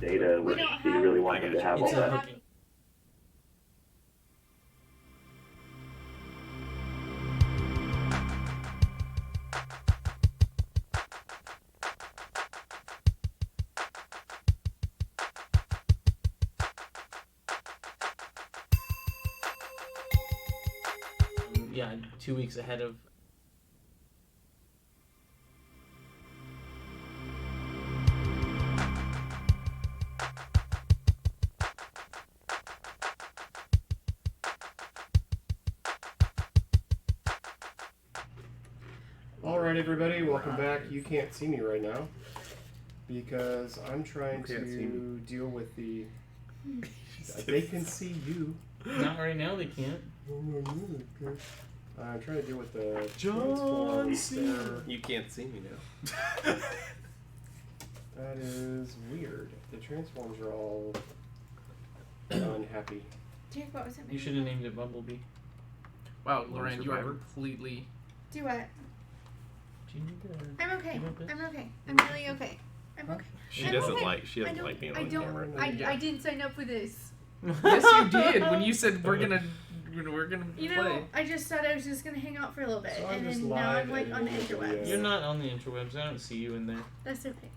data, which do you really want them to have all that? Yeah, 2 weeks ahead of. Alright everybody, welcome back. You can't see me right now because I'm trying to deal with the... They can see you. Not right now, they can't. I'm trying to deal with the John Cena. You can't see me now. That is weird. The transforms are all unhappy. Jake, what was it? You should have named it Bumblebee. Wow, Lorraine, you are completely... Do what? Do you need to... I'm okay. I'm okay. I'm really okay. I'm okay. She doesn't like being on camera. I didn't sign up for this. Yes, you did. When you said we're gonna You play. know, I just thought I was just gonna hang out for a little bit, So and just then now I'm like on the live interwebs. You're not on the interwebs. I don't see you in there. That's okay.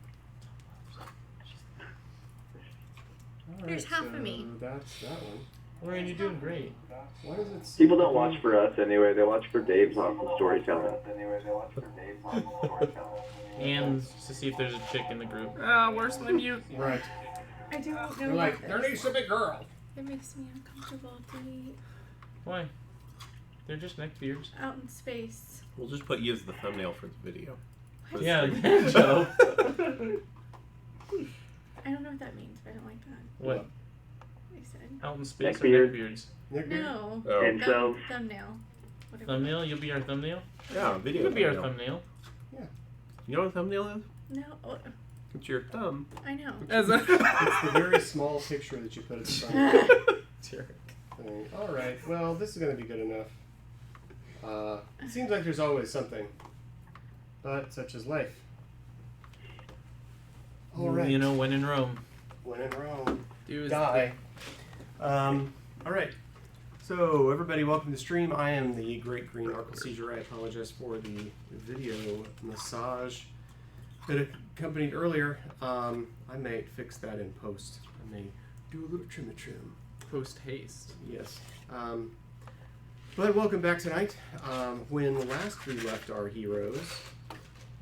Alright, There's half of me. That's that one. Lorraine, you're doing great. Why does it say... People don't watch for us anyway. They watch for Dave's awesome storytelling. And to see if there's a chick in the group. Ah, where's my mute? Right. I don't know. They're like, there needs to be a girl. It makes me uncomfortable to be Why? They're just neckbeards. out in space. We'll just put you as the thumbnail for the video. What? Yeah, Joe. I don't know what that means, but I don't like that. What? I said. Out in space or Neckbeard. neckbeards? No. Oh. And so, Thumbnail. Whatever. Thumbnail? You'll be our thumbnail? Yeah, video. You could be our thumbnail. thumbnail. You know what a thumbnail is? No. Oh, It's your thumb. I know. As a... It's the very small picture that you put at the front. Terrific. Alright, well, this is going to be good enough. It seems like there's always something. But such is life. Alright. You know, when in Rome. When in Rome, Dude, die. Alright. So, everybody, welcome to the stream. I am the Great Green Arcal Seizure. I apologize for the video massage that accompanied earlier. I may fix that in post. I may do a little trim. Post haste. Yes. But welcome back tonight. When last we left our heroes,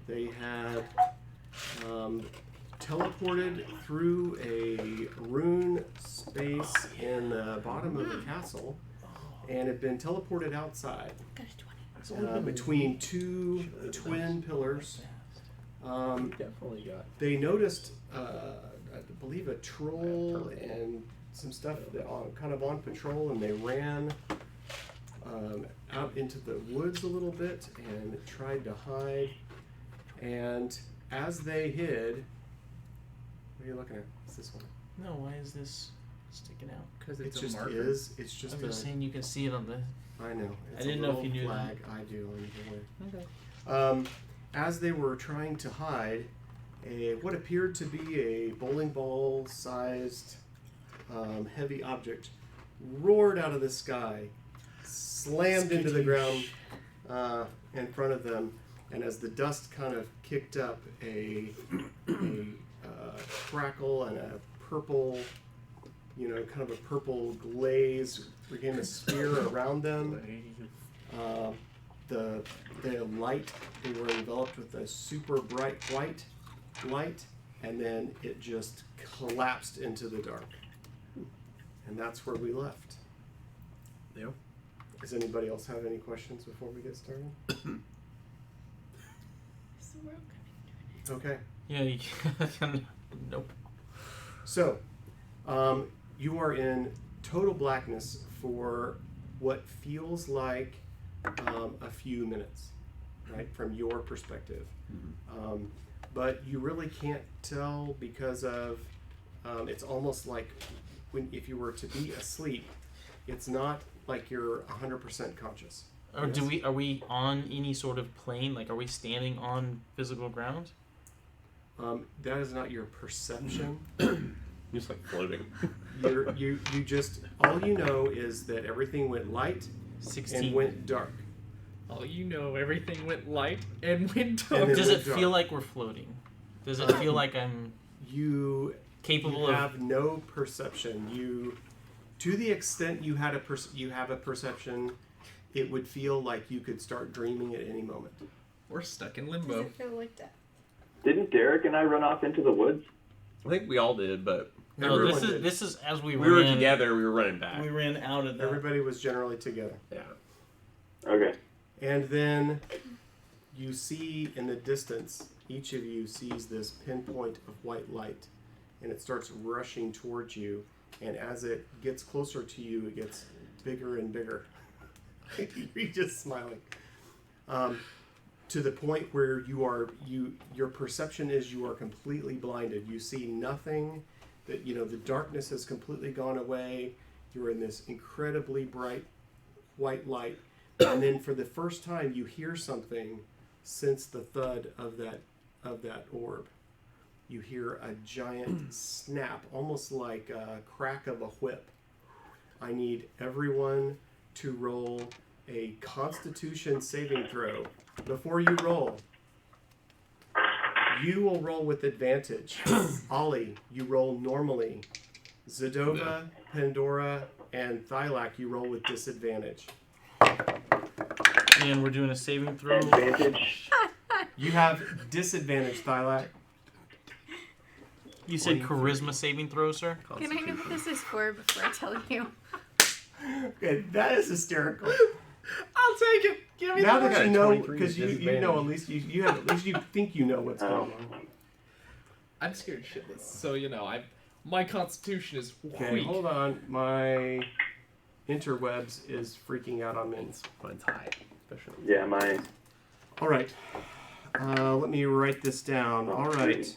they had teleported through a rune space in the bottom of the castle and had been teleported outside Got a 20. between two twin pillars. Definitely got. They noticed, I believe, a troll and some stuff that kind of on patrol, and they ran out into the woods a little bit and tried to hide. And as they hid, what are you looking at? It's this one. No, why is this sticking out? Because It it's a just marker. is. It's just I'm just saying you can see it on the... I know. It's I didn't a know if you little knew flag. I do. Anyway. Okay. As they were trying to hide, what appeared to be a bowling ball-sized heavy object roared out of the sky, slammed into the ground in front of them, and as the dust kind of kicked up, a crackle and a purple, kind of a purple glaze became a sphere around them. The light, they were enveloped with a super bright white light, and then it just collapsed into the dark. And that's where we left. Yeah. Does anybody else have any questions before we get started? Is the world coming to an end? Okay. Yeah, you can... Nope. So, you are in total blackness for what feels like a few minutes, right, from your perspective. But you really can't tell because of, it's almost like if you were to be asleep, it's not like you're 100% conscious. Or are we on any sort of plane? Like, are we standing on physical ground? That is not your perception. Just like floating. You just all you know is that everything went light 16. and went dark. Oh, you know, everything went light and went And dark. then Does it went dark. feel like we're floating? Does it feel like I'm You capable you of? have no perception. You, to the extent you had you have a perception, it would feel like you could start dreaming at any moment. We're stuck in Does limbo. it feel like that? Didn't Derek and I run off into the woods? I think we all did, but No, Everyone did. this is as we we were ran. together. We were running back. We ran out of the. Everybody was generally together. Yeah. Okay. And then you see in the distance, each of you sees this pinpoint of white light, and it starts rushing towards you. And as it gets closer to you, it gets bigger and bigger. You're just smiling. To the point where your perception is you are completely blinded. You see nothing. That the darkness has completely gone away. You're in this incredibly bright white light. And then for the first time, you hear something since the thud of that orb. You hear a giant snap, almost like a crack of a whip. I need everyone to roll a Constitution saving throw. Before you roll, you will roll with advantage. Ollie, you roll normally. Zadova, Pandora, and Thylak, you roll with disadvantage. And we're doing a saving throw. Advantage. You have disadvantage, Thylak. You said charisma saving throw, sir. Can I know what this is for before I tell you? Okay, that is hysterical. I'll take it. Give me Now the that you got know, 23 because you disadvantage. know at least you think you know what's going on. I'm scared shitless, so my constitution is Okay, weak. hold on. My interwebs is freaking out on me. Mine's high, especially. Yeah, mine. All right. Let me write this down. All right.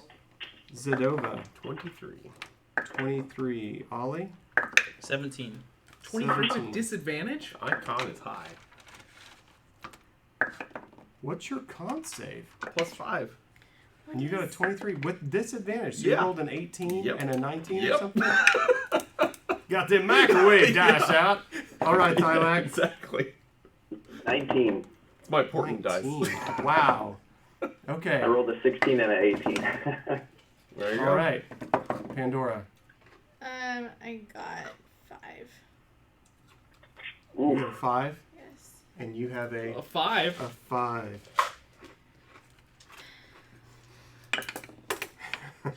Zadova, 23. 23. Ollie, 17. 23 17. with disadvantage? Icon is high. What's your con save? +5. And you got a 23 with disadvantage. So Yeah. you rolled an 18 Yep. and a 19 or Yep. something? Got the microwave dice out. All right, Thylak. Exactly. 19. It's my porting dice. 19. Wow. Okay. I rolled a 16 and an 18. There you go. All right. Pandora. I got 5. You Ooh. have a 5, Yes. and you have A a 5. 5.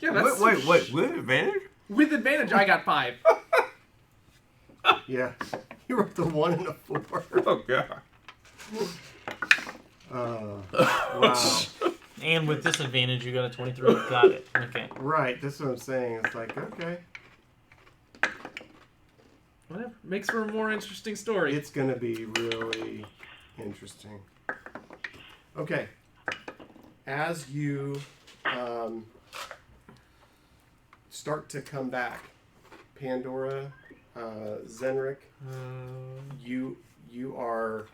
Yeah, that's Wait. With advantage? With advantage, I got 5. Yeah. You wrote the 1 and a 4. Oh god. Wow. And with disadvantage, you got a 23. Got it. Okay. Right. That's what I'm saying. It's like, okay. Whatever. Makes for a more interesting story. It's going to be really interesting. Okay. As you start to come back, Pandora, Zenrik, you are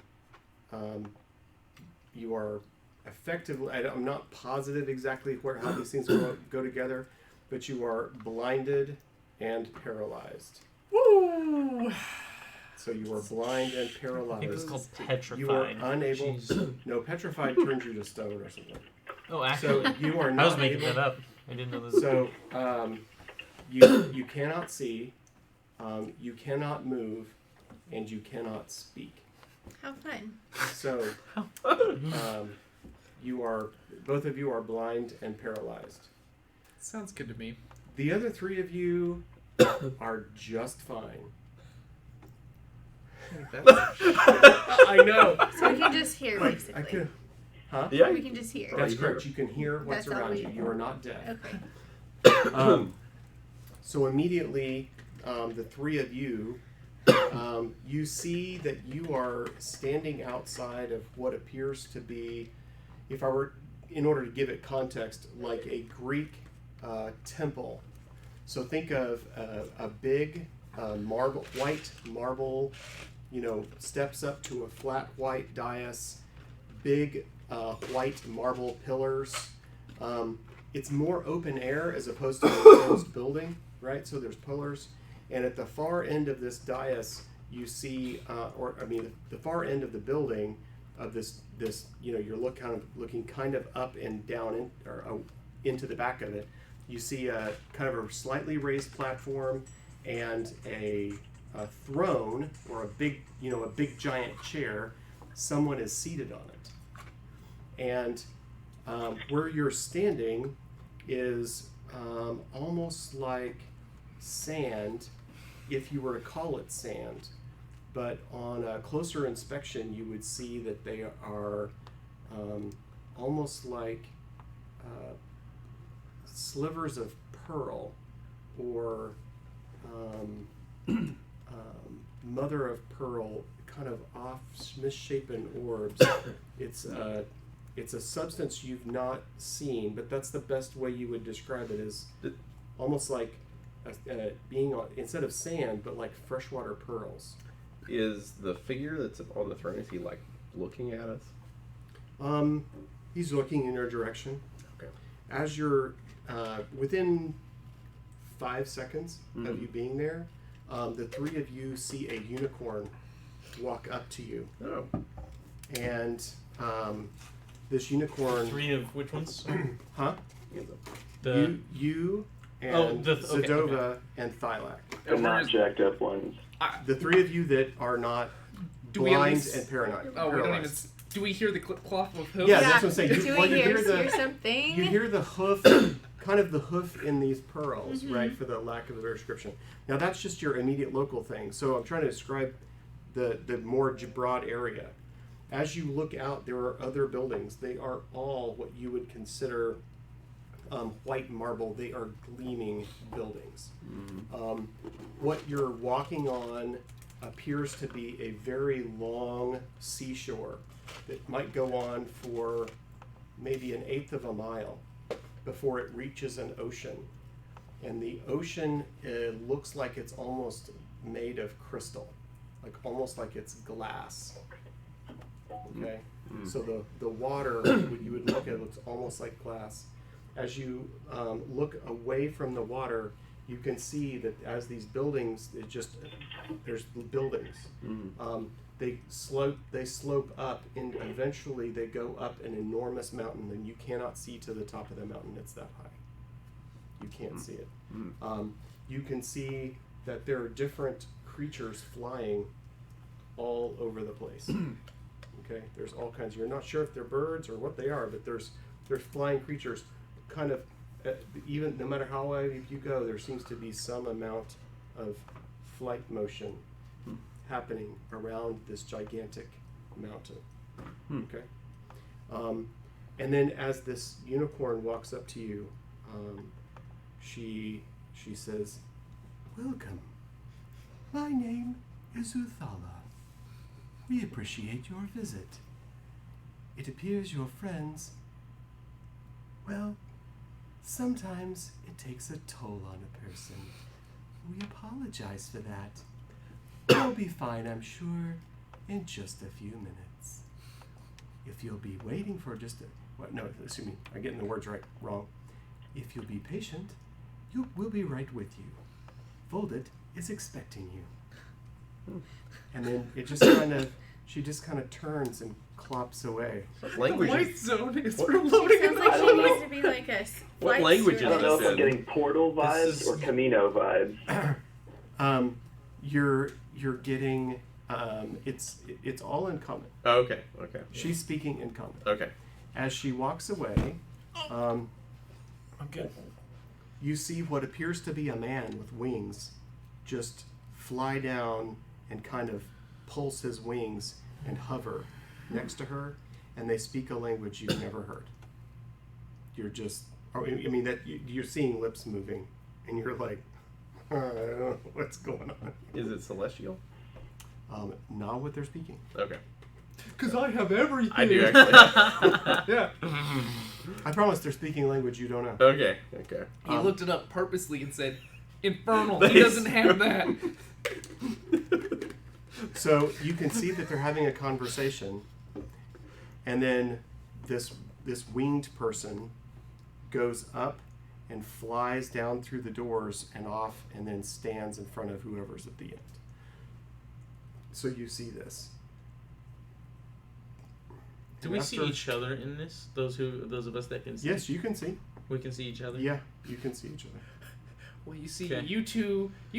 effectively. I'm not positive exactly how these things go together, but you are blinded and paralyzed. Woo! So you are blind and I think it's paralyzed. called petrified. You are unable. Jeez. No, petrified turns you to stone or something. Oh, So actually, you are I not was making able. that up. I didn't know this. So you cannot see, you cannot move, and you cannot speak. How fun. So you are both of you are blind and paralyzed. Sounds good to me. The other 3 of you are just fine. I know. So we can just hear, Wait, basically. I could. Huh? Yeah. We can just hear. That's correct. You can hear what's That's all around we- you. You are not deaf. Okay. So immediately, the 3 of you, you see that you are standing outside of what appears to be, if I were, in order to give it context, like a Greek temple. So think of a big white marble, steps up to a flat white dais, big white marble pillars. It's more open air as opposed to a closed building. right? So there's pillars, and at the far end of this dais, you see, the far end of the building of this, you're looking kind of up and down into the back of it. You see a kind of a slightly raised platform and a throne or a big giant chair. Someone is seated on it, and where you're standing is almost like sand, if you were to call it sand. But on a closer inspection, you would see that they are almost like slivers of pearl or mother of pearl, kind of off misshapen orbs. It's a substance you've not seen, but that's the best way you would describe it, is almost like being on, instead of sand, but like freshwater pearls. Is the figure that's on the throne, is he like looking at us? He's looking in your direction. Okay. As you're within 5 seconds of you being there, the three of you see a unicorn walk up to you. Oh. And this unicorn... 3 of which ones? Huh? You and Zadova and Thylak. The not jacked up ones. The three of you that are not blind and paranoid. Oh, we don't even. Do we hear the cloth of hooves? Yeah, that's what I'm saying. Do we hear something? You hear the hoof, kind of the hoof in these pearls, right, for the lack of a better description. Now, that's just your immediate local thing. So I'm trying to describe the more broad area. As you look out, there are other buildings. They are all what you would consider white marble. They are gleaming buildings. What you're walking on appears to be a very long seashore that might go on for maybe 1/8 of a mile before it reaches an ocean. And the ocean looks like it's almost made of crystal, like almost like it's glass. Okay? So the water, you would look at it, looks almost like glass. As you look away from the water, you can see that as these buildings, there's buildings. They slope up, and eventually they go up an enormous mountain, and you cannot see to the top of the mountain. It's that high. You can't see it. You can see that there are different creatures flying all over the place. Okay, there's all kinds. You're not sure if they're birds or what they are, but there's flying creatures. Kind of, even no matter how high you go, there seems to be some amount of flight motion happening around this gigantic mountain. Okay, and then as this unicorn walks up to you, she says, "Welcome. My name is Uthala. We appreciate your visit. It appears your friends, well, sometimes it takes a toll on a person. We apologize for that. You'll be fine, I'm sure, in just a few minutes. If you'll be waiting for I'm getting the words wrong. If you'll be patient, we'll be right with you. Voldit is expecting you." And then she just kind of turns and clops away. The Language. white zone is She reloading. sounds like she needs to be like a What flight language is I don't know if this I'm getting Portal vibes or Camino vibes. You're getting it's all in common. Oh, okay. She's speaking in common. Okay. As she walks away, Okay. you see what appears to be a man with wings just fly down and kind of pulse his wings and hover next to her, and they speak a language you've never heard. You're just, you're seeing lips moving, and you're like, I don't know what's going on. Is it celestial? Not what they're speaking. Okay. Because I have everything. I do actually. Yeah. I promise they're speaking a language you don't know. Okay. He looked it up purposely and said, "Infernal." He doesn't have that. So you can see that they're having a conversation, and then this winged person goes up and flies down through the doors and off, and then stands in front of whoever's at the end. So you see this. Do we see each other in this? Those of us that can see? Yes, you can see. We can see each other? Yeah, you can see each other. Well, you see, Okay. you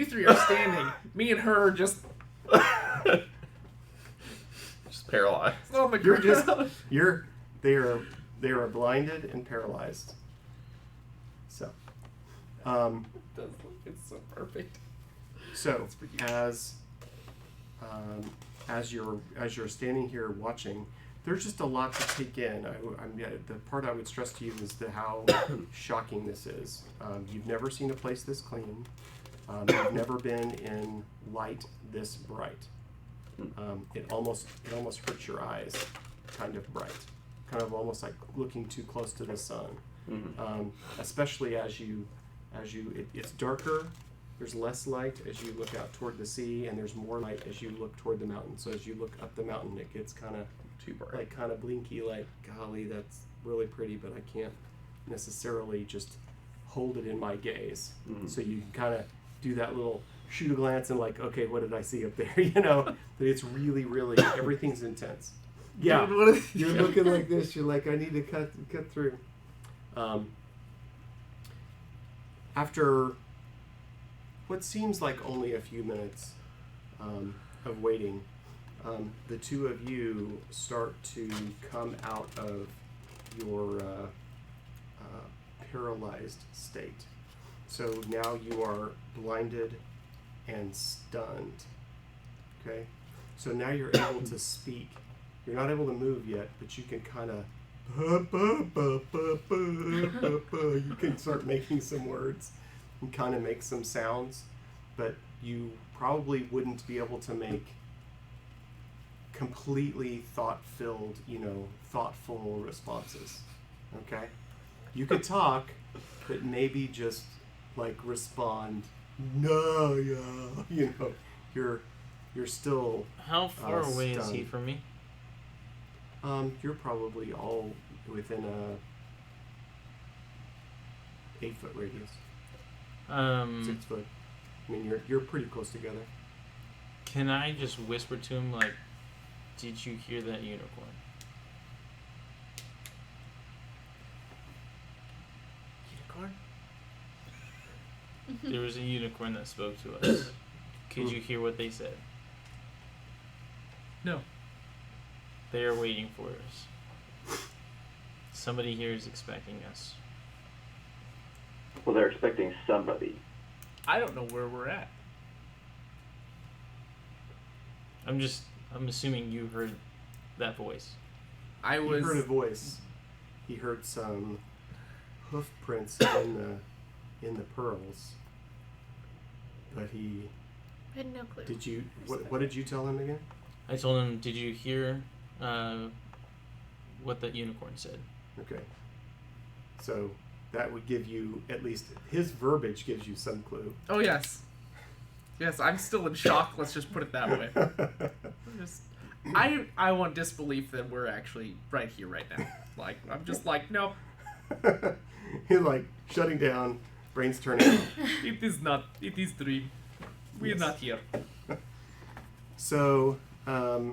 three are standing. Me and her are just Paralyzed. on the You're ground. just they are blinded and paralyzed. So, It's so perfect. so as you're standing here watching, there's just a lot to take in. The part I would stress to you is how shocking this is. You've never seen a place this clean. You've never been in light this bright. It almost hurts your eyes, kind of bright, kind of almost like looking too close to the sun. Especially it's darker. There's less light as you look out toward the sea, and there's more light as you look toward the mountain. So as you look up the mountain, it gets kind of Too bright. like kind of blinky, like, golly, that's really pretty, but I can't necessarily just hold it in my gaze. So you can kind of do that little shoot a glance and like, okay, what did I see up there? But it's really, really, everything's intense. Yeah, Dude, what is- you're looking like this. You're like, I need to cut through. After what seems like only a few minutes of waiting, the two of you start to come out of your paralyzed state. So now you are blinded and stunned. Okay? So now you're able to speak. You're not able to move yet, but you can kind of you can start making some words and kind of make some sounds, but you probably wouldn't be able to make completely thought-filled, thoughtful responses. Okay? You could talk, but maybe just like respond, no, yeah, you're still How far away is he stunned. from me? You're probably all within a 8-foot radius, 6 foot. I mean, you're pretty close together. Can I just whisper to him, like, did you hear that unicorn? Unicorn? There was a unicorn that spoke to us. Could you hear what they said? No. They are waiting for us. Somebody here is expecting us. Well, they're expecting somebody. I don't know where we're at. I'm assuming you heard that voice. I He was. heard a voice. He heard some hoof prints in the pearls. But he I had no clue. did you what did you tell him again? I told him, did you hear what that unicorn said? Okay. So that would give you, at least his verbiage gives you some clue. Oh yes. Yes, I'm still in shock. Let's just put it that way. I want disbelief that we're actually right here, right now. Like I'm just like, nope. He's like shutting down, brains turning off. It is not. It is dream. We're Yes. not here. So, a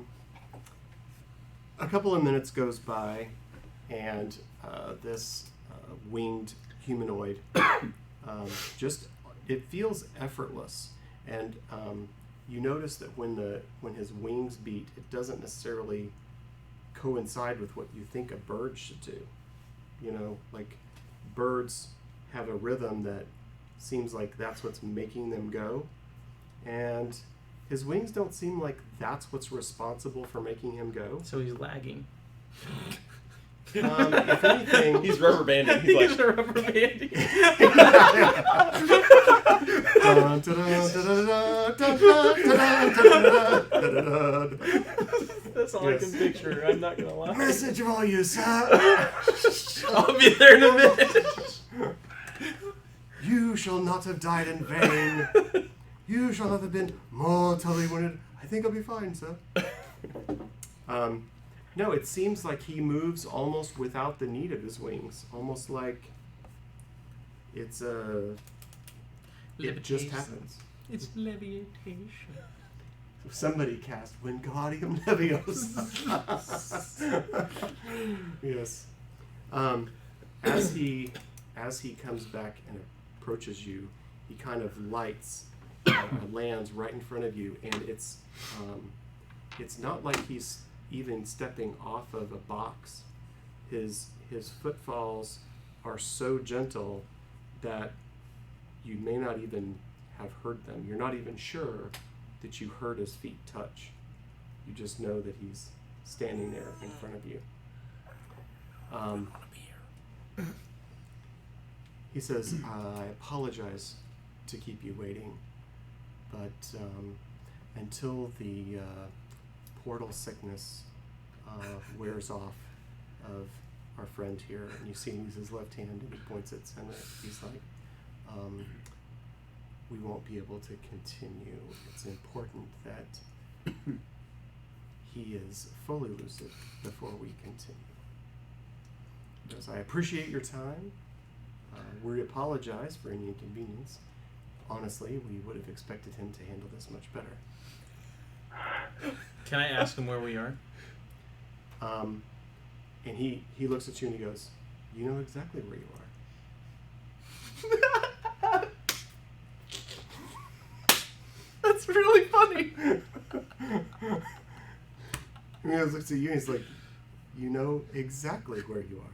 couple of minutes goes by, and this winged humanoid it feels effortless, and you notice that when his wings beat, it doesn't necessarily coincide with what you think a bird should do. Like birds have a rhythm that seems like that's what's making them go, and his wings don't seem like that's what's responsible for making him go. So he's lagging. If anything, He's rubber banding. He's like, rubber banding. Dun, dun, dun, dun, dun, dun, dun, dun, dun, dun, dun. That's all Yes. I can picture. I'm not gonna lie. Message of all you, sir. I'll be there in a minute. You shall not have died in vain. You shall not have been mortally wounded. I think I'll be fine, sir. No, it seems like he moves almost without the need of his wings. Almost like It's it just happens. It's levitation. Somebody cast Wingardium Leviosa. Yes. As he comes back and approaches you, he kind of lands right in front of you, and it's not like he's even stepping off of a box. His footfalls are so gentle that you may not even have heard them. You're not even sure that you heard his feet touch. You just know that he's standing there in front of you. He says, I apologize to keep you waiting, but until the portal sickness wears off of our friend here, and you see him use his left hand and he points at Senric, he's like, we won't be able to continue. It's important that he is fully lucid before we continue. Because I appreciate your time. We apologize for any inconvenience. Honestly, we would have expected him to handle this much better. Can I ask him where we are? And he looks at you and he goes, you know exactly where you are. That's really funny. And he looks at you and he's like, you know exactly where you are.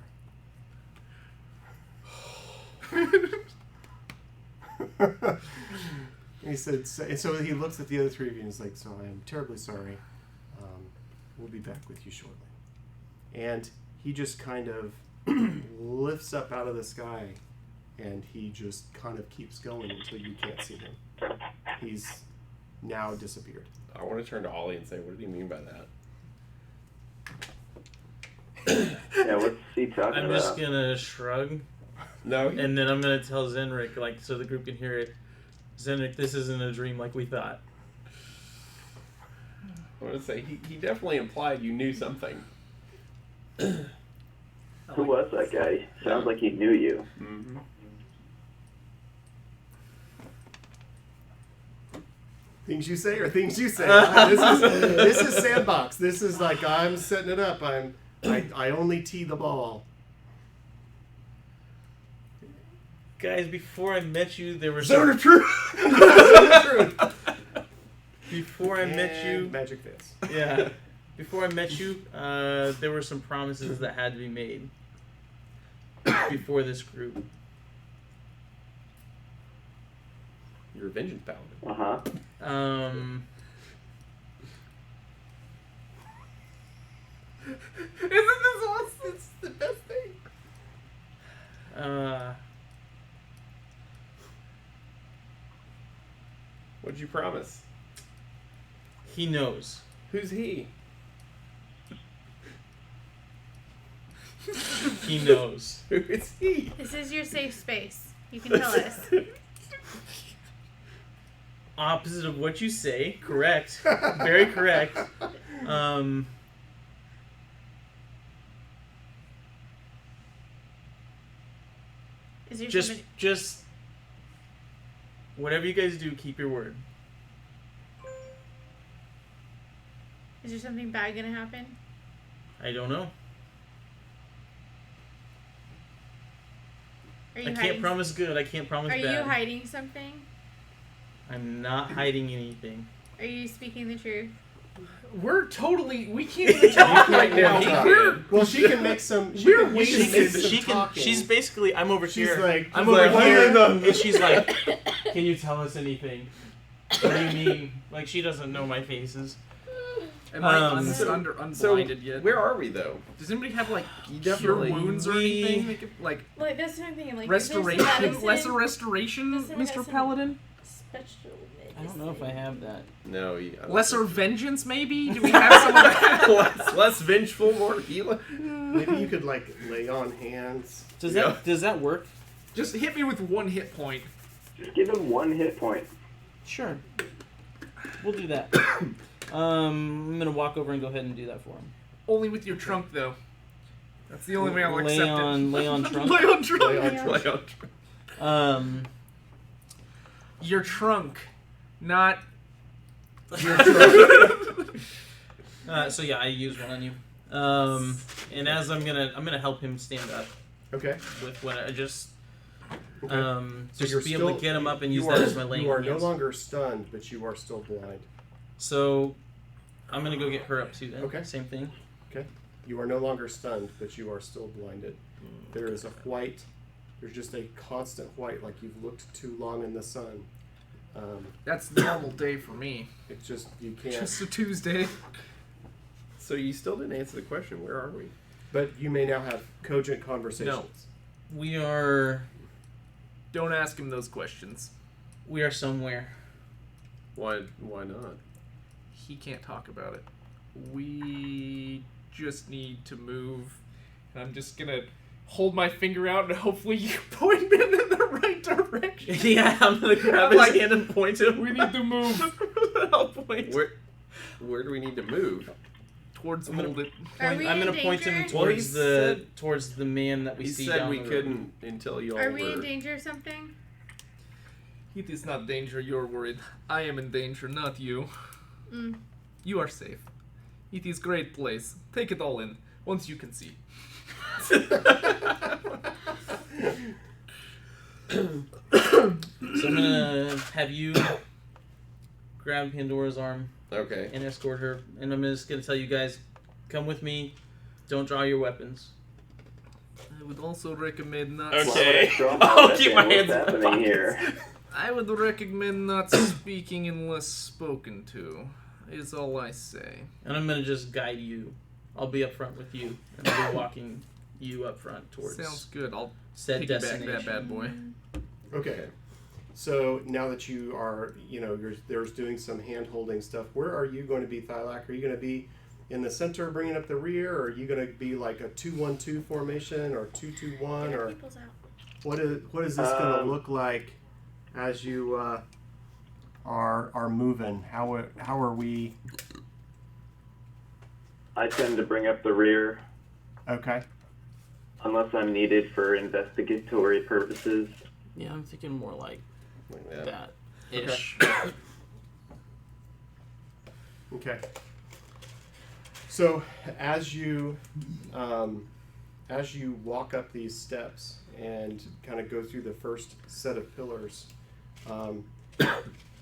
He said, and so he looks at the other three of you and he's like, so I am terribly sorry. We'll be back with you shortly. And he just kind of lifts up out of the sky and he just kind of keeps going until you can't see him. He's now disappeared. I want to turn to Ollie and say, what did he mean by that? Yeah, what's he talking I'm about? just gonna shrug, No. and then I'm gonna tell Zenric, like, so the group can hear it. Zenric, this isn't a dream like we thought. I want to say, he definitely implied you knew something. Who was that guy? Sounds like he knew you. Mm-hmm. Things you say or things you say. This is sandbox. This is like I'm setting it up. I only tee the ball. Guys, before I met you, there were Zone some... of truth. Before I met you... Magic fails. Yeah. Before I met you, there were some promises that had to be made before this group. You're a vengeance paladin. Uh-huh. Isn't this awesome? It's the best thing. What'd you promise? He knows. Who's he? He knows. Who is he? This is your safe space. You can tell us. Opposite of what you say. Correct. Very correct. Is there Just somebody... whatever you guys do, keep your word. Is there something bad gonna happen? I don't know. Are you I can't hiding? promise good. I can't promise Are bad. you hiding something? I'm not hiding anything. Are you speaking the truth? We can't even talk right now. Well, she can make some. She We're can, you can make some talking. She's basically, I'm over She's here. like, I'm she's over like, here. "Well, And she's like, can you tell us anything? What do you mean? Like, she doesn't know my faces. Am I So, unblinded yet? where are we, though? Does anybody have, like, cure definitely- wounds or anything? They could, like, Like, that's what I'm thinking. Like, restoration? Lesser restoration, Does it have Mr. some- Paladin? Special I don't know if I have that. No. I don't Lesser think- vengeance, maybe? Do we have some of that? less vengeful, more healing. Maybe you could like lay on hands. Does Yeah. that work? Just hit me with one hit point. Just give him one hit point. Sure. We'll do that. I'm gonna walk over and go ahead and do that for him. Only with your trunk, though. That's the only way I'll lay accept on, it. Lay on trunk. Lay on trunk. Lay on Lay on- Your trunk, not. Your trunk. So yeah, I use one on you. And as I'm gonna help him stand up Okay. with what I just Okay. So just be able to get him up and use that as my laying You are no hands. longer stunned, but you are still blind. So I'm gonna go get her up too then. Okay. Same thing. Okay. You are no longer stunned, but you are still blinded. There is a white. There's just a constant white, like you've looked too long in the sun. That's the normal day for me. It's just you can't. Just a Tuesday. So you still didn't answer the question. Where are we? But you may now have cogent conversations. We are Don't ask him those questions. somewhere. Why not? He can't talk about it. We just need to move. And I'm just gonna hold my finger out and hopefully you point him in the right direction. Yeah, I'm gonna grab I'm his like, hand and point him. We need to move I'll point. Where do we need to move? towards I'm gonna- hold it. Are we I'm in gonna point him danger? Well, he towards the man that we He see said down we the road. couldn't until you all Are we in were. danger of something? It is not danger you're worried. I am in danger, not you. Mm. You are safe. It is great place. Take it all in. Once you can see. So I'm gonna have you grab Pandora's arm Okay. and escort her, and I'm just gonna tell you guys, come with me. Don't draw your weapons. I would also recommend not. Okay. Why would I draw I'll weapon? keep my What's hands in my happening pockets. here? I would recommend not speaking unless spoken to. Is all I say. And I'm gonna just guide you. I'll be up front with you, and I'll be walking you up front towards Sounds good. I'll said piggyback destination. that bad boy. Okay. So now that you are, there's doing some hand holding stuff. Where are you going to be, Thylak? Are you going to be in the center, bringing up the rear, or are you going to be like a 2-1-2 formation, or 2-2-1, Get our or peoples out. what is this going to look like as you are moving? How are we? I tend to bring up the rear Okay. unless I'm needed for investigatory purposes. Yeah, I'm thinking more like Like that. that ish. Okay. So as you walk up these steps and kind of go through the first set of pillars,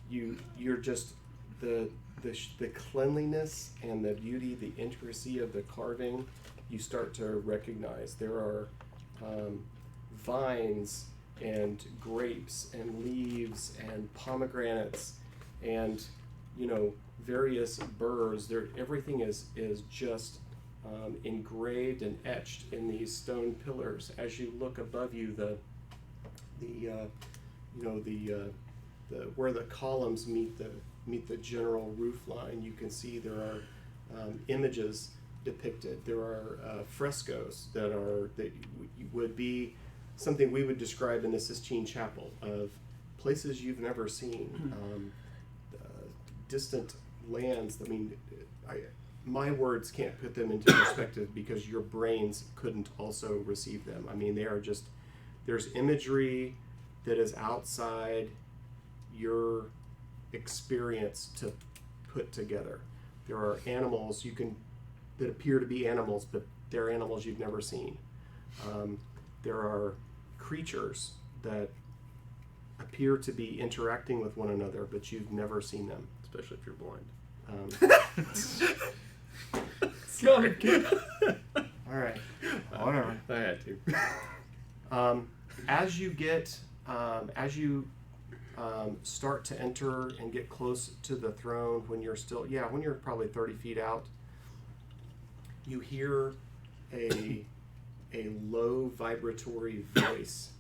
you're just the cleanliness and the beauty, the intricacy of the carving. You start to recognize there are vines and grapes and leaves and pomegranates and various birds. Everything is just engraved and etched in these stone pillars. As you look above you, the where the columns meet the general roof line, you can see there are images depicted. There are frescoes that would be something we would describe in the Sistine Chapel, of places you've never seen, distant lands. I mean, my words can't put them into perspective because your brains couldn't also receive them. I mean, they are just, there's imagery that is outside your experience to put together. There are animals that appear to be animals, but they're animals you've never seen. There are creatures that appear to be interacting with one another, but you've never seen them. Especially if you're blind. All right, whatever. I had to. As you start to enter and get close to the throne, when you're probably 30 feet out, you hear a low vibratory voice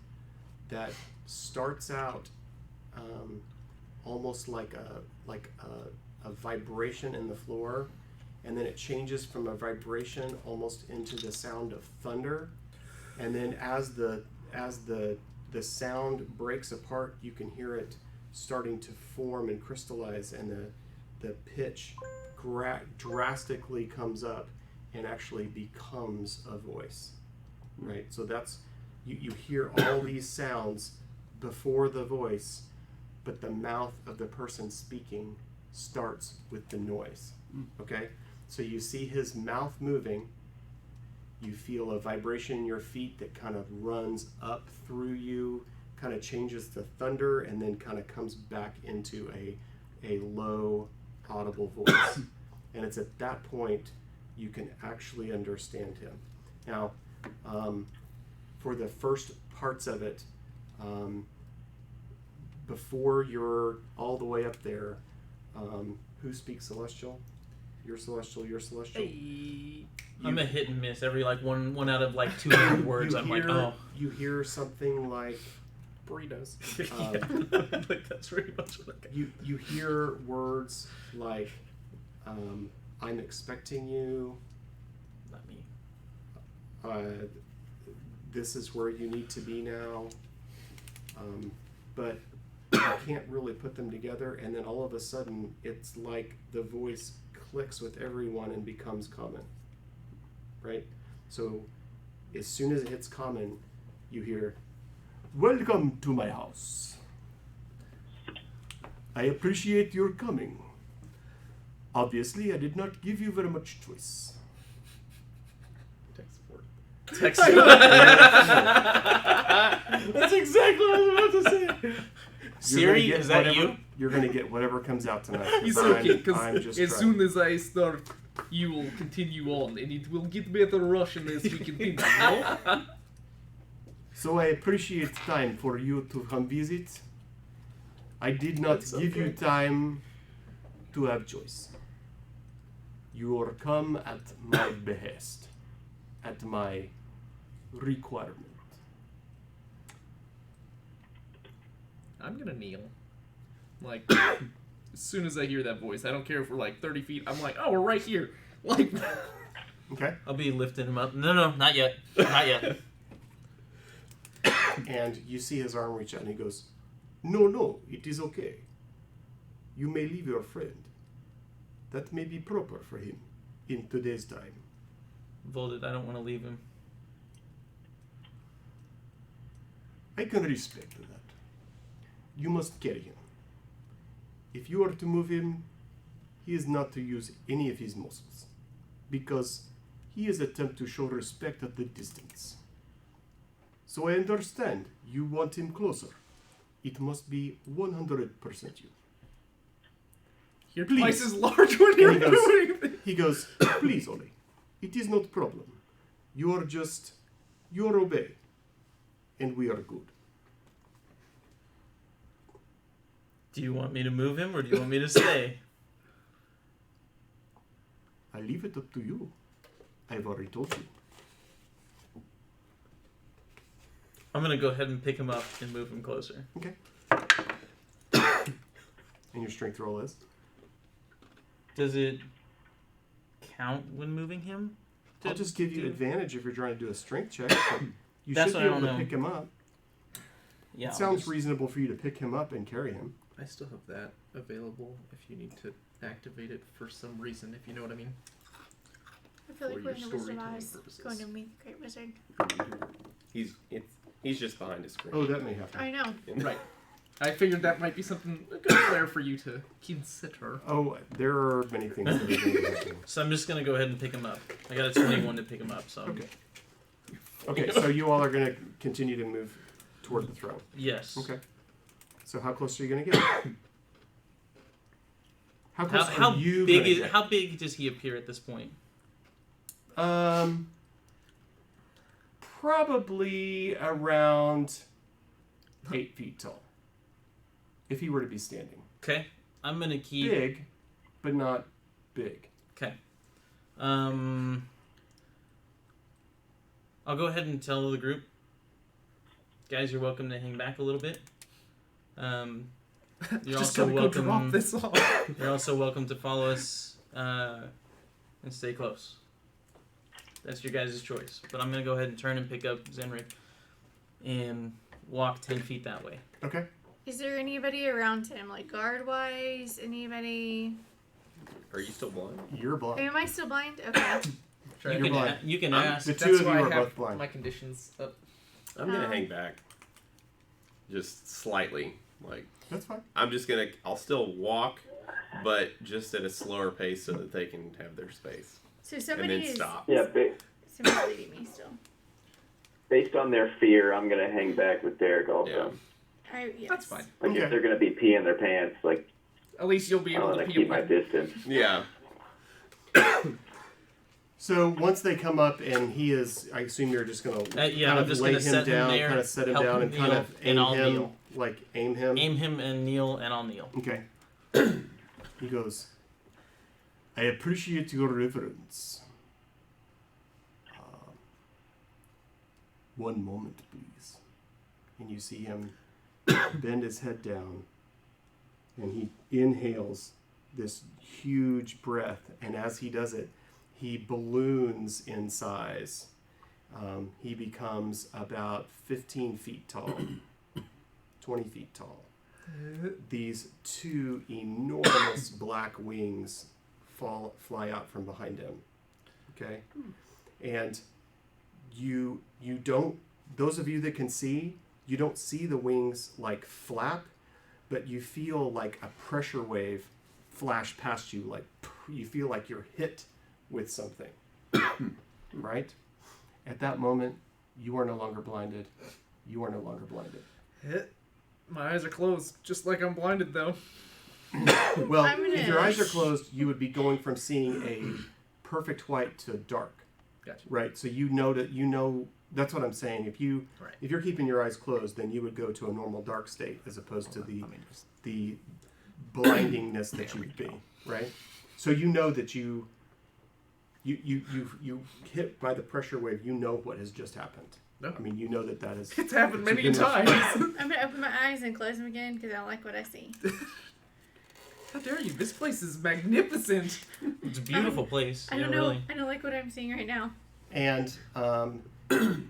that starts out almost like a vibration in the floor, and then it changes from a vibration almost into the sound of thunder, and then as the sound breaks apart, you can hear it starting to form and crystallize, and the pitch drastically comes up and actually becomes a voice. Right? So that's you hear all these sounds before the voice, but the mouth of the person speaking starts with the noise. Okay? So you see his mouth moving. You feel a vibration in your feet that kind of runs up through you, kind of changes to thunder, and then kind of comes back into a low, audible voice. And it's at that point you can actually understand him. Now, for the first parts of it, before you're all the way up there, who speaks Celestial? You're Celestial, you're Celestial. Hey. I'm a hit and miss. Every like one out of like 200 words, I'm like, oh. You hear something like Burritos. Yeah. Like that's pretty much what I got. you hear words like I'm expecting you, Not me. this is where you need to be now, but you can't really put them together, and then all of a sudden it's like the voice clicks with everyone and becomes common, right? So as soon as it hits common, you hear, "Welcome to my house. I appreciate your coming. Obviously, I did not give you very much choice." Tech support. Text. That's exactly what I was about to say. Siri, is that you? You're going to get whatever comes out tonight. It's I'm- okay, I'm because just as trying. soon as I start, you will continue on, and it will get better Russian as we continue, no? So I appreciate time for you to come visit. I did not That's give you okay. time to have choice. You are come at my behest, at my requirement. I'm gonna kneel. Like, as soon as I hear that voice, I don't care if we're like 30 feet, I'm like, oh, we're right here. Like, Okay? I'll be lifting him up. No, not yet. Not yet. And you see his arm reach out and he goes, No, it is okay. You may leave your friend. That may be proper for him in today's time. Volded, I don't want to leave him. I can respect that. You must carry him. If you are to move him, he is not to use any of his muscles, because he is attempt to show respect at the distance. So I understand you want him closer. It must be 100% you. you're Please. twice as large when you're And he goes- doing this. He goes, Please, Oli, it is not problem. You are obey, and we are good. Do you want me to move him or do you want me to stay? I leave it up to you. I've already told you. I'm gonna go ahead and pick him up and move him closer. Okay. And your strength roll is? Does it count when moving him? I'll just give you do- advantage if you're trying to do a strength check. But you That's should what be I able don't to know. pick him up. Yeah. It I'll sounds just- reasonable for you to pick him up and carry him. I still have that available if you need to activate it for some reason, if you know what I mean. I feel For like your we're in the Wizard of storytelling Oz purposes. going to meet the Great Wizard. He's just behind his screen. Oh, that may happen. I know. Right. I figured that might be something a good flair for you to consider. Oh, there are many things that are going to happen. So I'm just gonna go ahead and pick him up. I got a 21 to pick him up. So Okay. Okay, so you all are going to continue to move toward the throne. yes. Okay. So how close are you going to get? How close How are you big gonna is get? how big does he appear at this point? Probably around 8 feet tall. If he were to be standing. Okay. I'm gonna keep. Big, but not big. Okay. I'll go ahead and tell the group, guys, you're welcome to hang back a little bit. You're Just also gotta go welcome. drop this off. You're also welcome to follow us and stay close. That's your guys' choice. But I'm gonna go ahead and turn and pick up Zenrik and walk 10 feet that way. Okay. Is there anybody around him, like guard-wise? Anybody? Are you still blind? You're blind. Am I still blind? Okay. Try You You're can, blind. you can I'm- ask. The two That's of why you I are have both blind. my conditions up. I'm gonna Oh. hang back. just slightly. Like, That's fine. I'll still walk, but just at a slower pace so that they can have their space. So And somebody then is stop. Yeah, somebody's leading me still. based on their fear, I'm gonna hang back with Derek also. Yeah. Yes. That's fine. Like Okay. if they're gonna be peeing their pants, like At least you'll be I able want to to pee keep my away. distance. Yeah. So once they come up and he is, I assume you're just gonna Yeah, kind I'm of just lay gonna him set him down, there, kind of set him help down, him and kind kneel, of aim and I'll him, kneel. like aim him. Aim him and kneel, and I'll kneel. Okay. He goes, I appreciate your reverence. One moment, please. And you see him bend his head down, and he inhales this huge breath, and as he does it, he balloons in size. He becomes about 15 feet tall, 20 feet tall. These two enormous black wings fly out from behind him. Okay? And you don't, those of you that can see, you don't see the wings like flap, but you feel like a pressure wave flash past you, like you feel like you're hit with something. Right? At that moment, you are no longer blinded. You are no longer blinded. My eyes are closed, just like I'm blinded though. Well, I'm gonna- if your eyes are closed, you would be going from seeing a perfect white to dark. Gotcha. Right. So you know that's what I'm saying. If you're keeping your eyes closed, then you would go to a normal dark state as opposed to the blindingness that you would be. Right. So you know that you hit by the pressure wave. You know what has just happened. No. I mean, you know that is. It's happened many You've been- times. I'm gonna open my eyes and close them again because I don't like what I see. How dare you? This place is magnificent. It's a beautiful place. I yeah, don't know. Really. I don't like what I'm seeing right now. And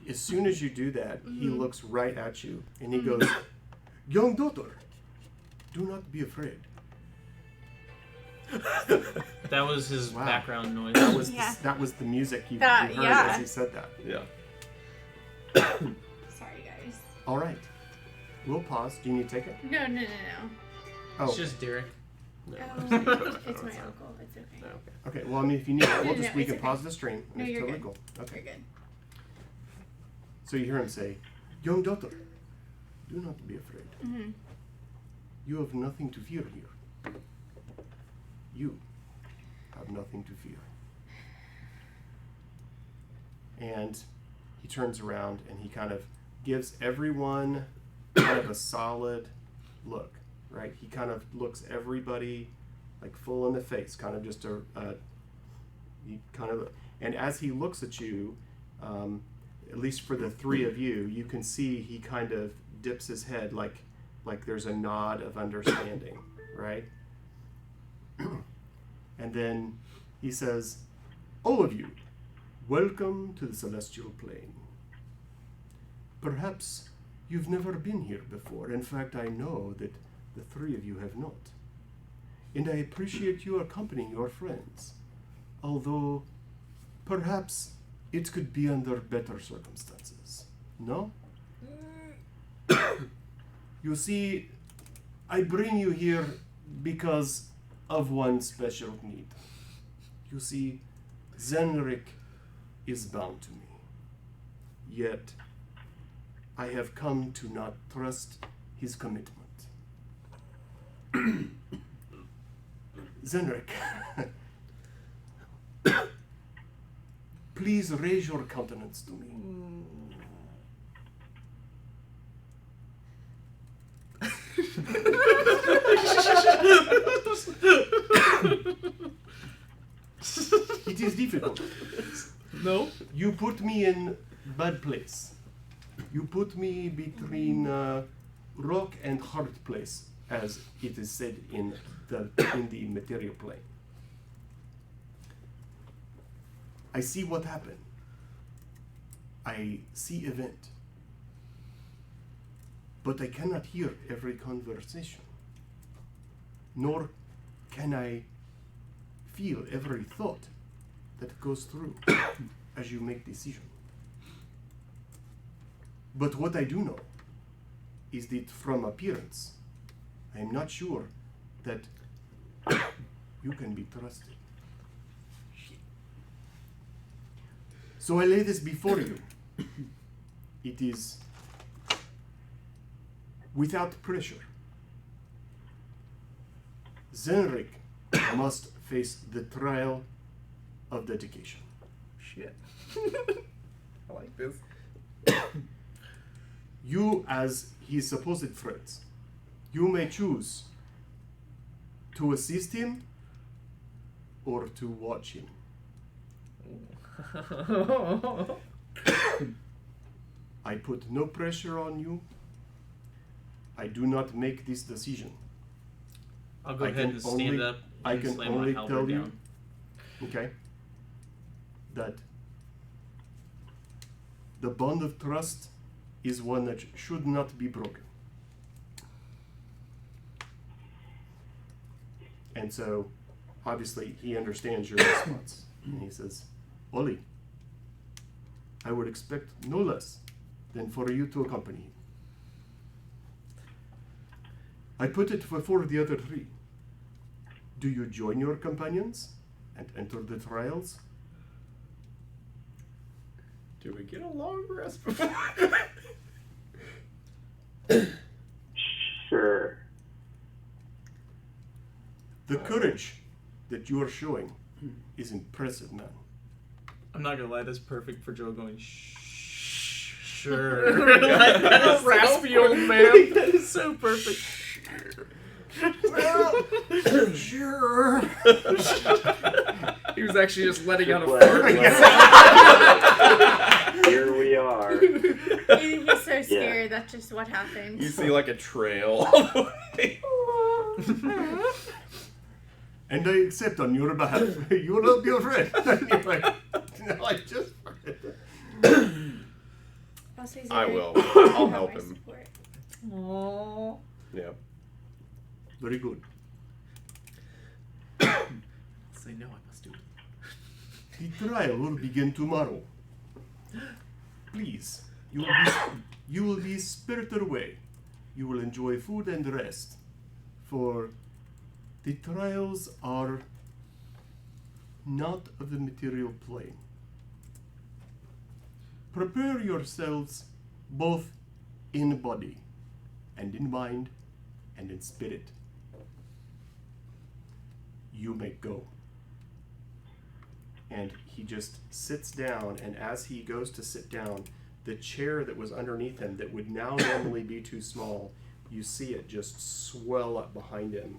as soon as you do that, he looks right at you and he goes, "Young daughter, do not be afraid." That was his Wow. background noise. That was the music you That- heard yeah. as he said that. Yeah. Sorry, guys. All right, we'll pause. Do you need to take it? No. Oh, It's just Derek. Oh, it's my uncle. It's okay. No. okay. Well, I mean, if you need it, No, we it's can okay. pause the stream. No, It's you're totally good. cool. You're Okay. good. So you hear him say, "Young daughter, do not be afraid. Mm-hmm. You have nothing to fear here. You have nothing to fear." And he turns around and he kind of gives everyone kind of a solid look, right? He kind of looks everybody like full in the face, kind of just and as he looks at you, at least for the three of you, you can see he kind of dips his head like there's a nod of understanding, right? And then he says, "All of you, welcome to the celestial plane. Perhaps you've never been here before. In fact, I know that the three of you have not. And I appreciate you accompanying your friends, although perhaps it could be under better circumstances. No? You see, I bring you here because of one special need. You see, Zenrik is bound to me. Yet, I have come to not trust his commitment. Zenrik, please raise your countenance to me. It is difficult. No. You put me in bad place. You put me between rock and hard place, as it is said in the material plane. I see what happened. I see event. But I cannot hear every conversation. Nor can I feel every thought that goes through as you make decision. But what I do know is that from appearance, I am not sure that you can be trusted. So I lay this before you. It is without pressure. Zenrik must face the trial of dedication. Shit. I like this. You, as his supposed friends, you may choose to assist him or to watch him. I put no pressure on you. I do not make this decision. I'll go I ahead can and stand only- up I and can slam only my halberd tell you- down. Okay? That the bond of trust is one that should not be broken. And so, obviously, he understands your response. And he says, Oli, I would expect no less than for you to accompany him. I put it before the other three. Do you join your companions and enter the trials? Do we get a long rest before? Sure. The courage that you are showing is impressive, man. I'm not gonna lie, that's perfect for Joe going, sure. Like, that is Raspy so old perfect. man. That is so perfect. Sure. He was actually just letting out a Just fart. Here we are. You'd be so scared. That's just what happened. You see like a trail all the way. And I accept on your behalf. You will not be afraid. And you're like, no, I just. Also, he's I very- will. I'll I'll have help my him. support. Aww. Yeah. Very good. Say no, I must do it. The trial will begin tomorrow. Please, you will be spirited away. You will enjoy food and rest. For the trials are not of the material plane. Prepare yourselves both in body and in mind and in spirit. You may go. And he just sits down, and as he goes to sit down, the chair that was underneath him that would now normally be too small, you see it just swell up behind him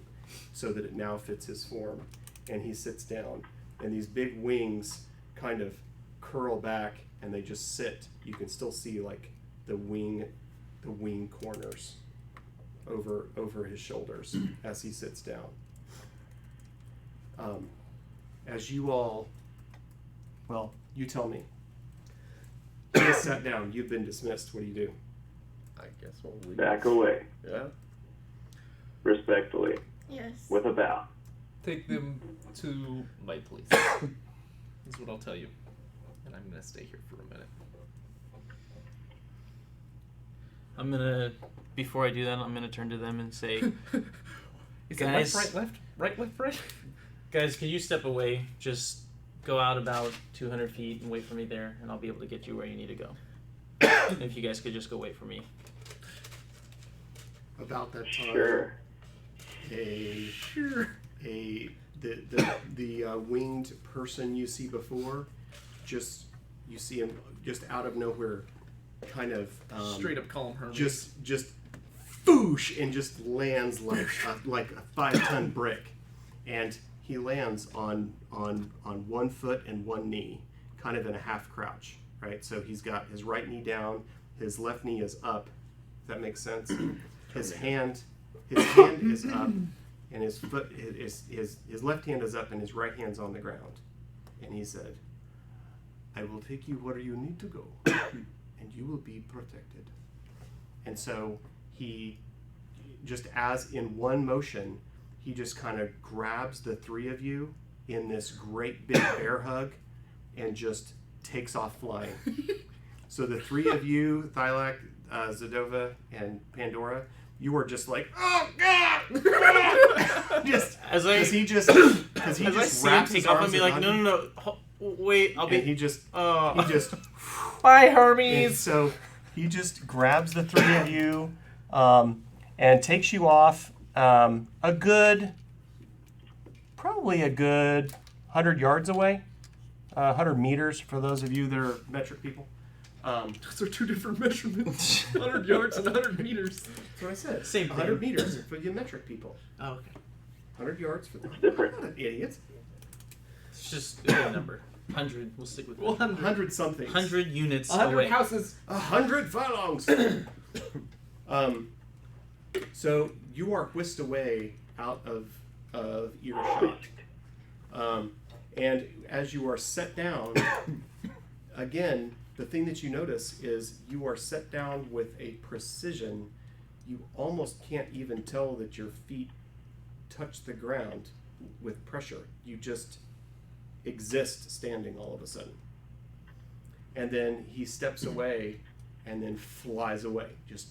so that it now fits his form. And he sits down, and these big wings kind of curl back, and they just sit. You can still see like the wing corners over his shoulders as he sits down. As you all, well, you tell me. He has sat down. You've been dismissed. What do you do? I guess we'll leave. Back away. Yeah. Respectfully. Yes. With a bow. Take them to my place. Is what I'll tell you. And I'm gonna stay here for a minute. I'm gonna, before I do that, I'm gonna turn to them and say, Is Guys. it left, right, left, right, left, right? guys, can you step away? Just go out about 200 feet and wait for me there, and I'll be able to get you where you need to go. If you guys could just go wait for me. About that time, Sure. the winged person you see before, you see him just out of nowhere, kind of Straight up call him Hermes. just foosh, and just lands like a 5-ton brick, and he lands on 1 foot and 1 knee, kind of in a half crouch, right? So he's got his right knee down, his left knee is up. If that makes sense. His hand is up, and his left hand is up, and his right hand's on the ground. And he said, "I will take you where you need to go, and you will be protected." And so he, just as in one motion, he just kind of grabs the 3 of you in this great big bear hug and just takes off flying. So the 3 of you, Thylak, Zadova and Pandora, you are just like, oh God! just As I because he just as I just see him wraps his take off arms and be like, around no, you, no, no, wait, I'll and be. he just Oh, Bye, and Hermes. so he just grabs the three of you and takes you off probably a good 100 yards away, 100 meters for those of you that are metric people. Those are two different measurements. 100 yards and 100 meters. That's what I said. Same 100 thing. meters for the metric people. oh, okay. 100 yards for the different. Not an idiot. It's just a good number. 100. We'll stick with that. 100 something. 100 units 100 away. houses. 100 furlongs. So you are whisked away out of earshot. And as you are set down, again, the thing that you notice is you are set down with a precision. You almost can't even tell that your feet touch the ground with pressure. You just exist standing all of a sudden. And then he steps away and then flies away. Just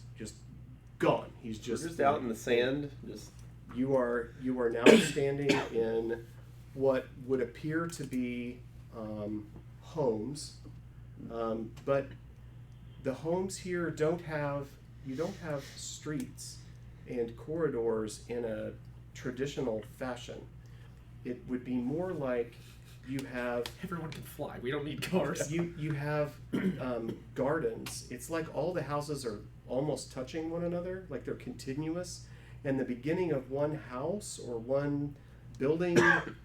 gone. He's just out in the sand. Just you are now standing in what would appear to be homes, but the homes here don't have streets and corridors in a traditional fashion. It would be more like you have Everyone can fly. We don't need cars. you have gardens. It's like all the houses are almost touching one another, like they're continuous, and the beginning of one house or one building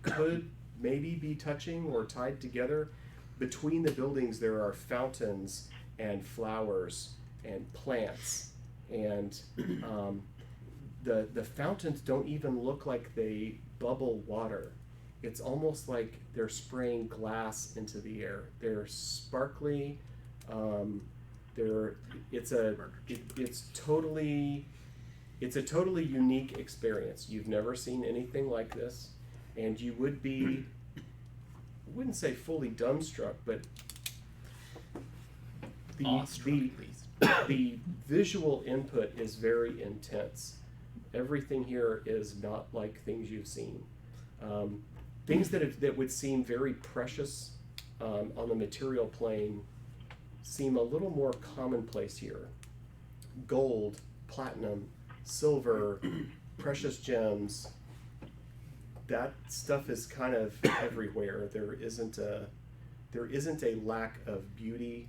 could maybe be touching or tied together. Between the buildings there are fountains and flowers and plants, and the fountains don't even look like they bubble water. It's almost like they're spraying glass into the air. They're sparkly. It's a totally unique experience. You've never seen anything like this, and you would be, I wouldn't say fully dumbstruck, but the visual input is very intense. Everything here is not like things you've seen. Things that would seem very precious on the material plane seem a little more commonplace here. Gold, platinum, silver, precious gems. That stuff is kind of everywhere. There isn't a lack of beauty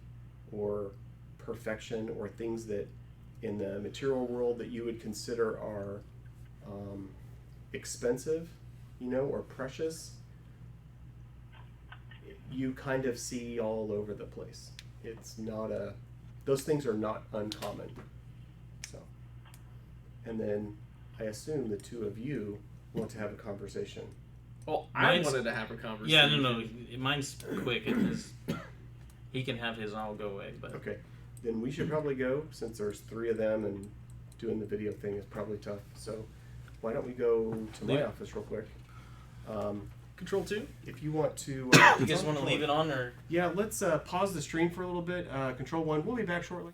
or perfection or things that in the material world that you would consider are expensive, or precious. You kind of see all over the place. It's not those things are not uncommon. So, and then I assume the two of you want to have a conversation. Well, Mine's- I wanted to have a conversation. Yeah, no. Mine's quick. He can have his. I'll go away. But Okay, then we should probably go since there's three of them and doing the video thing is probably tough. So why don't we go to my Yeah. office real quick? Control 2? If you want to, you guys want to leave it on or? yeah, let's pause the stream for a little bit. Control 1. We'll be back shortly.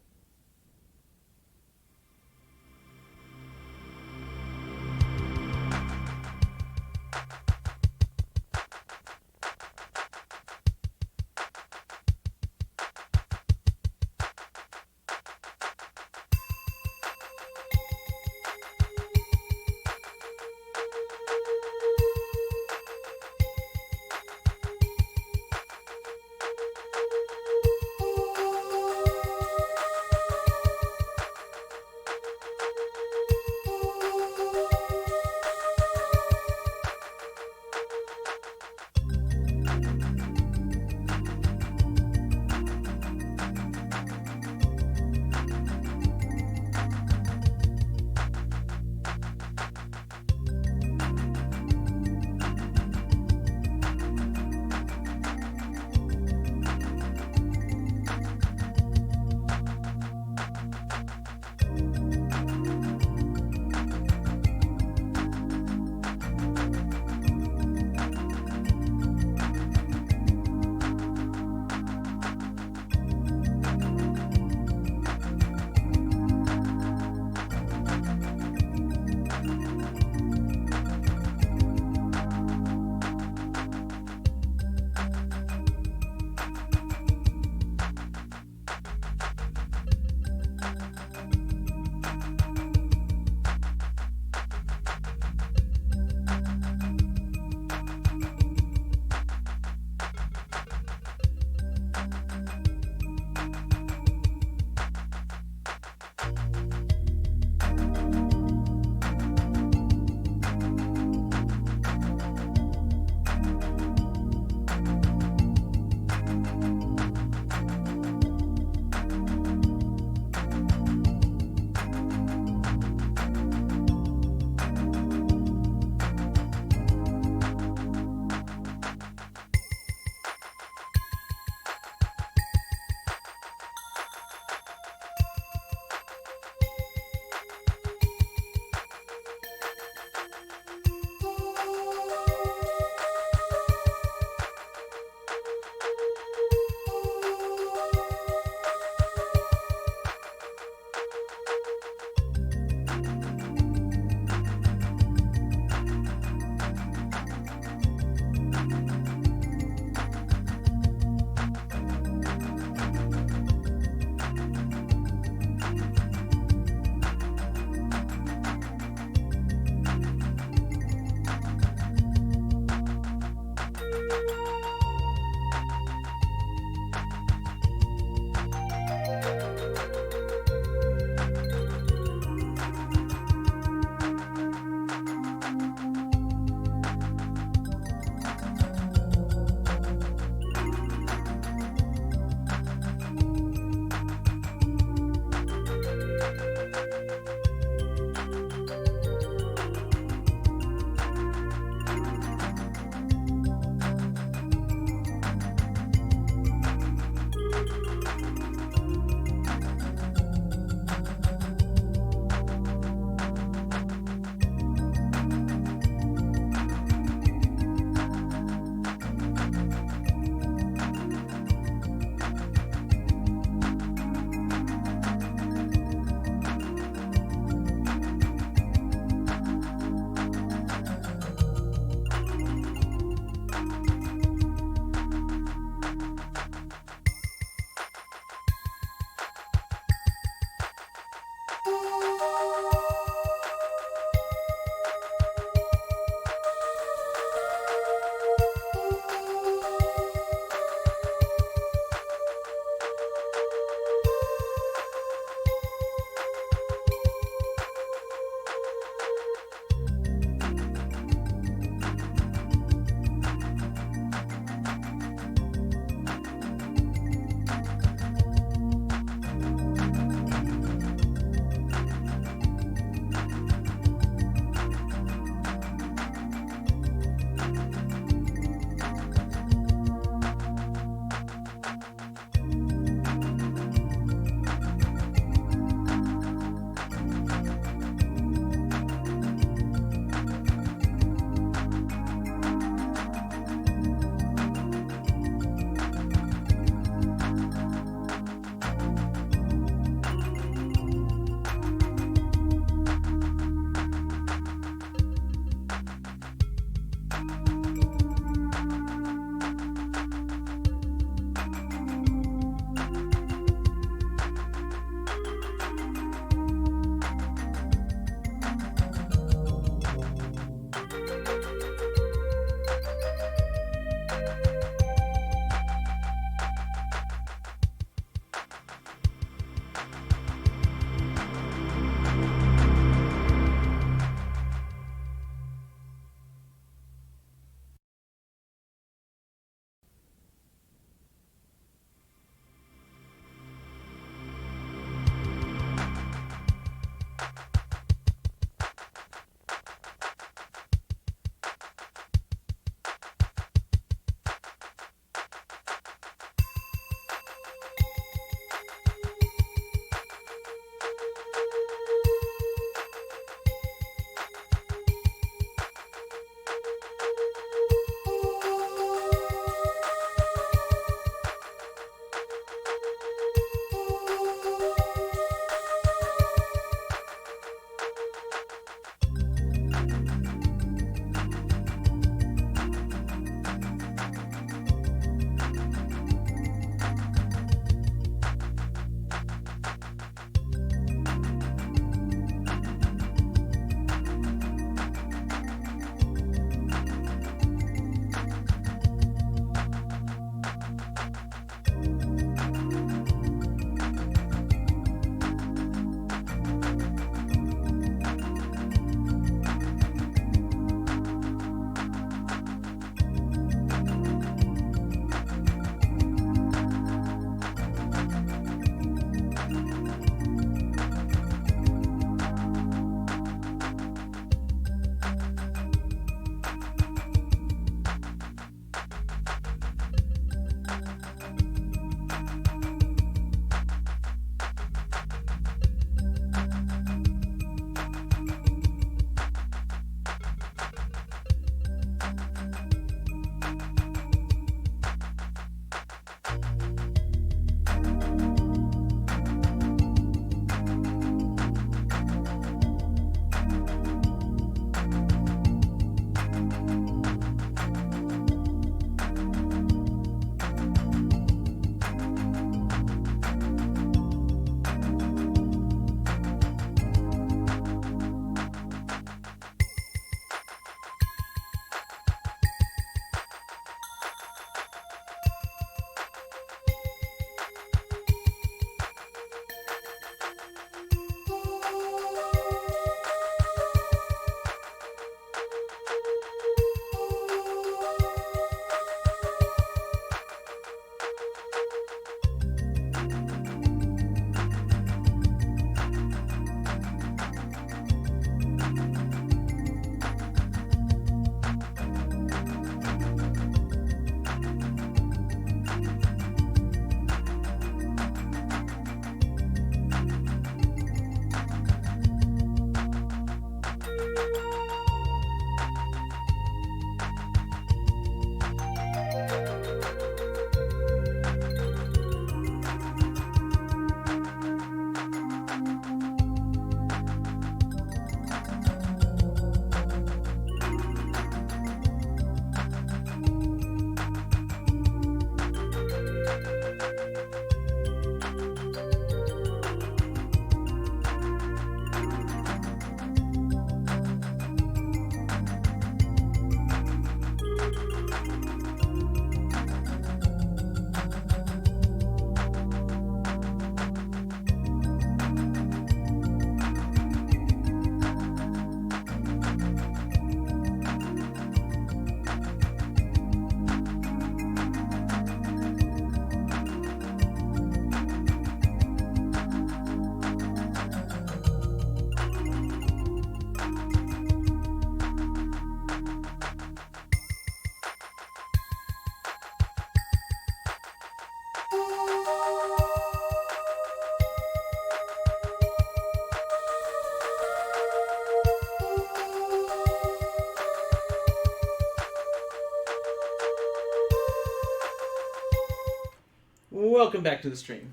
welcome back to the stream.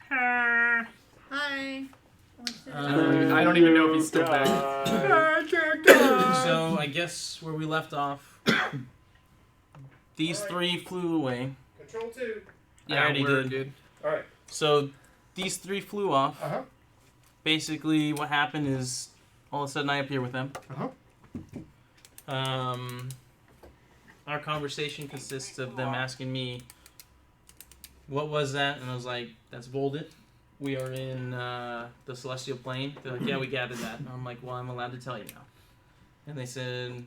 Hi. I don't even know if he's still back. So I guess where we left off, these three flew away. Control 2. I already we're did. good. All right. So these three flew off. Uh-huh. Basically, what happened is all of a sudden I appear with them. Uh-huh. Our conversation consists of them asking me, what was that? And I was like, that's Voldet. We are in the Celestial Plane. They're like, yeah, we gathered that. And I'm like, well, I'm allowed to tell you now. And they said,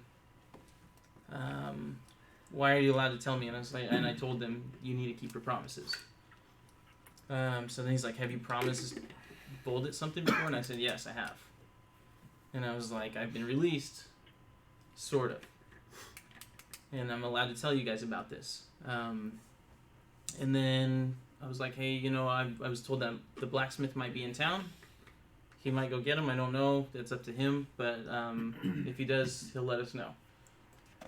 why are you allowed to tell me? And I was like, and I told them, you need to keep your promises. So then he's like, have you promised Voldet something before? And I said, yes, I have. And I was like, I've been released. Sort of. And I'm allowed to tell you guys about this. And then I was like, hey, you know, I was told that the blacksmith might be in town. He might go get him. I don't know. That's up to him. But if he does, he'll let us know.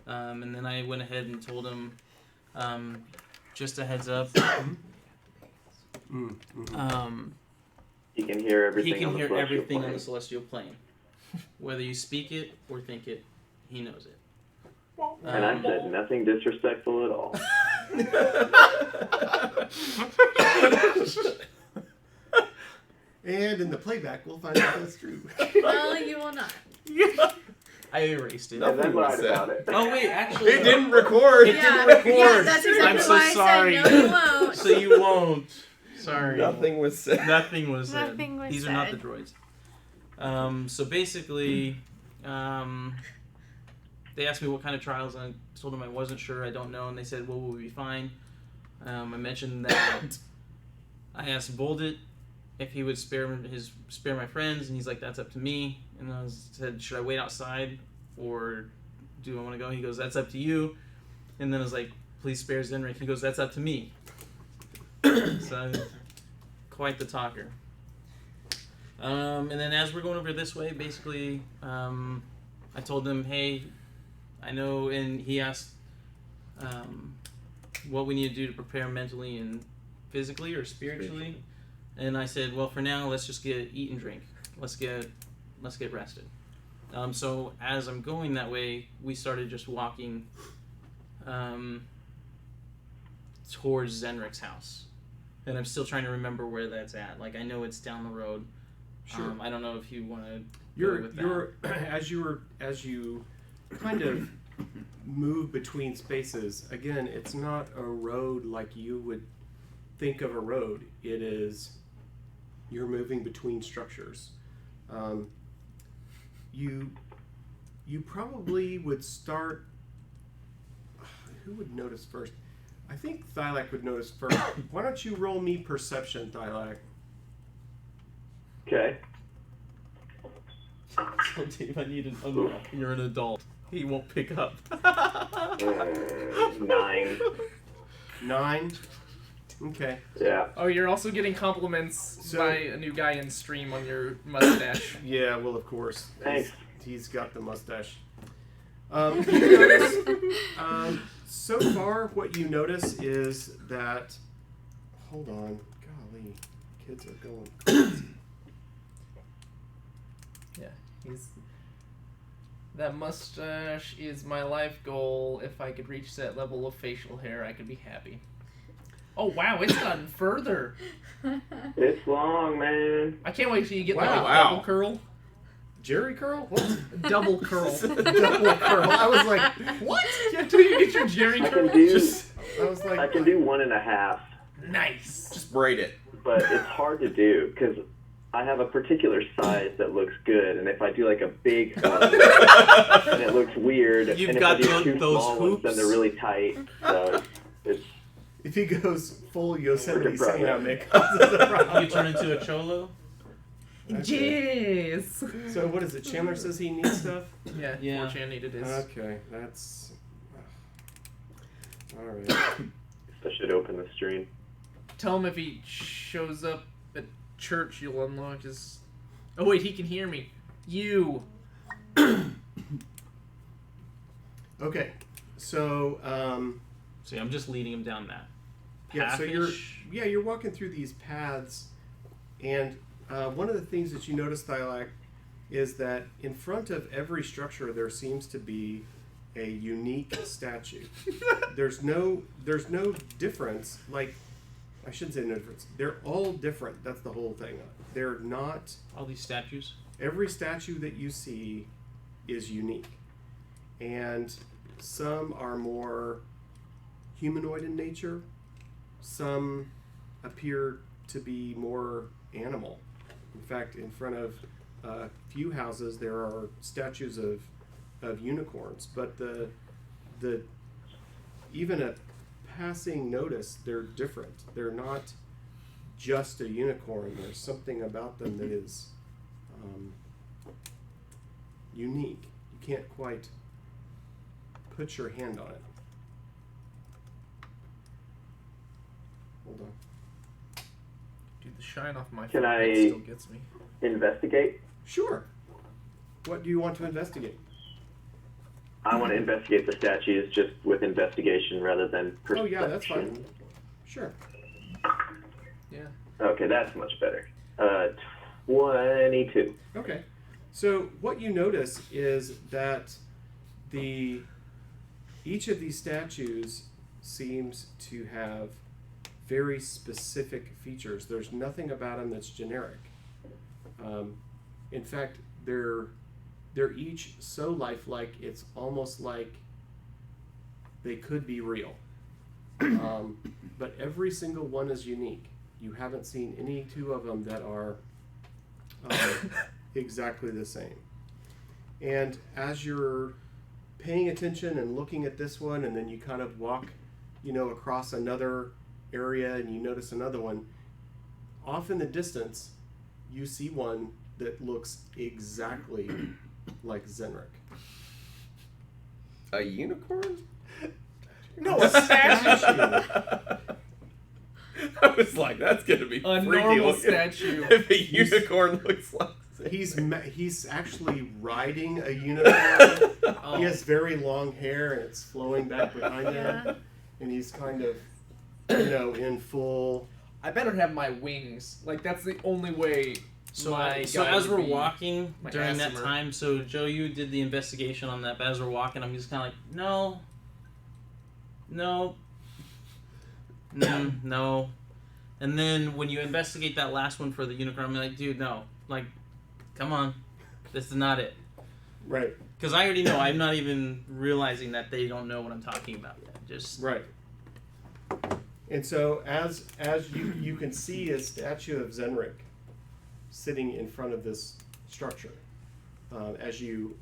And then I went ahead and told him, just a heads up. He can hear everything. He can on the hear celestial everything on plane. the celestial plane. Whether you speak it or think it, he knows it. And I said nothing disrespectful at all. And in the playback, we'll find out that's true. Well, you will not. I erased it. And then was lied said. about it. Oh wait, actually, It didn't record. Yeah, didn't record. yeah, that's exactly I'm so why sorry. I said no, you won't. So you won't. Sorry. Nothing was said. Nothing was said. Nothing was These are not the said. droids. So basically, they asked me what kind of trials, and I told them I wasn't sure. I don't know, and they said, "Well, we'll be fine." I mentioned that I asked Voldet if he would spare my friends, and he's like, "That's up to me." And I said, "Should I wait outside, or do I want to go?" He goes, "That's up to you." And then I was like, "Please spare Zenrik." He goes, "That's up to me." So, quite the talker. And then as we're going over this way, basically, I told them, "Hey, I know," and he asked what we need to do to prepare mentally and physically or spiritually. And I said, well, for now, let's just eat and drink. Let's get rested. So as I'm going that way, we started just walking towards Zenrik's house. And I'm still trying to remember where that's at. Like, I know it's down the road. Sure. I don't know if you want to go with that. As you kind of move between spaces, again, it's not a road like you would think of a road. It is, you're moving between structures. You probably would start, who would notice first? I think Thylak would notice first. Why don't you roll me perception, Thylak? Okay. So Dave, I need an unlock. You're an adult. He won't pick up. 9. 9? Okay. Yeah. Oh, you're also getting compliments So- by a new guy in stream on your mustache. Yeah, well, of course. Thanks. He's got the mustache. You notice, so far, what you notice is that. Hold on. Golly. Kids are going crazy. Yeah, that mustache is my life goal. If I could reach that level of facial hair, I could be happy. Oh wow, it's gotten further. It's long, man. I can't wait till you get like Wow. a double curl. Jerry curl? What? Double curl. Double curl. I was like, what? Yeah, till you get your Jerry I curl. can do. I was like, I can do 1.5, Nice. Just braid it. but it's hard to do because I have a particular size that looks good, and if I do like a big one, then it looks weird. You've and got if I do those two small ones, then hoops. they're really tight. So it's if he goes full Yosemite Work in Sam, progress. it causes a problem. You turn into a cholo? Okay. Yes. So what is it? Chandler says he needs stuff? Yeah, Yeah. 4chan needed his. Okay, that's... Alright. I should open the stream. Tell him if he shows up at church, you'll unlock his. Oh wait, he can hear me. You. Okay, so, See, I'm just leading him down that. Yeah, so pathish? you're walking through these paths, and one of the things that you notice, Thylac, is that in front of every structure there seems to be a unique statue. There's no difference. Like, I shouldn't say no difference. They're all different. That's the whole thing. They're not. All these statues. Every statue that you see is unique, and some are more humanoid in nature. Some appear to be more animal. In fact, in front of a few houses there are statues of unicorns, but the even a passing notice, they're different. They're not just a unicorn. There's something about them that is unique. You can't quite put your hand on it. Hold on. Dude, the shine off my Can forehead I- still gets me. Investigate. Sure. What do you want to investigate? I want to investigate the statues just with investigation rather than Oh perception. yeah, that's fine. Sure. Yeah. Okay, that's much better. 22. Okay. So what you notice is that each of these statues seems to have very specific features. There's nothing about them that's generic. In fact, they're each so lifelike, it's almost like they could be real. But every single one is unique. You haven't seen any two of them that are exactly the same. And as you're paying attention and looking at this one, and then you kind of walk, across another area and you notice another one, off in the distance, you see one that looks exactly like Zenrik. A unicorn? No, a statue. I was like, that's gonna be A freaky normal looking. statue. If a unicorn looks like that. He's actually riding a unicorn. Oh. He has very long hair and it's flowing back behind Yeah. him, and he's kind of, in full. I better have my wings. Like, that's the only way. So my so guy as would we're be walking my during that Asimer. time, so Joe, you did the investigation on that, but as we're walking, I'm just kind of like, no, no. And then when you investigate that last one for the unicorn, I'm like, dude, no. Like, come on. This is not it. Right. Because I already know. I'm not even realizing that they don't know what I'm talking about yet. Just Right. And so as you can see a statue of Zenrik sitting in front of this structure, as you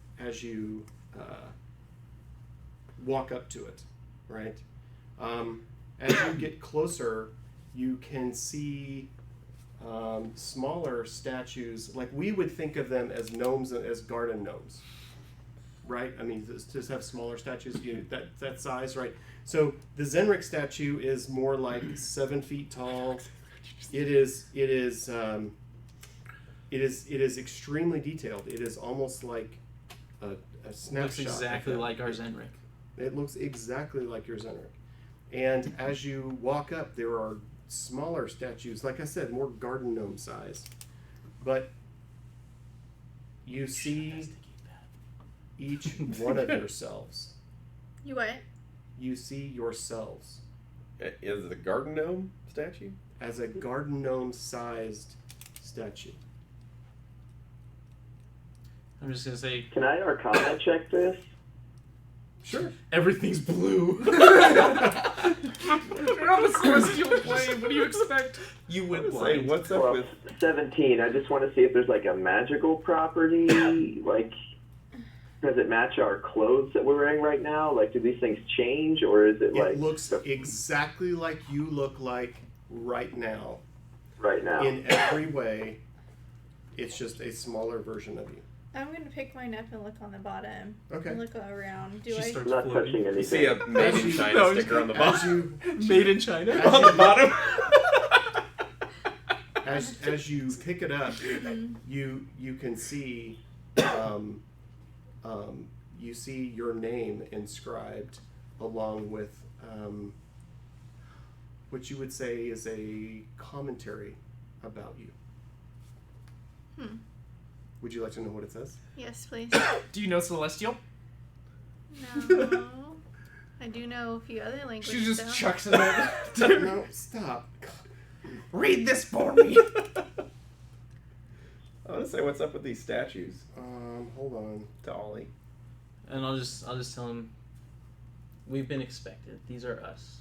walk up to it, right? As you get closer, you can see smaller statues. Like, we would think of them as gnomes, as garden gnomes, right? I mean, just have smaller statues, that size, right? So the Zenrik statue is more like 7 feet tall. It is extremely detailed. It is almost like a snapshot. looks exactly of that. like our Zenrik. It looks exactly like your Zenrik. And as you walk up, there are smaller statues, like I said, more garden gnome size. But you see each one of yourselves. You what? You see yourselves Is it a garden gnome statue? as a garden gnome sized statue. I'm just gonna say Can I Arcana check this? Sure. everything's blue. You're on the celestial plane. What do you expect? You went Say, blind. what's up Well, with 17. I just want to see if there's like a magical property. Like, does it match our clothes that we're wearing right now? Like, do these things change, or is it like It looks exactly like you look like right now. right now? In every way, it's just a smaller version of you. I'm gonna pick mine up and look on the bottom. Okay. And look around. Do She I? starts I'm not floating. touching anything. you see a made in China No, sticker on the As bottom? you Made in China. As On the bottom? as you pick it up, you can see you see your name inscribed along with what you would say is a commentary about you. Would you like to know what it says? Yes, please. Do you know Celestial? No. I do know a few other languages. She just though. chucks it out. No, stop. Read this for me. I want to say, what's up with these statues Hold on. to Ollie? And I'll just tell him, we've been expected. These are us.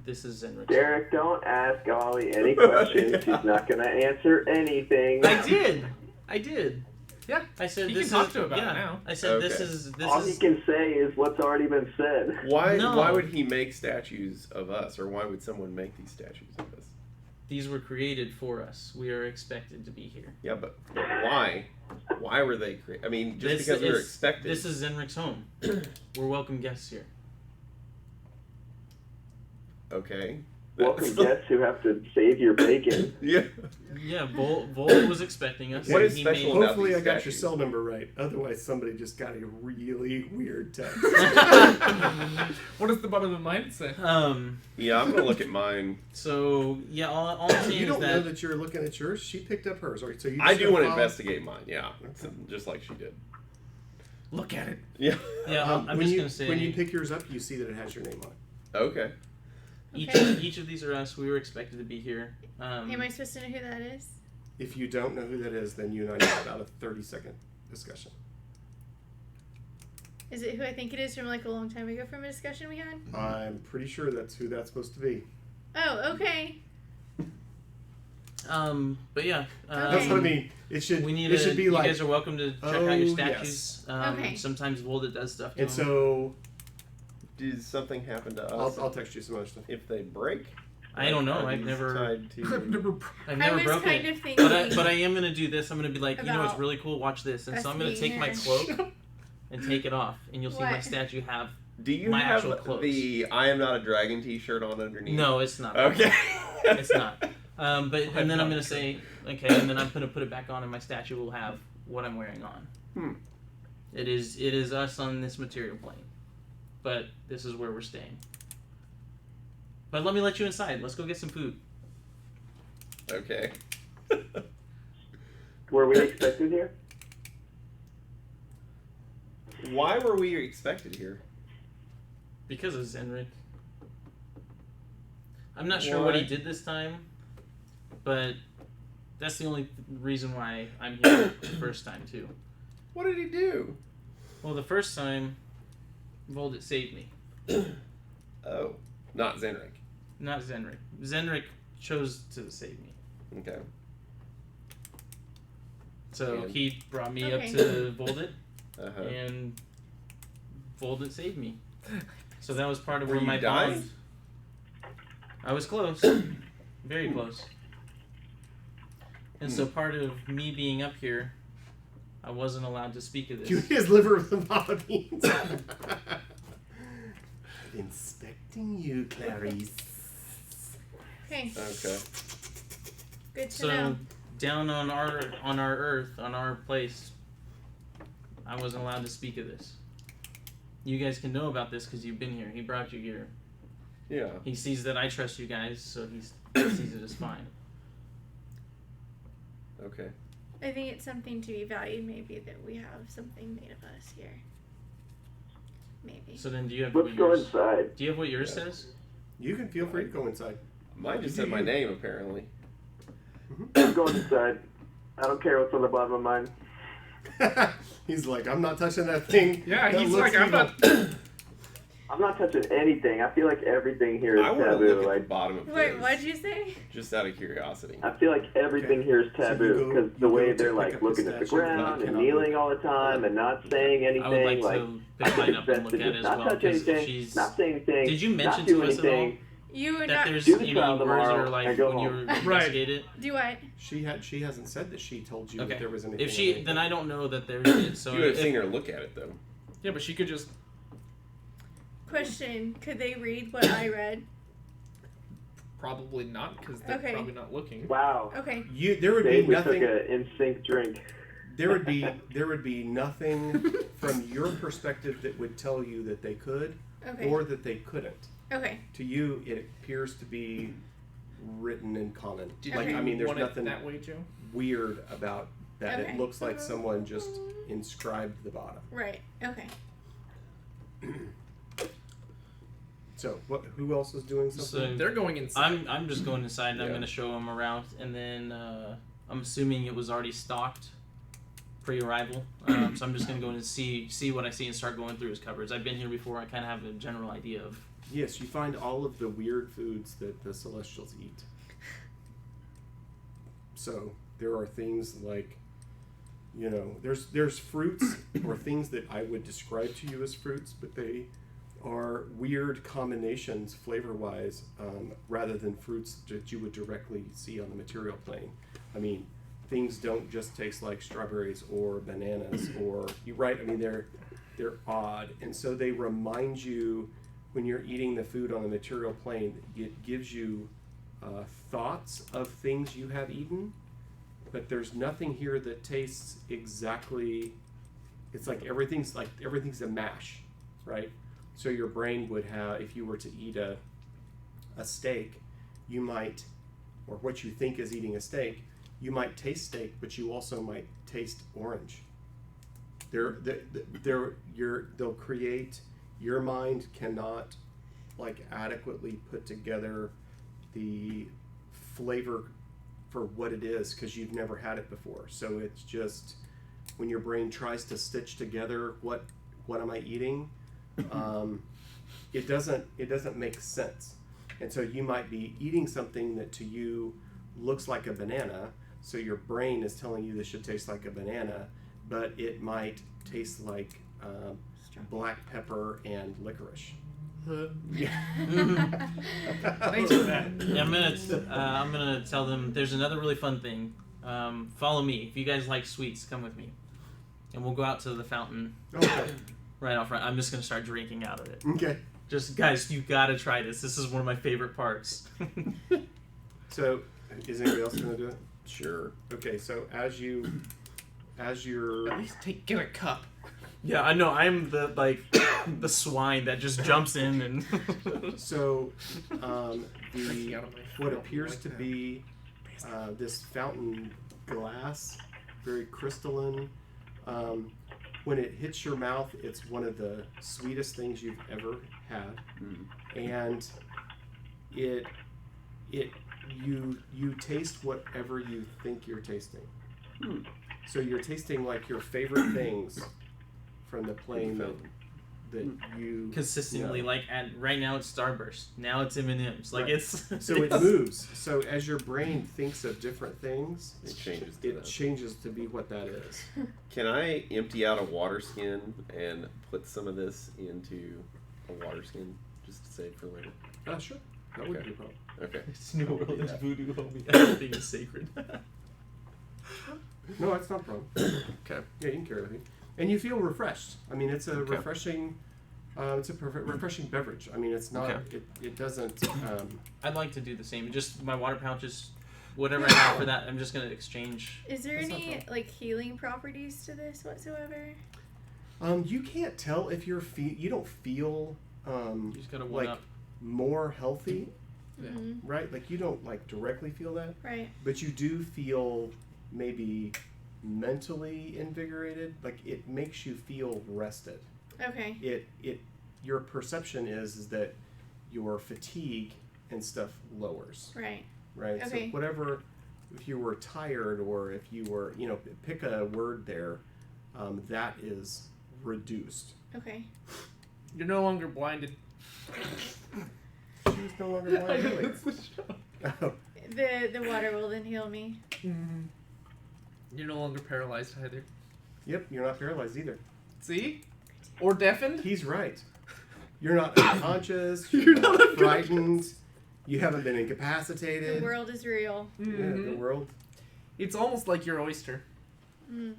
This is Zenrich. Derek, don't ask Ollie any questions. He's not going to answer anything. I did. Yeah. I said He this can is talk to him about it now. I said Okay. this All he is can say is what's already been said. Why No. would he make statues of us, or why would someone make these statues of us? these were created for us. We are expected to be here. Yeah, but why? Why were they created? I mean, just This because we were is- expected. This is Zenrich's home. We're welcome guests here. Okay. Welcome guests who have to save your bacon. Yeah. Yeah, Vol was expecting us. What and is he special made- about Hopefully, these I got your statues? cell number right. Otherwise, somebody just got a really weird text. What does the bottom of mine say? Yeah, I'm gonna look at mine. So yeah, all I'm saying You is don't know that that you're looking at yours. She picked up hers. Or, so you I just do gonna want to follow- investigate mine. Yeah, just like she did. Look at it. Yeah. yeah, I'm when just you, gonna say when you pick yours up, you see that it has your name on it. Okay. each of these are us. We were expected to be here. Am I supposed to know who that is? If you don't know who that is, then you and I have about a 30-second discussion. Is it who I think it is from like a long time ago from a discussion we had? I'm pretty sure that's who that's supposed to be. Oh, okay. But yeah, That's what I mean. It should. We need it should be you like. guys are welcome to check out Oh, your yes. statues. Okay. Sometimes Volda does stuff to And them. so Did something happen to us I'll text you some other stuff. if they break? I don't know. Are I've these never tied to- I've I never was broken kind it. of thinking. But I am gonna do this. I'm gonna be like, you know what's About really cool? Watch this. And so I'm gonna us take my being cloak and take it off, and you'll see my What? statue have. Do you My have actual clothes. the "I am not a dragon" T-shirt on underneath? No, it's not. Okay. It's not. But and then I'm gonna say okay, and then I'm gonna put it back on, and my statue will have what I'm wearing on. It is us on this material plane, but this is where we're staying. But let me let you inside. Let's go get some food. Okay. Were we expected here? Why were we expected here? Because of Zenrik. I'm not sure what he Why? did this time, but that's the only reason why I'm here the first time too. What did he do? Well, the first time, Voldit saved me, Oh, not Zenrik. not Zenrik. Zenrik chose to save me. Okay. So And- he brought me Okay. up to Voldit, Uh-huh. and Voldit saved me. So that was part of Were where you my dying? bond. I was close, very close. And so part of me being up here, I wasn't allowed to speak of You this. his liver with the fava beans. Inspecting you, Clarice. Okay, Okay. good to So know. down on our Earth, on our place, I wasn't allowed to speak of this. You guys can know about this because you've been here. He brought you here. Yeah. He sees that I trust you guys, so he sees it as fine. Okay. I think it's something to be valued. Maybe that we have something made of us here. Maybe. So then, do you have Let's what go yours? inside. Do you have what yours Yeah. says? You can feel free to go inside. Mine just said my name apparently. I'm going inside. I don't care what's on the bottom of mine. He's like, I'm not touching that thing. Yeah, That he's looks like, I'm evil." not. I'm not touching anything. I feel like everything here is I want to taboo. look at Like, the bottom of Wait, his, what'd you say? just out of curiosity. I feel like everything Okay. here is So you taboo go- because you the way go to they're pick like up the looking at the statue, but ground you and cannot kneeling look. all the time and not saying anything. I would like like to pick mine up and look at it as not well touch because anything, she's. not say anything. Did you mention not do to us at anything. all You would that not there's Do the any trial words that tomorrow are like and go when you home. investigate it? do what? She hasn't said that she told you Okay. that there was anything. If she, on then anything. I don't know that there is. So you would have if- seen her look at it though. Yeah, but she could just. Question: could they read what I read? Probably not, because they're Okay. probably not looking. Wow. Okay. There would be Dave, we nothing. took an in-sync drink. There would be nothing from your perspective that would tell you that they could Okay. or that they couldn't. Okay. To you, it appears to be written in common. Did Like, you I mean, there's want nothing it that way, Joe? weird about that. Okay. It looks like someone just inscribed the bottom. Right. Okay. So, who else is doing something? So They're going inside. I'm just going inside and I'm Yeah. going to show them around, and then I'm assuming it was already stocked pre-arrival. So I'm just going to go in and see what I see and start going through his cupboards. I've been here before. I kind of have a general idea of. Yes, you find all of the weird foods that the Celestials eat. So there are things like, you know, there's fruits or things that I would describe to you as fruits, but they are weird combinations flavor-wise, rather than fruits that you would directly see on the material plane. I mean, things don't just taste like strawberries or bananas or you right. I mean, they're odd, and so they remind you when you're eating the food on the material plane. It gives you thoughts of things you have eaten, but there's nothing here that tastes exactly. It's like everything's a mash, right? So your brain would have, if you were to eat a steak, you might, or what you think is eating a steak, you might taste steak, but you also might taste orange. They'll create, your mind cannot like adequately put together the flavor for what it is because you've never had it before. So it's just when your brain tries to stitch together what am I eating, it doesn't make sense. And so you might be eating something that to you looks like a banana, so your brain is telling you this should taste like a banana, but it might taste like black pepper and licorice. Thanks for that. Yeah, I'm gonna tell them there's another really fun thing. Follow me. If you guys like sweets, come with me, and we'll go out to the fountain Okay. right out front. I'm just gonna start drinking out of it. Okay. Just guys, you gotta try this. This is one of my favorite parts. So, is anybody else going to do it? Sure. Okay. So as you're At least get a cup. Yeah, I know. I'm the the swine that just jumps in and. so Drinking out of my what fountain appears like to that. be this fountain glass, very crystalline. When it hits your mouth, it's one of the sweetest things you've ever had, and you taste whatever you think you're tasting. So you're tasting like your favorite things from the plane that you Consistently, know. like right now it's Starburst. Now it's M&M's. Like Right. it's. So it moves. So as your brain thinks of different things, It changes to it that. changes to be what that is. Can I empty out a water skin and put some of this into a water skin just to save for later? Sure. That wouldn't Okay. be a problem. Okay. It's New I will do Orleans that. voodoo, homie. Everything is sacred. No, that's not a problem. Okay. Yeah, you can carry it with you. And you feel refreshed. I mean, it's a Okay. refreshing, refreshing beverage. I mean, it's not, Okay. it doesn't, I'd like to do the same. Just my water pouches, whatever I have for that, I'm just gonna exchange. Is there That's not any bad. like healing properties to this whatsoever? you can't tell if you don't feel, You just gotta one like up. more healthy, Yeah. Mm-hmm. right? Like you don't like directly feel that, Right. but you do feel maybe mentally invigorated. Like it makes you feel rested. Okay. Your perception is that your fatigue and stuff lowers, Right. right? Okay. So whatever, if you were tired or if you were, pick a word there, that is reduced. Okay. You're no longer blinded. She was no longer blind. Really? That's the show. Oh, The water will then heal me. You're no longer paralyzed either. yep, you're not paralyzed either. See? Or deafened? He's right. You're not unconscious. You're You're not not frightened. You haven't been incapacitated. The world is real. Yeah, the world. It's almost like your oyster. Mm.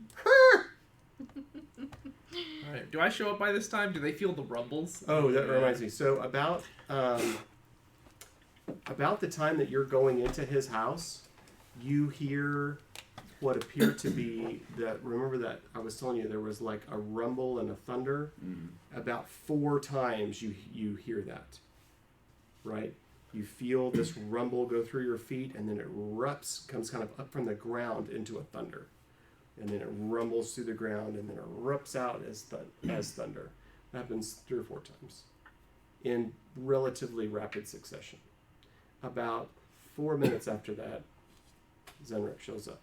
Alright, do I show up by this time? Do they feel the rumbles? Oh, that reminds me. So about the time that you're going into his house, you hear what appeared to be that. Remember that I was telling you there was like a rumble and a thunder. About 4 times you hear that, right? You feel this rumble go through your feet, and then it erupts, comes kind of up from the ground into a thunder. And then it rumbles through the ground, and then it erupts out as thunder. It happens 3 or 4 times in relatively rapid succession. About 4 minutes after that, Zenrik shows up.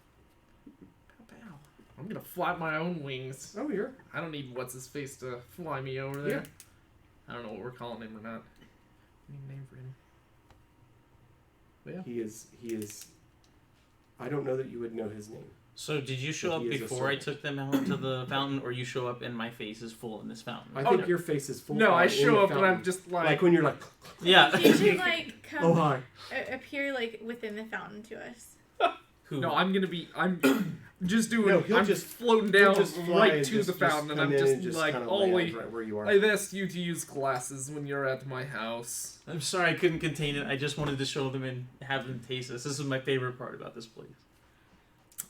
Pow. I'm gonna flap my own wings. Oh, here. I don't need what's-his-face to fly me over there. Yeah. I don't know what we're calling him or not. We need a name for him. But yeah. He is. I don't know that you would know his name. So did you show But up he is a before I servant. took them out to the fountain, or you show up and my face is full in this fountain? I think your face is full. No, I in the show up and fountain. I'm just like... Like when you're like, Yeah. You should like come oh hi. appear like within the fountain to us. Who? No, I'm just doing... No, he'll I'm just- floating He'll down just fly right and to just- the fountain, and come I'm in just and like, kinda Ollie, land right where you are. I've asked you to use glasses when you're at my house. I'm sorry I couldn't contain it. I just wanted to show them and have them taste this. This is my favorite part about this place.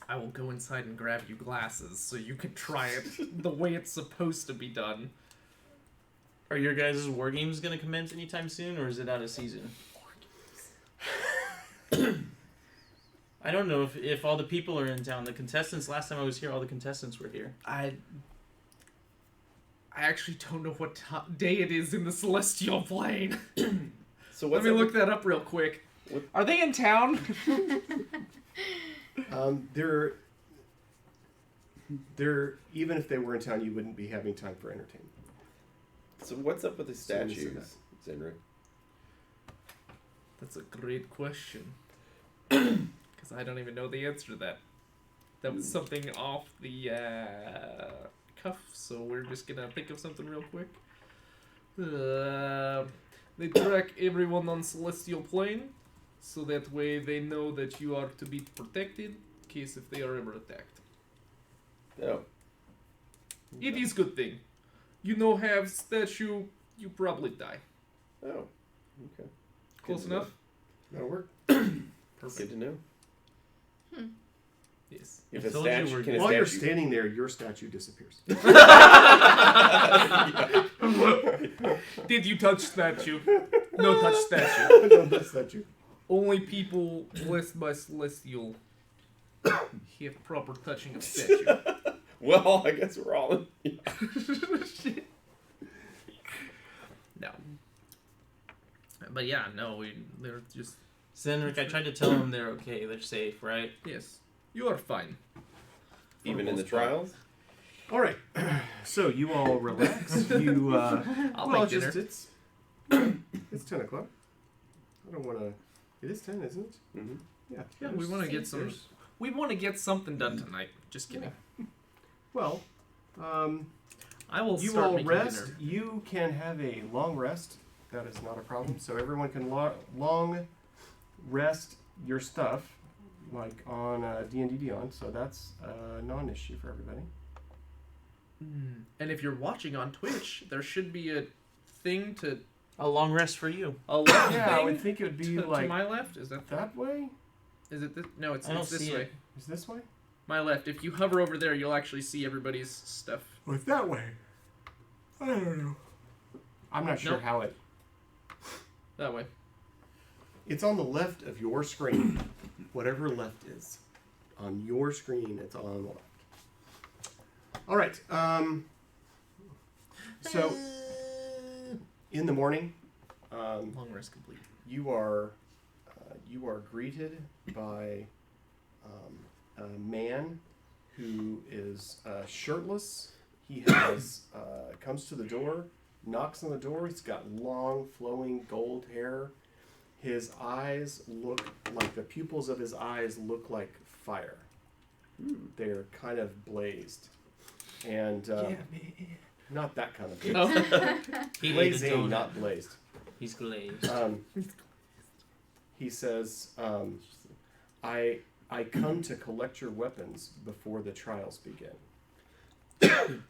I will go inside and grab you glasses so you can try it the way it's supposed to be done. Are your guys' war games going to commence anytime soon, or is it out of season? I don't know if all the people are in town. The contestants, last time I was here, all the contestants were here. I actually don't know what day it is in the Celestial Plane. So Let what's me up look that up real quick. What- Are they in town? They're even if they were in town, you wouldn't be having time for entertainment. So what's up with the So let me see statues, Zenrik? That's a great question. Because I don't even know the answer to that. That was something off the cuff, so we're just gonna think of something real quick. They track everyone on Celestial Plane, so that way they know that you are to be protected in case if they are ever attacked. Oh, It is good thing. You know, have statue, you probably die. oh, okay. Close Good to enough? That'll work. Good to know. Yes. If I a told you statue we're can a While you're statue- standing there, your statue disappears. Did you touch statue? No touch statue. No, that's statue. Only people blessed by Celestial have proper touching of statue. Well, I guess we're all in. Shit. No. But yeah, no, they're just... Zenrik, I tried to tell them they're okay, they're safe, right? Yes. You are fine. Even in the trials? All right. So you all relax. You I'll well, make just dinner. it's 10 o'clock. I don't want to. It is 10, isn't it? Mm-hmm. Yeah. Yeah, we want to get some... We want to get something done tonight. Just kidding. Well, I will you start all making rest. dinner. You can have a long rest. That is not a problem. So everyone can long rest your stuff, like on D&D Beyond. So that's a non-issue for everybody. And if you're watching on Twitch, there should be a thing to... A long rest for you. A left Yeah, I thing would think it would be to like my left? Is that... that way. Is it this? No, it's I don't this see way. it. Is this way? My left. If you hover over there, you'll actually see everybody's stuff. Or it's that way. I don't know. I'm not sure Nope. how it. That way. It's on the left of your screen. Whatever left is. On your screen, it's on the left. All right. So, in the morning, Long rest complete. you are greeted by a man who is shirtless. He has comes to the door, knocks on the door. He's got long, flowing gold hair. His eyes look like the pupils of his eyes look like fire. They're kind of blazed, and not that kind of blazed. He ate a Blazing, donut. not blazed. He's glazed. He says, I come to collect your weapons before the trials begin.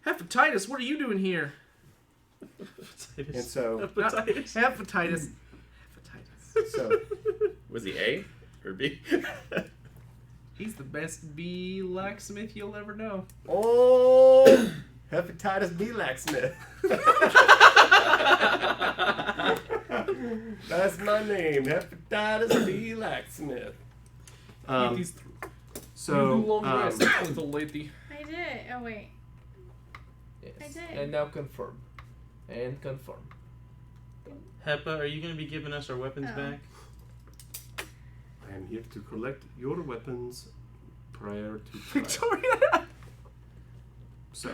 Hepatitis, what are you doing here? And so, Hepatitis. Hepatitis. Hepatitis. so Was he A or B? He's the best bee locksmith you'll ever know. oh, hepatitis B. Lacksmith. That's my name, Hepatitis B. Lacksmith. It is true. So, long rest, little lady. I did. Oh wait. Yes. I did. And now confirm. And confirm. Hepa, are you going to be giving us our weapons Oh. back? I am here to collect your weapons prior to trial. Victoria! So,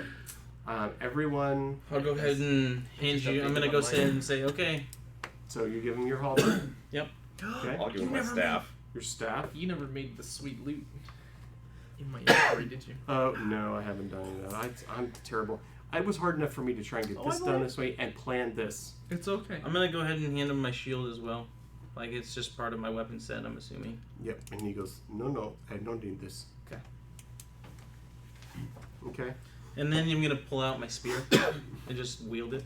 everyone. I'll go ahead and hand you. I'm going to go sit and say, okay. So you give him your halberd. Yep. Okay. I'll give him You my never staff. Your staff. You never made the sweet loot in my inventory, did you? Oh no, I haven't done any of that. I'm terrible. It was hard enough for me to try and get this done this way and plan this. It's okay. I'm going to go ahead and hand him my shield as well. Like, it's just part of my weapon set, I'm assuming. Yep. And he goes, no, I don't need this. Okay. Okay. And then I'm going to pull out my spear and just wield it.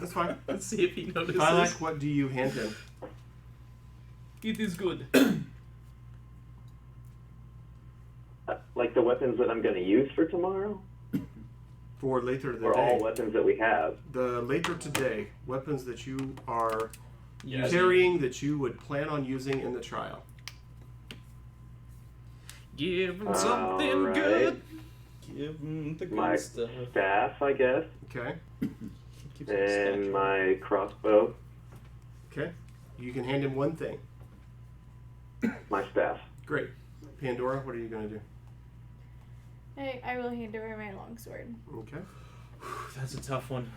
That's fine. Let's see if he notices. Lilac, what do you hand him? It is good. Like the weapons that I'm going to use for tomorrow? For later today. Or all weapons that we have? The later today, weapons that you are Using. carrying that you would plan on using in the trial. Give him something Alright. good. Give him the good My stuff. staff, I guess, Okay. Keeps him and stature. my crossbow. Okay. You can hand him one thing. My staff. Great. Pandora, what are you going to do? I will hand over my longsword. Okay. That's a tough one.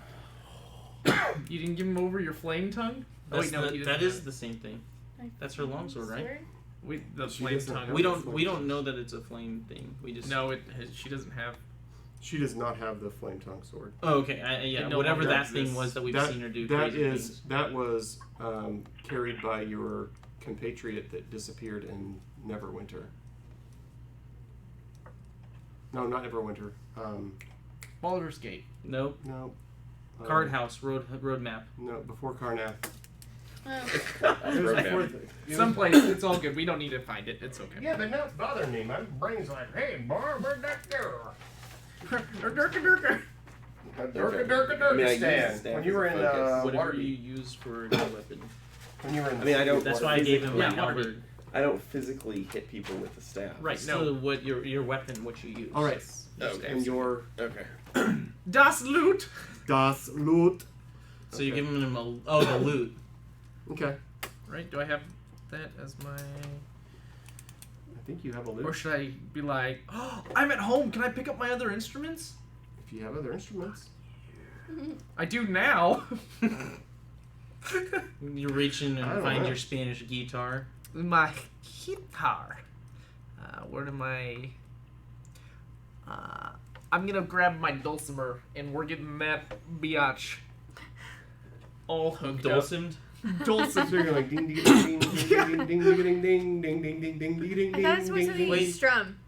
You didn't give him over your flame tongue? Oh, That's wait, no, the- he that doesn't is have the same thing. My That's her longsword, right? sword? Wait, the She flame doesn't tongue. have- We don't know that it's a flame thing. We just No, she doesn't have. She does not have the flame tongue sword. Oh, okay. Yeah, It no whatever longer that thing exists. was that we've That- seen her do. That crazy is things. that was carried by your compatriot that disappeared in Neverwinter. No, not Neverwinter. Baldur's Gate. Nope. No. Card house road map. No, before Karnath. Oh. It was Roadmap. before the- it was- Someplace. It's all good. We don't need to find it. It's okay. Yeah, but now it's bothering me. My brain's like, hey, boy, where'd that go? Durka. Durka I mean, I use Stan. staff When you as were a in focus. Whatever Waterdeep. you use for your weapon. When you were in I mean, I don't- That's why I gave him my Yeah, halberd. I don't physically hit people with the staff. Right, So no. what your weapon, what you use. All right. Okay. And your Okay. Das Loot. Das Loot. So you're giving him the loot. Okay. Right? Do I have that as my... I think you have a Or loot. should I be like, oh, I'm at home. Can I pick up my other instruments? If you have other instruments. I do now. You reach in I and don't find know. your Spanish guitar. My guitar. Where am I? I'm gonna grab my dulcimer, and we're getting that biatch all hooked up. Dulcimed? So you're like ding ding ding ding ding ding ding ding ding ding ding ding ding I thought it's supposed to ding be Wait. strum.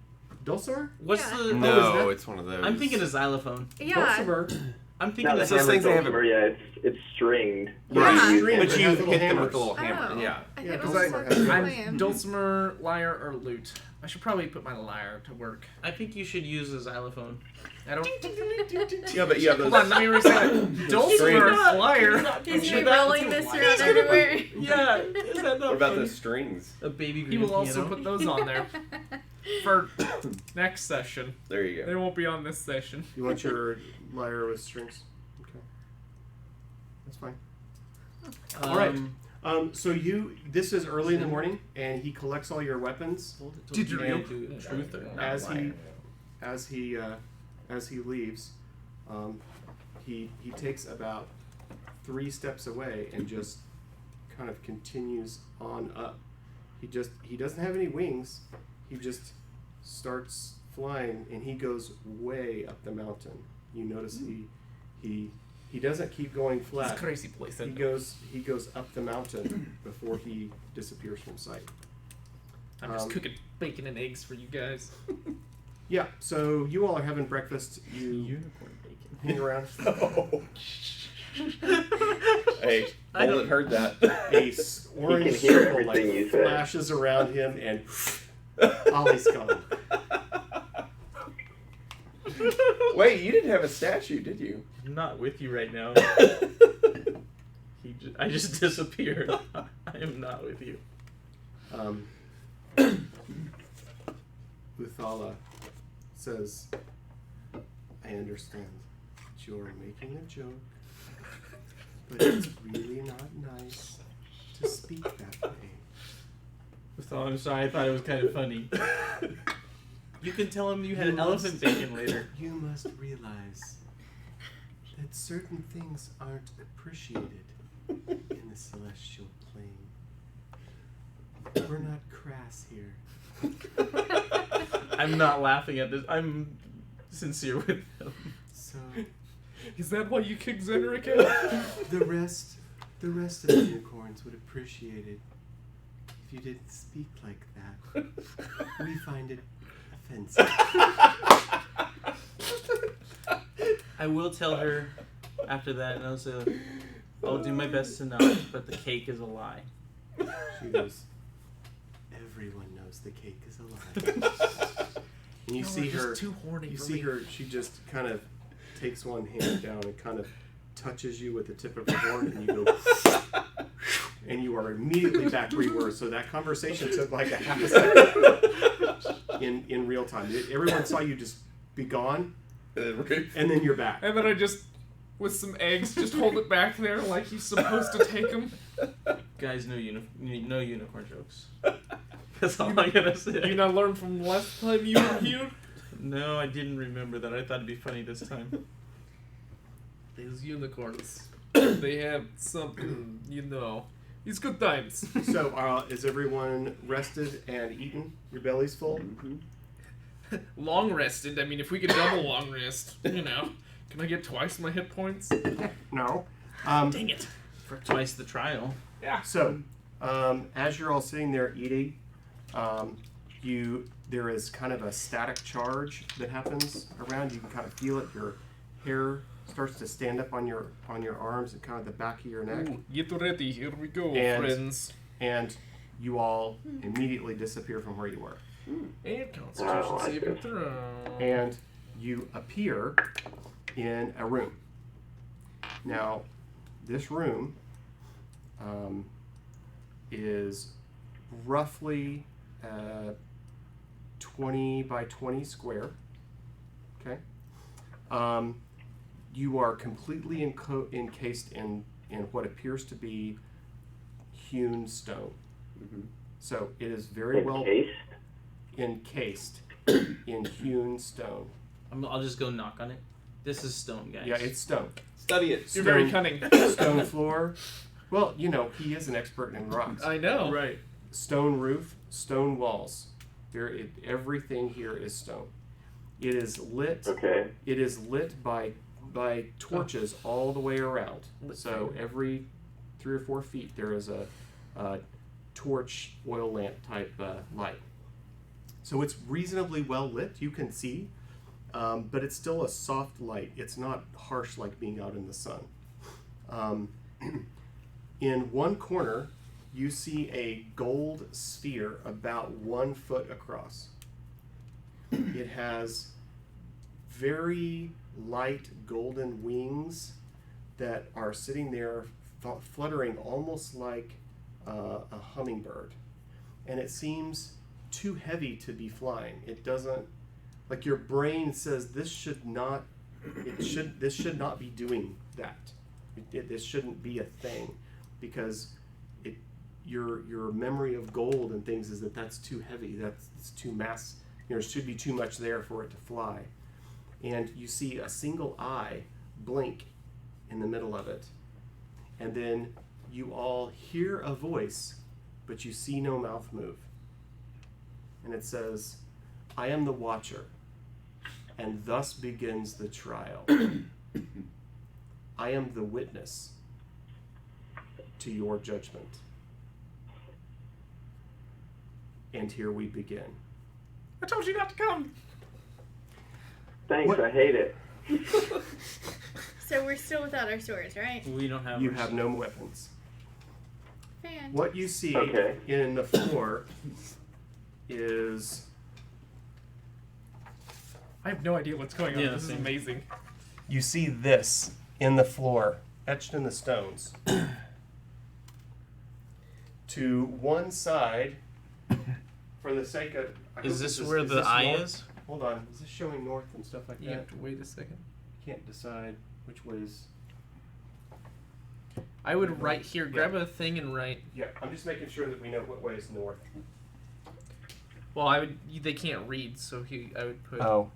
Dulcimer? What's Yeah. the? No, that- it's one of those. I'm thinking a xylophone. Yeah. Dulcimer. I'm thinking No, a that's those hammer things they have dulcimer, yeah, it's stringed. Right. Yeah. String, But it you has little hit them hammers. with a little hammer. Oh. Yeah. I Yeah, thought it 'cause was I- supposed to be I'm slam. dulcimer, lyre, or lute. I should probably put my lyre to work. I think you should use a xylophone. I don't. Yeah, but you have those. Hold on, let me recite. Dulcimer, lyre. He's Should gonna be that- rolling this around everywhere. Yeah, is that not What about funny? those strings? A baby He grand will also piano? put those on there for next session. There you They go. won't be on this session. You want your lyre with strings? Okay. That's fine. All right. So this is early in the morning, and he collects all your weapons hold it till Did the you end real- to truth or not as lie. he leaves. He takes about 3 steps away and just kind of continues on up. He doesn't have any wings. He just starts flying, and he goes way up the mountain. You notice he doesn't keep going It's a flat. crazy place. He goes up the mountain before he disappears from sight. I'm just cooking bacon and eggs for you guys. Yeah, so you all are having breakfast. You Unicorn bacon. hang around. Hey, Bolden heard that. Orange hear circle like everything you say. flashes around him, and Ollie's gone. Wait, you didn't have a statue, did you? I'm not with you right now. He I just disappeared. I am not with you. Uthala says, I understand that you're making a joke, but it's really not nice to speak that way. I'm sorry, I thought it was kind of funny. You can tell him you had elephant bacon later. You must realize that certain things aren't appreciated in the celestial plane. We're not crass here. I'm not laughing at this. I'm sincere with him. So Is that why you kicked Zenrik out? the rest of the unicorns would appreciate it if you didn't speak like that. We find it offensive. I will tell her after that, and I'll say, I'll do my best to not, but the cake is a lie. She goes, everyone knows the cake is a lie. And you see her, Too horny you for see me. her, she just kind of takes one hand down and kind of touches you with the tip of her horn, and you go, and you are immediately back where you were. So that conversation took like a half a second in real time. Everyone saw you just be gone, and then you're back. And then I just, with some eggs, just hold it back there like he's supposed to take them. Guys, no unicorn jokes. That's all I'm gonna say. You not learn from last time you were here? No, I didn't remember that. I thought it'd be funny this time. These unicorns, they have something, It's good times. So is everyone rested and eaten? Your belly's full? Long rested. I mean, if we could double long rest, Can I get twice my hit points? No. Dang it. For twice the trial. Yeah. So, as you're all sitting there eating, there is kind of a static charge that happens around. You can kind of feel it. Your hair starts to stand up on your arms and kind of the back of your neck. Ooh, get ready. Here we go, And- friends. And you all immediately disappear from where you were. And Constitution saving throw. And you appear in a room. Now, this room is roughly 20 by 20 square. Okay. You are completely encased in what appears to be hewn stone. So it is very well encased in hewn stone. I'll just go knock on it. This is stone, guys. Yeah, it's stone. Study it. You're very cunning. Stone floor. Well, he is an expert in rocks. I know. Right. Stone roof, stone walls. Everything here is stone. It is lit. Okay. It is lit by torches all the way around. So every 3 or 4 feet there is a torch oil lamp type light. So it's reasonably well lit. You can see, but it's still a soft light. It's not harsh like being out in the sun. In one corner, you see a gold sphere about 1 foot across. It has very light golden wings that are sitting there fluttering almost like a hummingbird. And it seems too heavy to be flying. It doesn't, like your brain says this should not be doing that. This shouldn't be a thing, because your memory of gold and things is that's too heavy. It's too mass. There should be too much there for it to fly. And you see a single eye blink in the middle of it. And then you all hear a voice, but you see no mouth move. And it says, I am the Watcher, and thus begins the trial. I am the witness to your judgment. And here we begin. I told you not to come. Thanks, What? I hate it. So we're still without our swords, right? We don't have. You our- have no weapons. Fantastic. What you see Okay. in the floor is I have no idea what's going on. Yeah, This is same. amazing. you see this in the floor, etched in the stones. to one side for the sake of. Is this where the eye north? is? Hold on. Is this showing north and stuff like You that? have to wait a second. Can't decide which way is. I would write here. Grab a thing and write. Yeah, I'm just making sure that we know what way is north. Well, I would. They can't read, so I would put. Oh.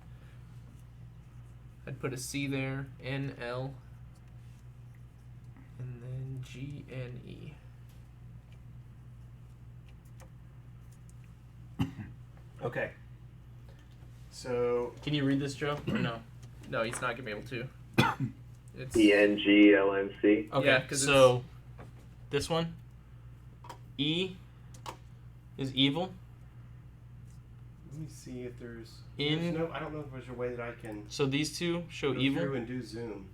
I'd put a C there. N L. And then G N E. Okay. So. Can you read this, Joe? Or no? No, he's not gonna be able to. It's ENGLNC. Okay. Yeah, 'cause so this one, E, is evil. Let me see if there's. In- no, I don't know if there's a way that I can So these two show go evil. through and do zoom.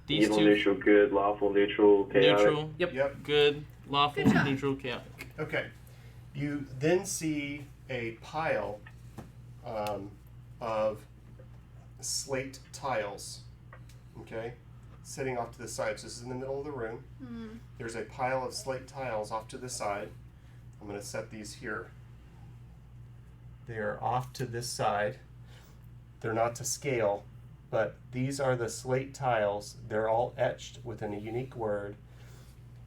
These Evil, two, neutral, good, lawful, neutral, chaotic. neutral, Yep. good, lawful, Good job. neutral, chaotic. Okay. You then see a pile of slate tiles. Okay, sitting off to the side. So this is in the middle of the room. Mm. There's a pile of slate tiles off to the side. I'm going to set these here. They are off to this side. They're not to scale, but these are the slate tiles. They're all etched within a unique word.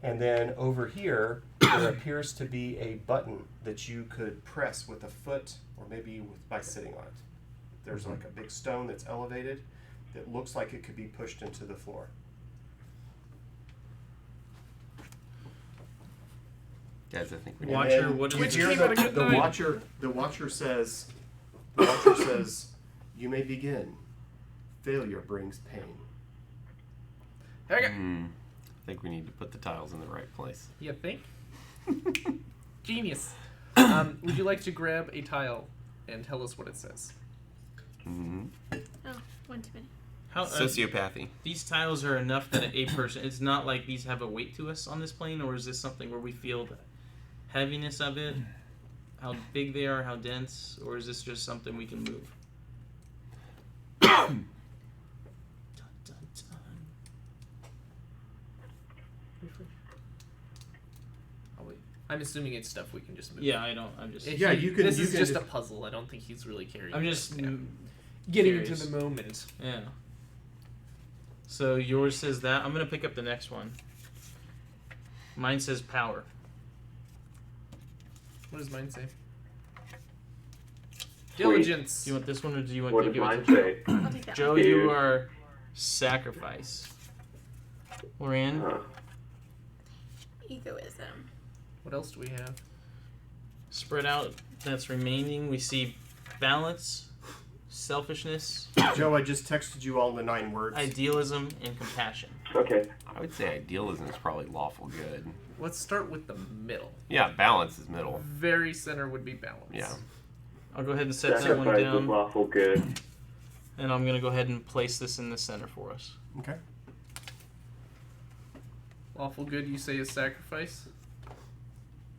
And then over here, there appears to be a button that you could press with a foot or maybe by sitting on it. There's like a big stone that's elevated that looks like it could be pushed into the floor. Guys, I think we And Watcher, then what is you Which hear came at a good the night. watcher says, you may begin. Failure brings pain. Okay. I think we need to put the tiles in the right place. You think? Genius. Would you like to grab a tile and tell us what it says? Mm-hmm. Oh, one too many. How Sociopathy. these tiles are enough that a person. It's not like these have a weight to us on this plane, or is this something where we feel the heaviness of it, how big they are, how dense, or is this just something we can move? Dun, dun, dun. Oh, wait. I'm assuming it's stuff we can just move. Yeah, I don't. I'm just. Yeah, you can- This you is can just just- a puzzle. I don't think he's really carrying. I'm it. just Yeah. Getting curious. into the moment. Yeah. So yours says that. I'm gonna pick up the next one. Mine says power. What does mine say? Sweet. Diligence. Do you want this one or do you want What to does give it mine to Joe? say? I'll take that Joe, one. you are sacrifice. Lorianne, Huh. Egoism. What else do we have? spread out. That's remaining. We see balance, selfishness, Joe, I just texted you all the 9 words. idealism, and compassion. Okay. I would say idealism is probably lawful good. Let's start with the middle. Yeah, balance is middle. Very center would be balance. Yeah. I'll go ahead and set that one Sacrifice is down, lawful good. and I'm gonna go ahead and place this in the center for us. Okay. Lawful good, you say, is sacrifice.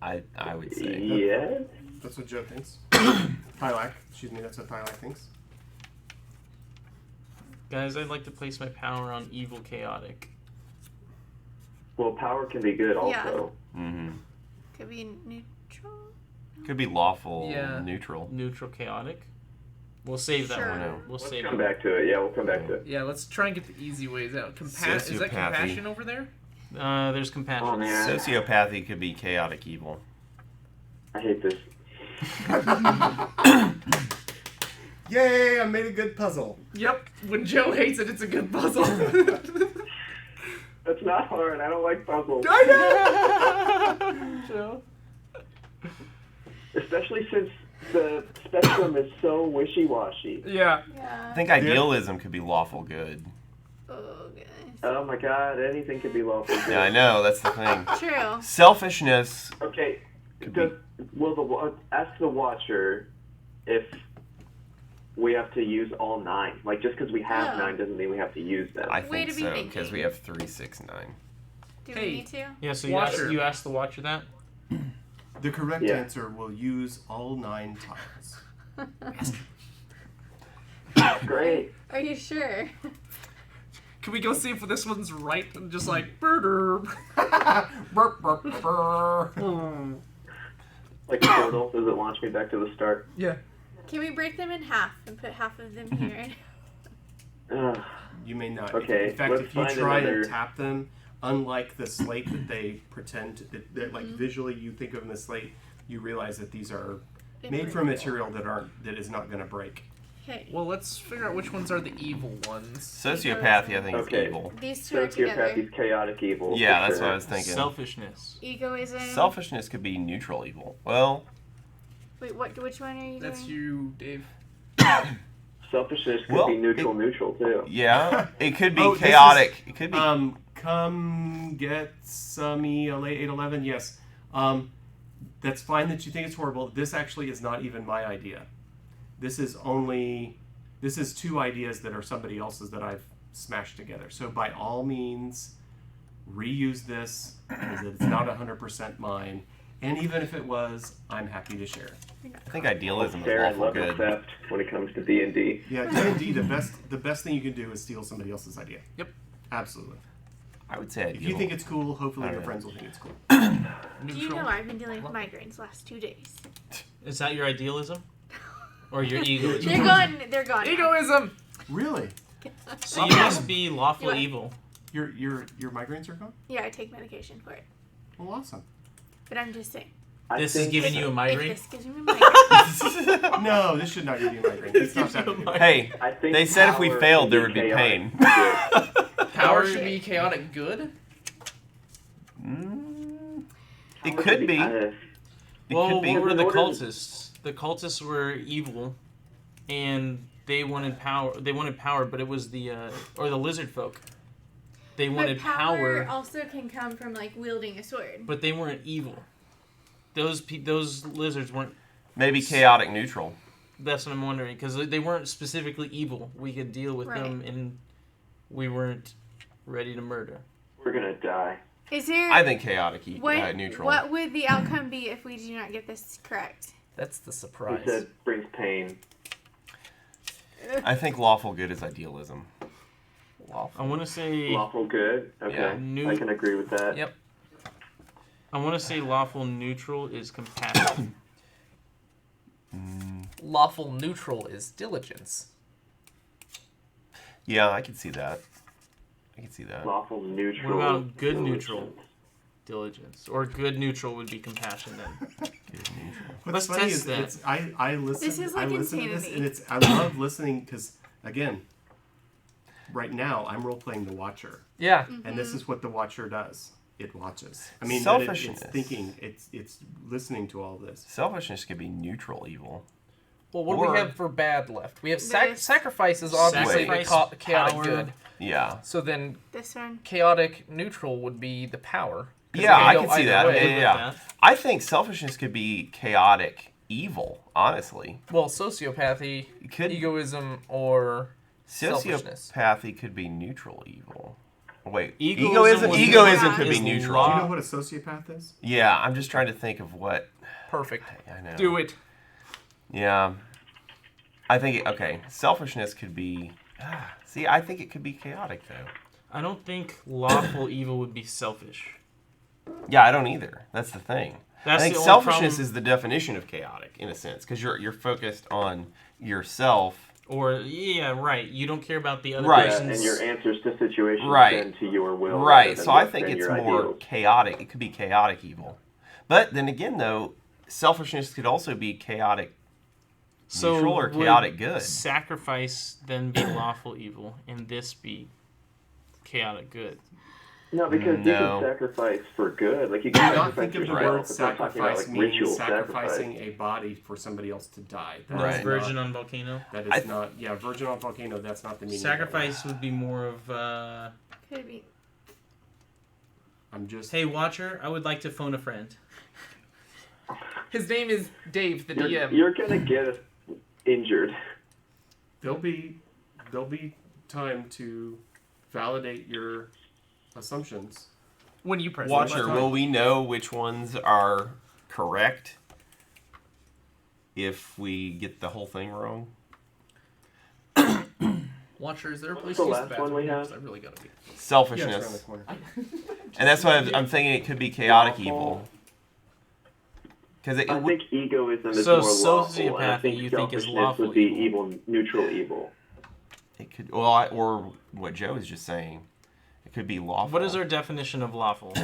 I would say. Yeah. That's what Joe thinks. Thylak. Excuse me, that's what Thylak thinks. Guys, I'd like to place my power on evil, chaotic. Well, power can be good also. Mm-hmm. Could be neutral. Could be lawful, Yeah. neutral. Neutral, chaotic. We'll save that Sure. one. No. We'll Let's save come it. back to it. Yeah, we'll come back to it. Yeah, let's try and get the easy ways out. Is that Sociopathy. compassion over there? There's compassion. Oh man, Sociopathy could be chaotic evil. I hate this. Yay! I made a good puzzle. Yep. When Joe hates it, it's a good puzzle. That's not hard. I don't like puzzles. Joe. Especially since the spectrum is so wishy-washy. Yeah. Yeah. I think idealism could be lawful good. Oh, goodness. Oh my god, anything could be lawful good. Yeah, I know, that's the thing. True. Selfishness. Okay, Could ask the watcher if we have to use all 9. Like, just because we have Oh. 9 doesn't mean we have to use them. I Way think to be so, thinking. because we have 3, 6, 9. Do Hey. we need to? Yeah, so Watcher. you asked the watcher that? The correct Yeah. answer will use all 9 tiles. Great. Are you sure? Can we go see if this one's right? And just like, burr. Burp, burp, burr. Like a portal, does it launch me back to the start? Yeah. Can we break them in half and put half of them here? Ugh. You may not. Okay, In fact, let's if you find try another- and tap them, unlike the slate that they pretend that like visually you think of in the slate, you realize that these are made from material that is not going to break. Okay. Well, let's figure out which ones are the evil ones. Sociopathy, I think, Okay. is evil. These two are together. Sociopathy's chaotic evil. Yeah, for that's sure. what I was thinking. Selfishness. Egoism. Selfishness could be neutral evil. Well, Wait, which one are you That's doing? you, Dave. Selfishness could Well, be neutral too. yeah, it could be Oh, this chaotic. It could be. Come get some 811. Yes. That's fine that you think it's horrible. This actually is not even my idea. This is two ideas that are somebody else's that I've smashed together. So by all means, reuse this because it's not 100% mine. And even if it was, I'm happy to share. I think idealism is Fair and lawful love and good. theft when it comes to D&D. Yeah, D&D, the best thing you can do is steal somebody else's idea. Yep. Absolutely. I would say If you think it's cool, hopefully your Alright. friends will think it's cool. Do you know I've been dealing with migraines the last 2 days? Is that your idealism? Or your egoism? They're gone. They're gone. now. Egoism! Really? So you must be lawful What? evil. Your migraines are gone? Yeah, I take medication for it. Well, awesome. But I'm just saying. This is giving you a migraine? If this gives me a migraine. No, this should not give you a migraine. It's not that big. Hey, I think they said if we power failed, would there would be chaotic pain. good. Power should be chaotic good? It could be. It Well, could be. what were In the order- cultists? The cultists were evil, and they wanted power. They wanted power, but it was the or the lizard folk. They wanted But power power, also can come from like wielding a sword. but they weren't evil. Those lizards weren't. Maybe chaotic neutral. That's what I'm wondering, because they weren't specifically evil. We could deal with Right. them, and we weren't ready to murder. We're gonna die. Is there? I think chaotic what, neutral. What would the outcome be if we do not get this correct? That's the He surprise. said brings pain. I think lawful good is idealism. I Lawful. want to say. Lawful good. Okay, Yeah. I can agree with that. Yep. I want to say lawful neutral is compassion. Lawful neutral is diligence. Yeah, I can see that. I can see that. Lawful neutral. What about good diligence. neutral? Diligence. Or good neutral would be compassion then. Good neutral. Let's What's funny test is that. it's I listen. This is I like listen to this, insanity. and I love listening because again, right now I'm role playing the Watcher, Yeah. and this is what the Watcher does. It watches. I mean, Selfishness. it's thinking. It's listening to all this. Selfishness could be neutral evil. Well, what do Or- we have for bad left? We have This. sacrifice is obviously Sacrifice, chaotic power. good. Yeah. So then This one. chaotic neutral would be the power. 'Cause Yeah, it I go can see either that. way. Yeah, With yeah. that. I think selfishness could be chaotic evil, honestly. Well, sociopathy, It could egoism, or selfishness. sociopathy could be neutral evil. Wait, Egoism was- egoism could be is neutral. Do you know what a sociopath is? Yeah, I'm just trying to think of what Perfect. I know. Do it. Yeah. I think selfishness could be see, I think it could be chaotic though. I don't think lawful evil would be selfish. Yeah, I don't either. That's the thing. That's I think the only selfishness problem. is the definition of chaotic in a sense because you're focused on yourself. Or, yeah, right. You don't care about the other Right. Yeah, person's... and your answers to situations Right. bend to your will. Right. rather than So I what- think than it's your more ideals. chaotic. It could be chaotic evil. But then again though, selfishness could also be chaotic neutral or would chaotic good. Sacrifice then be lawful evil, and this be chaotic good. No, because you No. can sacrifice for good. Like you Do can not sacrifice think of the yourself. word It's not talking about, sacrifice like, meaning ritual sacrificing sacrifice. a body for somebody else to die. That No is Right. virgin not- on volcano. That I is th- not. Yeah, virgin on volcano. That's not the meaning. Sacrifice would be more of, Could be. I'm just. hey, Watcher, I would like to phone a friend. His name is Dave, the DM. You're gonna get injured. There'll be time to validate your assumptions. When you press Watcher, the will we know which ones are correct if we get the whole thing wrong? Watcher, is there a place the to use the last one we bathroom? have? 'Cause I really gotta be. Yeah, it's around the Selfishness. corner. And that's why I'm thinking it could be chaotic Lawful. evil. Because it I would. think egoism is So more lawful, and I sociopathy think you think is selfishness lawful would be evil. neutral evil. It could, or what Joe was just saying. It could be lawful. What is our definition of lawful?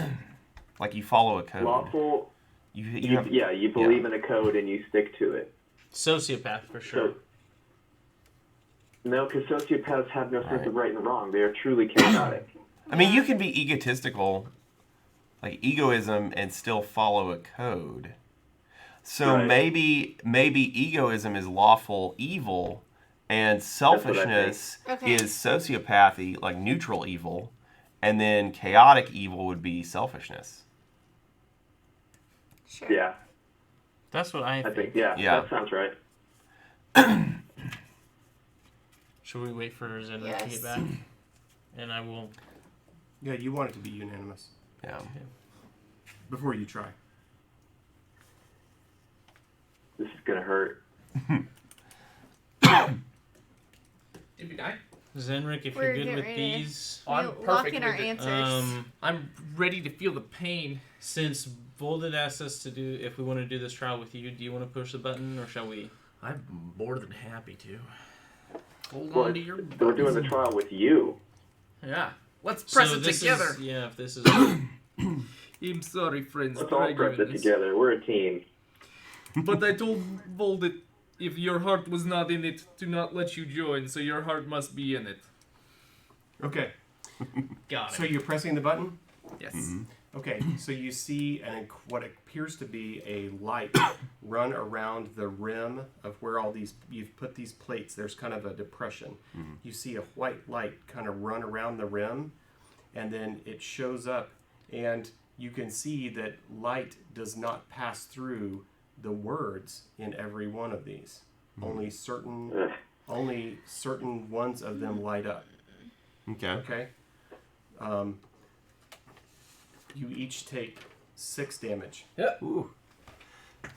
Like you follow a code. Lawful, You you believe in a code and you stick to it. Sociopath for sure. So, no, because sociopaths have no sense Right. of right and wrong. They are truly chaotic. I mean, you can be egotistical, like egoism, and still follow a code. So Right. maybe egoism is lawful evil, and selfishness Okay. is sociopathy, like neutral evil, and then chaotic evil would be selfishness. Sure. Yeah, That's what I I think. think, yeah, Yeah. that sounds right. Should we wait for Zenrik to Yes. get back? And I will. Yeah, you want it to be unanimous Yeah. before you try. This is gonna hurt. Did we die? Zenrik, if We're you're good getting with ready to- these, I'm We lock perfect in our with it. answers. I'm ready to feel the pain. since Volded asked us to do, if we want to do this trial with you, do you want to push the button or shall we? I'm more than happy to. Hold Well, on to your. we're doing the trial with you. Yeah. Let's press it this together. Is, yeah, if this is. I'm sorry, friends. Let's for all press it arguing this. together. We're a team. But I told Voldit if your heart was not in it, to not let you join, so your heart must be in it. Okay, Got it. so you're pressing the button? Yes. Okay, so you see what appears to be a light run around the rim of where all these, you've put these plates, there's kind of a depression. You see a white light kind of run around the rim, and then it shows up, and you can see that light does not pass through the words in every one of these. Only certain ones of them light up. Okay. Okay? You each take 6 damage. Ooh.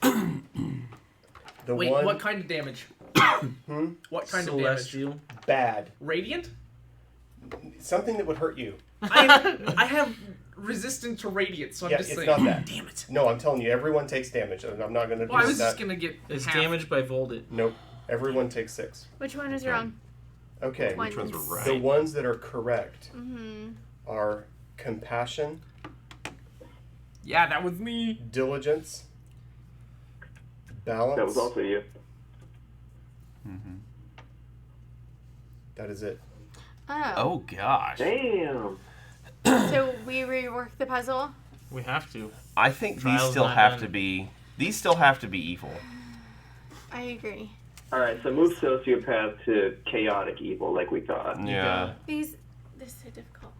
The Wait, one what kind of damage? What kind of damage? Celestial. bad. Radiant? Something that would hurt you. I have resistant to radiant, so I'm Yeah, just it's saying. not that. Damn it. No, I'm telling you, everyone takes damage. I'm not going to do Well, I was that. just gonna get It's half. damaged by Volded. Nope. Everyone takes 6. Which one is wrong? Okay. Which ones were right? The ones that are correct Mm-hmm. are compassion, Yeah, that was me. diligence, balance. That was also you. That is it. Oh. Oh gosh. Damn. So we rework the puzzle? We have to. I think these Trial's still not have done. to be. These still have to be evil. I agree. All right, so move sociopath to chaotic evil, like we thought. Yeah. This is so difficult.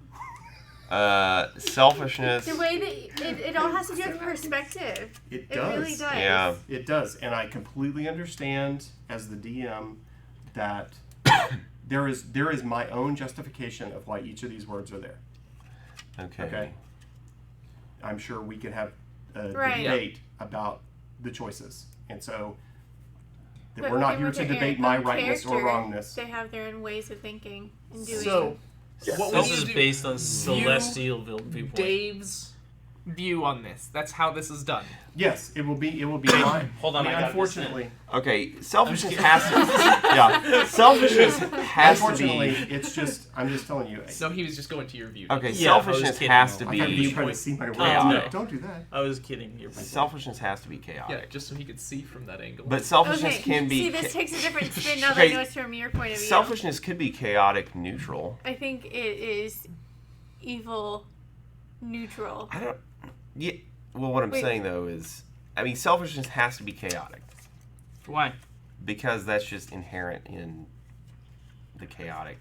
Selfishness. The way that it all has to do with perspective. It It does. really does. Yeah. It does, and I completely understand as the DM that there is my own justification of why each of these words are there. Okay. Okay. I'm sure we could have a Right. debate about the choices, and so that But we're not even here with to their debate own my rightness or character, wrongness. They have their own ways of thinking and doing. So, what we This need is to do, based on celestial viewpoint. Dave's view on this. That's how this is done. Yes, it will be mine. Hold on, I mean, I got this unfortunately, Okay. Selfishness has to. Yeah. Selfishness has to unfortunately, be. it's just I'm just telling you. So he was just going to your view. Okay. Yeah, I was Selfishness kidding. has to I thought you be. were trying to see my words. no. Don't do that. I was kidding. You're Selfishness has to be Yeah, chaotic. just so he could see from that angle. But selfishness Okay. can be. See, this takes a different spin now that Okay. I know it's from your point of view. Selfishness could be chaotic neutral. I think it is evil neutral. I don't. Yeah. Well, what I'm Wait. saying though is, I mean, selfishness has to be chaotic Why? because that's just inherent in the chaotic.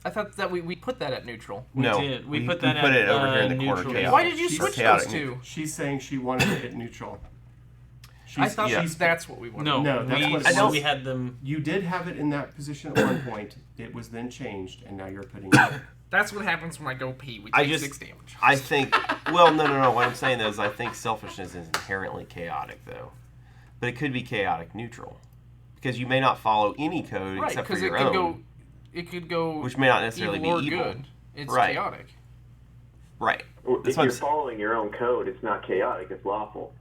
I thought that we put that at neutral. We No, did. We put that put at, it over here in the corner. neutral. Chaotic. Why did you She's switch chaotic those two? She's saying she wanted to hit neutral. I thought yeah. that's what we wanted. No, No, that's we, what it I don't- we had them. You did have it in that position at one point. It was then changed, and now you're putting it. That's what happens when I go pee. We I take just- 6 damage. I think. Well, no. What I'm saying though is, I think selfishness is inherently chaotic though, but it could be chaotic neutral because you may not follow any code Right, except for because it your could own. go go which may not necessarily evil or be evil. good. It's Right. chaotic. Right. Well, That's if what I'm you're saying. following your own code, it's not chaotic, it's lawful.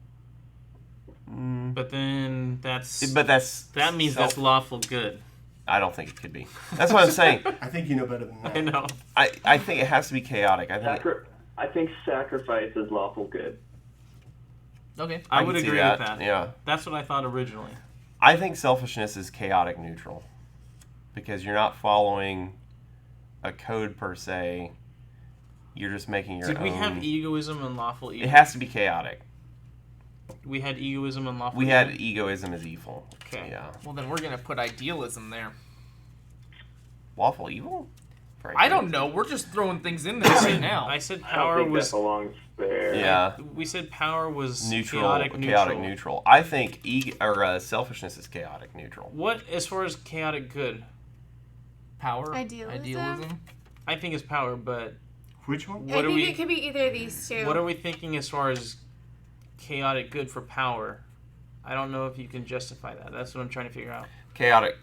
But then But that means that's lawful good. I don't think it could be. That's what I'm saying. I think you know better than that. I know. I think it has to be chaotic. I think sacrifice is lawful good. Okay. I can would see agree with that. Yeah. That's what I thought originally. I think selfishness is chaotic neutral. Because you're not following a code per se. You're just making your Did own. we have egoism and lawful evil? It has to be chaotic. We had egoism and lawful We evil? had egoism as evil. Okay. Yeah. Well, then we're gonna put idealism there. Lawful evil? Very I good. don't know. We're just throwing things in there right now. I said I don't power think was that belongs there. Yeah. We said power was Neutral. chaotic neutral. I think selfishness is chaotic neutral. What as far as chaotic good? Power. Idealism? I think it's power, but Which one? What I are think we- it could be either of these two. what are we thinking as far as chaotic good for power? I don't know if you can justify that. That's what I'm trying to figure out. Chaotic.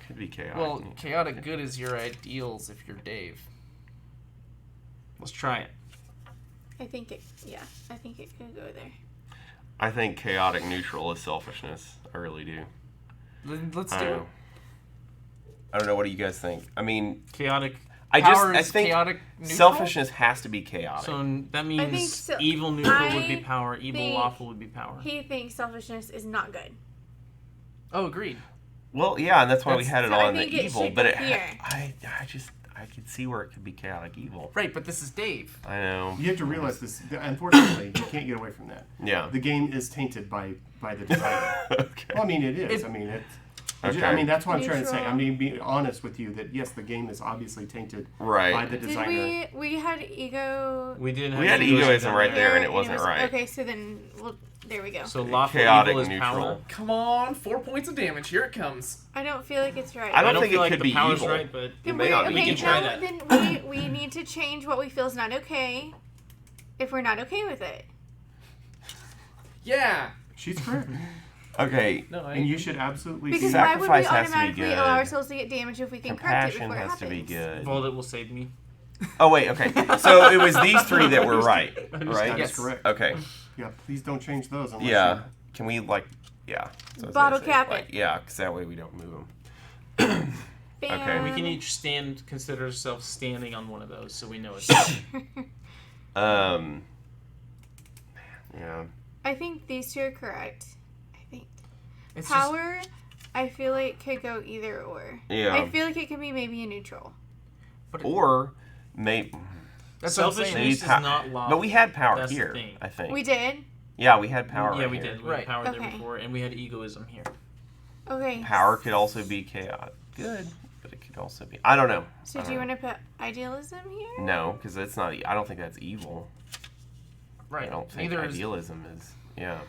Could be chaotic. Well, neutral. chaotic good is your ideals if you're Dave. Let's try it. I think it could go there. I think chaotic neutral is selfishness. I really do. Then let's I do don't it. know. I don't know. What do you guys think? I mean, Chaotic. Power I is think chaotic neutral? selfishness has to be chaotic. So that think means so. evil neutral would be I power. Evil think lawful would be power. He thinks selfishness is not good. Oh, agreed. Well, yeah, and that's why we had it So I on the think it evil. should But be it, here. I could see where it could be chaotic evil. Right, but this is Dave. I know. You have to realize this. Unfortunately, you can't get away from that. Yeah. The game is tainted by the designer. Okay. Well, I mean, it is. It- I mean, it's. Okay. I mean, that's what I'm trying to say. Neutral. I mean, be honest with you that yes, the game is obviously tainted Right. by the Did designer. we had ego? We didn't. We have had egoism down right there. there, and it wasn't right. Okay, so then there we go. So lawful Chaotic evil is neutral. power. Come on, 4 points of damage. Here it comes. I don't feel like it's right. I don't I don't think feel it like could the be power's evil. right, but It may not be. We can try no, that. Then we need to change what we feel is not okay if we're not okay with it. Yeah. She's correct. Okay. No, I. And you should absolutely Because see why would we Sacrifice has to be automatically good. allow ourselves to get damaged if we can correct it Compassion before it has happens? to be good. Voldemort will save me. Oh wait. Okay. So it was these three that were right, right? That Yes. is correct. Okay. Yeah, please don't change those. Unless Yeah. Can we yeah. So I was Bottle gonna say, cap like, it. Yeah, because that way we don't move them. Bam. Okay. We can each consider ourselves standing on one of those, so we know it's. Yeah. I think these two are correct. I think It's power. I feel like could go either or. Yeah. I feel like it could be maybe a neutral. Or maybe. That's what I'm saying. Selfishness is not lawful. But we had power That's the here, thing. I think. We did. Yeah, we had power. Yeah, right we here. did. We Right. had power there Okay. before, and we had egoism here. Okay. Power could also be chaotic. Good, but it could also be. I don't know. So I do don't you know. want to put idealism here? No, because it's not. I don't think that's evil. Right. I don't think Neither is idealism is. Yeah.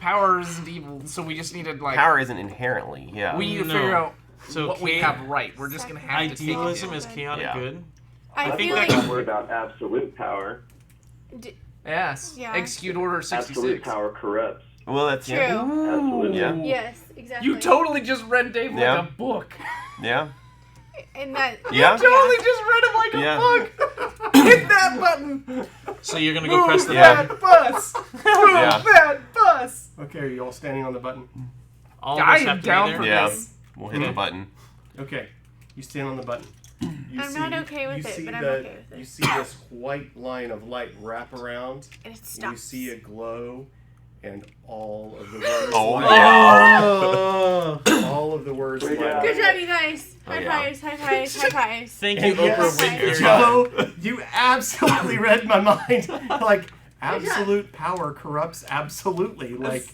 power isn't evil, so we just need to like. Power isn't inherently. Yeah. We need to No. figure out So what we have right. We're just gonna have to take idealism it. is chaotic Yeah. good. I think feel that like could Worry about absolute power. Yes. Yeah. Execute Order Absolute 66. power corrupts. Well, that's True. yeah. Absolutely. Yeah. yes, exactly. You totally just read Dave like Yeah. a book. Yeah. And that. Yeah. You totally just read him like a Yeah. book. Hit that button. So you're gonna go press the Yeah. button. That bus. Move Yeah. that bus. Okay, are you all standing on the button? All of I us am have to down be for there. Yeah. this. We'll hit the button. Okay, you stand on the button. You I'm not okay with you it, see but I'm the- okay with it. You see this white line of light wrap around, And it and stops. you see a glow, and all of the words. Oh line yeah. up. All of the words. Good line job. up. Good job, you guys. Oh, High yeah. fives, high fives, high fives. Thank you, And Oprah yes, Winfrey. Joe, you absolutely read my mind. Like, absolute power corrupts absolutely. Like,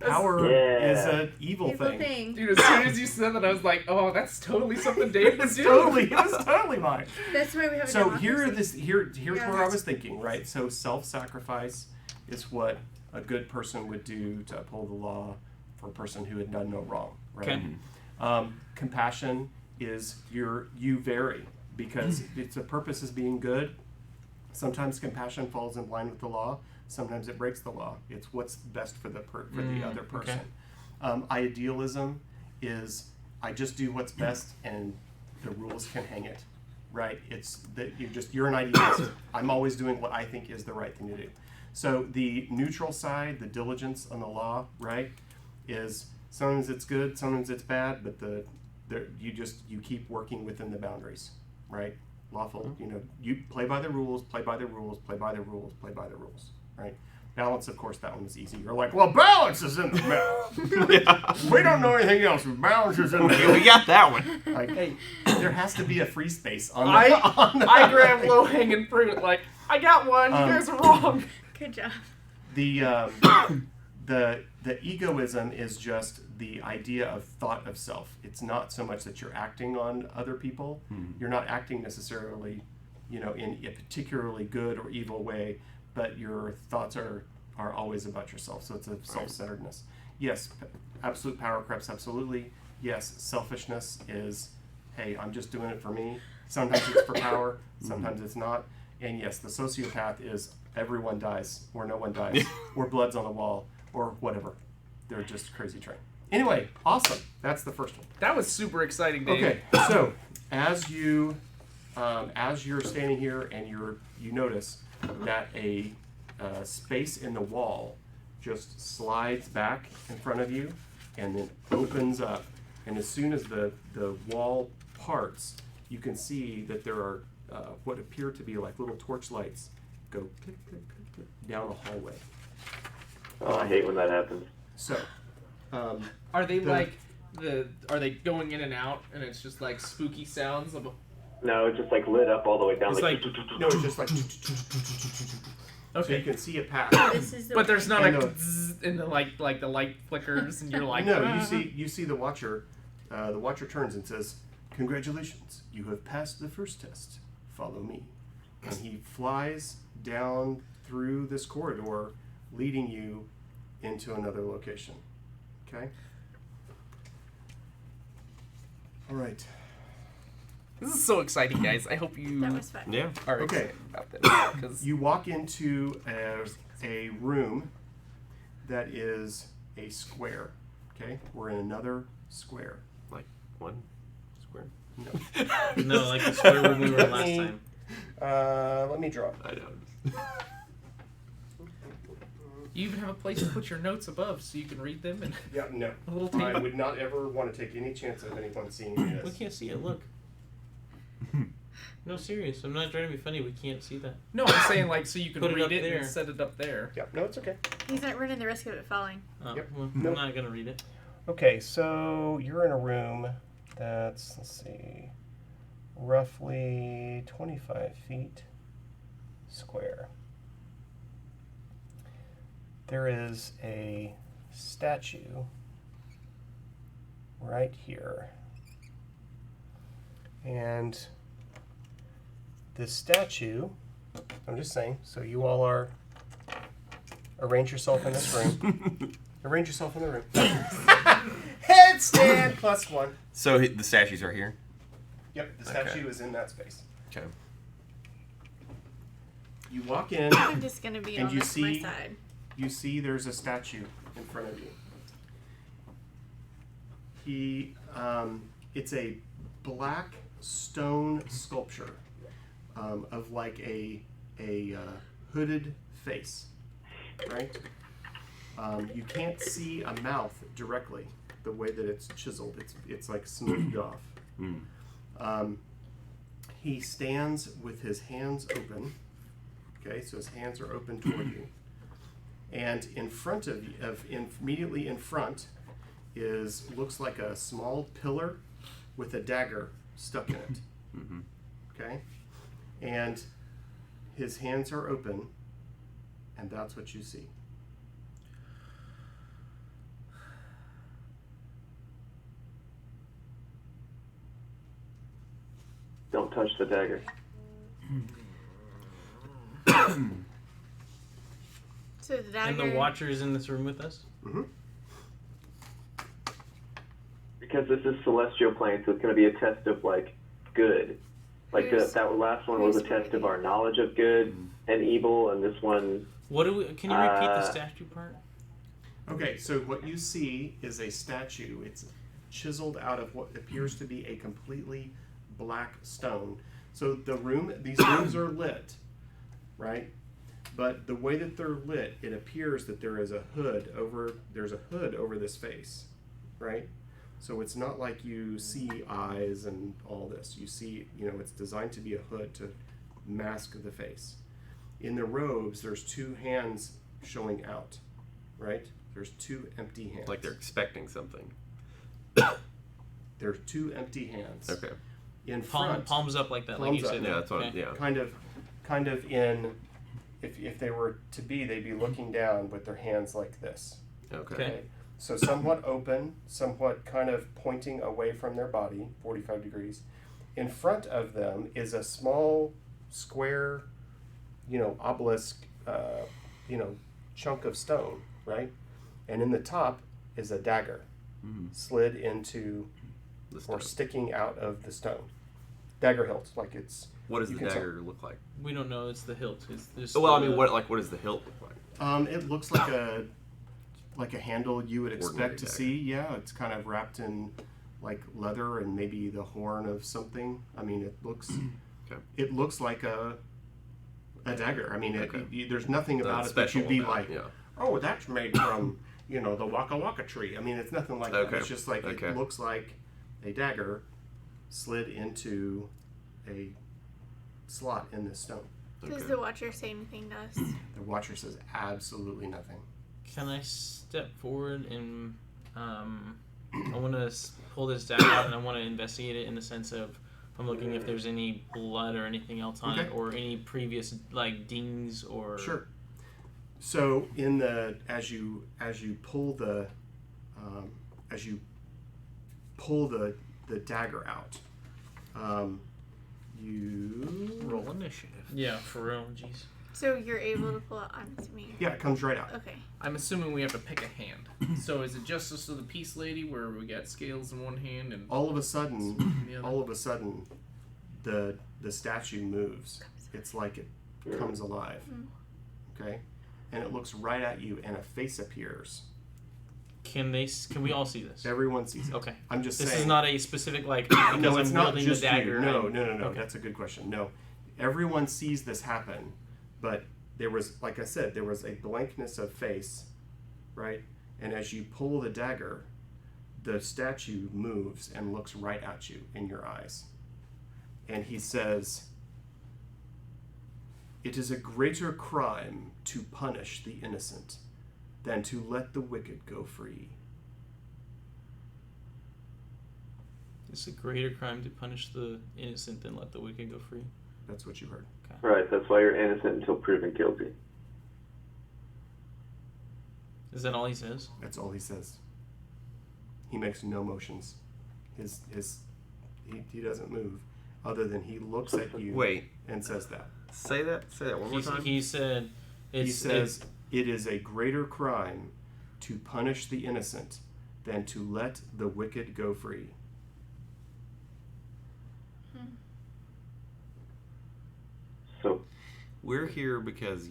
power Yeah. is an evil thing. Dude, as soon as you said that, I was like, oh, that's totally something Dave would It's do. totally, it was totally mine. That's why we have a So democracy. here's Yeah. where I was thinking, right? So self-sacrifice is what a good person would do to uphold the law for a person who had done no wrong, right? Okay. Compassion is you vary because it's a purpose is being good. Sometimes compassion falls in line with the law. Sometimes it breaks the law. It's what's best for the other person. okay. Idealism is I just do what's best and the rules can hang it, right? It's that you're an idealist. I'm always doing what I think is the right thing to do. So the neutral side, the diligence on the law, right, is sometimes it's good, sometimes it's bad, but you keep working within the boundaries, right? Lawful, you play by the rules, play by the rules, play by the rules, play by the rules, right? Balance, of course, that one is easy. You're like, well, balance is in the middle. Yeah. We don't know anything else. Balance is in the middle. We got that one. Like, Hey, there has to be a free space on the. I grab low hanging fruit. Like, I got one. You guys are wrong. Good job. The egoism is just the idea of thought of self. It's not so much that you're acting on other people. You're not acting necessarily, in a particularly good or evil way, but your thoughts are always about yourself. So it's a self-centeredness. Yes, absolute power creeps, absolutely. Yes, selfishness is, hey, I'm just doing it for me. Sometimes it's for power, sometimes it's not. And yes, the sociopath is everyone dies, or no one dies, or blood's on the wall, or whatever. They're just crazy train. Anyway, awesome. That's the first one. That was super exciting, Dave. Okay, so as you're standing here and you notice that a space in the wall just slides back in front of you and then opens up, and as soon as the wall parts, you can see that there are what appear to be like little torch lights go click, click, click, click, down the hallway. Oh, I hate when that happens. So, Are they are they going in and out, and it's just like spooky sounds of? No, it's just like lit up all the way down. It's like no, it's just like so you can see it pass. This is the But there's not And a the- zzz, and the like the light flickers, and you're like, No, "Ah." you see the watcher. The watcher turns and says, "Congratulations, you have passed the first test. Follow me." And he flies down through this corridor, leading you into another location. Okay. All right. This is so exciting, guys. I hope you That was fun. Yeah. are Okay. excited about this. 'Cause You walk into a room that is a square. Okay, we're in another square. Like one square. No. no, like the square room we were Let last me- time. Let me draw. I know. You even have a place to put your notes above, so you can read them and Yeah, no. a little I tape. would not ever want to take any chance of anyone seeing any of We this. can't see it. Look. No, serious. I'm not trying to be funny. We can't see that. No, I'm saying like so you can Put it read up it there. and set it up there. Yeah, no, it's okay. He's not running the risk of it falling. Oh, Yep. well, Nope. I'm not gonna read it. Okay, so you're in a room that's, let's see, roughly 25 feet square. There is a statue right here. And this statue, I'm just saying, so you all are, arrange yourself in this room. Arrange yourself in the room. Headstand +1. So the statues are here. Yep, the Okay. statue is in that space. Okay. You walk in, I'm just gonna be And on you my see- side. you see there's a statue in front of you. It's a black stone sculpture of like a hooded face, right? You can't see a mouth directly the way that it's chiseled. It's like smoothed off. He stands with his hands open. Okay, so his hands are open toward you. And in front of you, immediately in front, looks like a small pillar with a dagger stuck in it. Okay, and his hands are open, and that's what you see. Don't touch the dagger. So the dagger. And the Watcher is in this room with us? Mm-hmm. Because this is celestial plane, so it's going to be a test of, like, good. Like, Here's- that last one was a here's test of our knowledge of good and evil, and this one... What do we? Can you repeat the statue part? Okay, so what you see is a statue. It's chiseled out of what appears to be a completely black stone. So these rooms are lit, right? But the way that they're lit, it appears that there's a hood over this face, right? So it's not like you see eyes and all this. You see, it's designed to be a hood to mask the face. In the robes, there's two hands showing out, right? There's two empty hands. Like they're expecting something. There's two empty hands. Okay. In front, palms up like that, palms like you up. said. Yeah, that's what. Okay. Yeah. kind of in, if they were to be, they'd be looking down with their hands like this. Okay. So somewhat open, somewhat kind of pointing away from their body, 45 degrees. In front of them is a small square, obelisk, chunk of stone, right? And in the top is a dagger slid into or sticking out of the stone. Dagger hilt, like it's. What does the dagger look like? We don't know. It's the hilt. It's this. Well, I mean, what does the hilt look like? It looks like a handle you would expect Ordinary to dagger. see. Yeah, it's kind of wrapped in like leather and maybe the horn of something. I mean, it looks Okay. it looks like a dagger. I mean, Okay. there's nothing about Nothing it that you'd special be about like, it, yeah. oh, that's made from the Waka Waka tree. I mean, it's nothing like that. Okay. It's just like Okay. it looks like a dagger slid into a slot in this stone. Does Okay. the Watcher say anything to us? The Watcher says absolutely nothing. Can I step forward and I want to pull this dagger out and I want to investigate it in the sense of I'm looking if there's any blood or anything else on it Okay. or any previous like dings or. Sure. So as you pull the dagger out, you Roll initiative. Yeah, for real. Jeez. So you're able to pull it onto me. yeah, it comes right out. Okay. I'm assuming we have to pick a hand. So is it Justice of the Peace Lady, where we got scales in one hand and All of a sudden, the other? the statue moves. It's like it comes alive. Okay, and it looks right at you, and a face appears. Can we all see this? Everyone sees it. Okay. I'm just This saying. is not a specific like because No, I'm it's not wielding just the dagger. you. No. Okay. That's a good question. No, everyone sees this happen, but there was, like I said, there was a blankness of face, right? And as you pull the dagger, the statue moves and looks right at you in your eyes, and he says, "It is a greater crime to punish the innocent than to let the wicked go free." It's a greater crime to punish the innocent than let the wicked go free. That's what you heard. Right, that's why you're innocent until proven guilty. Is that all he says? That's all he says. He makes no motions. He doesn't move, other than he looks at you Wait. and says that. Say that one more time. He said. He says it is a greater crime to punish the innocent than to let the wicked go free. So, We're here because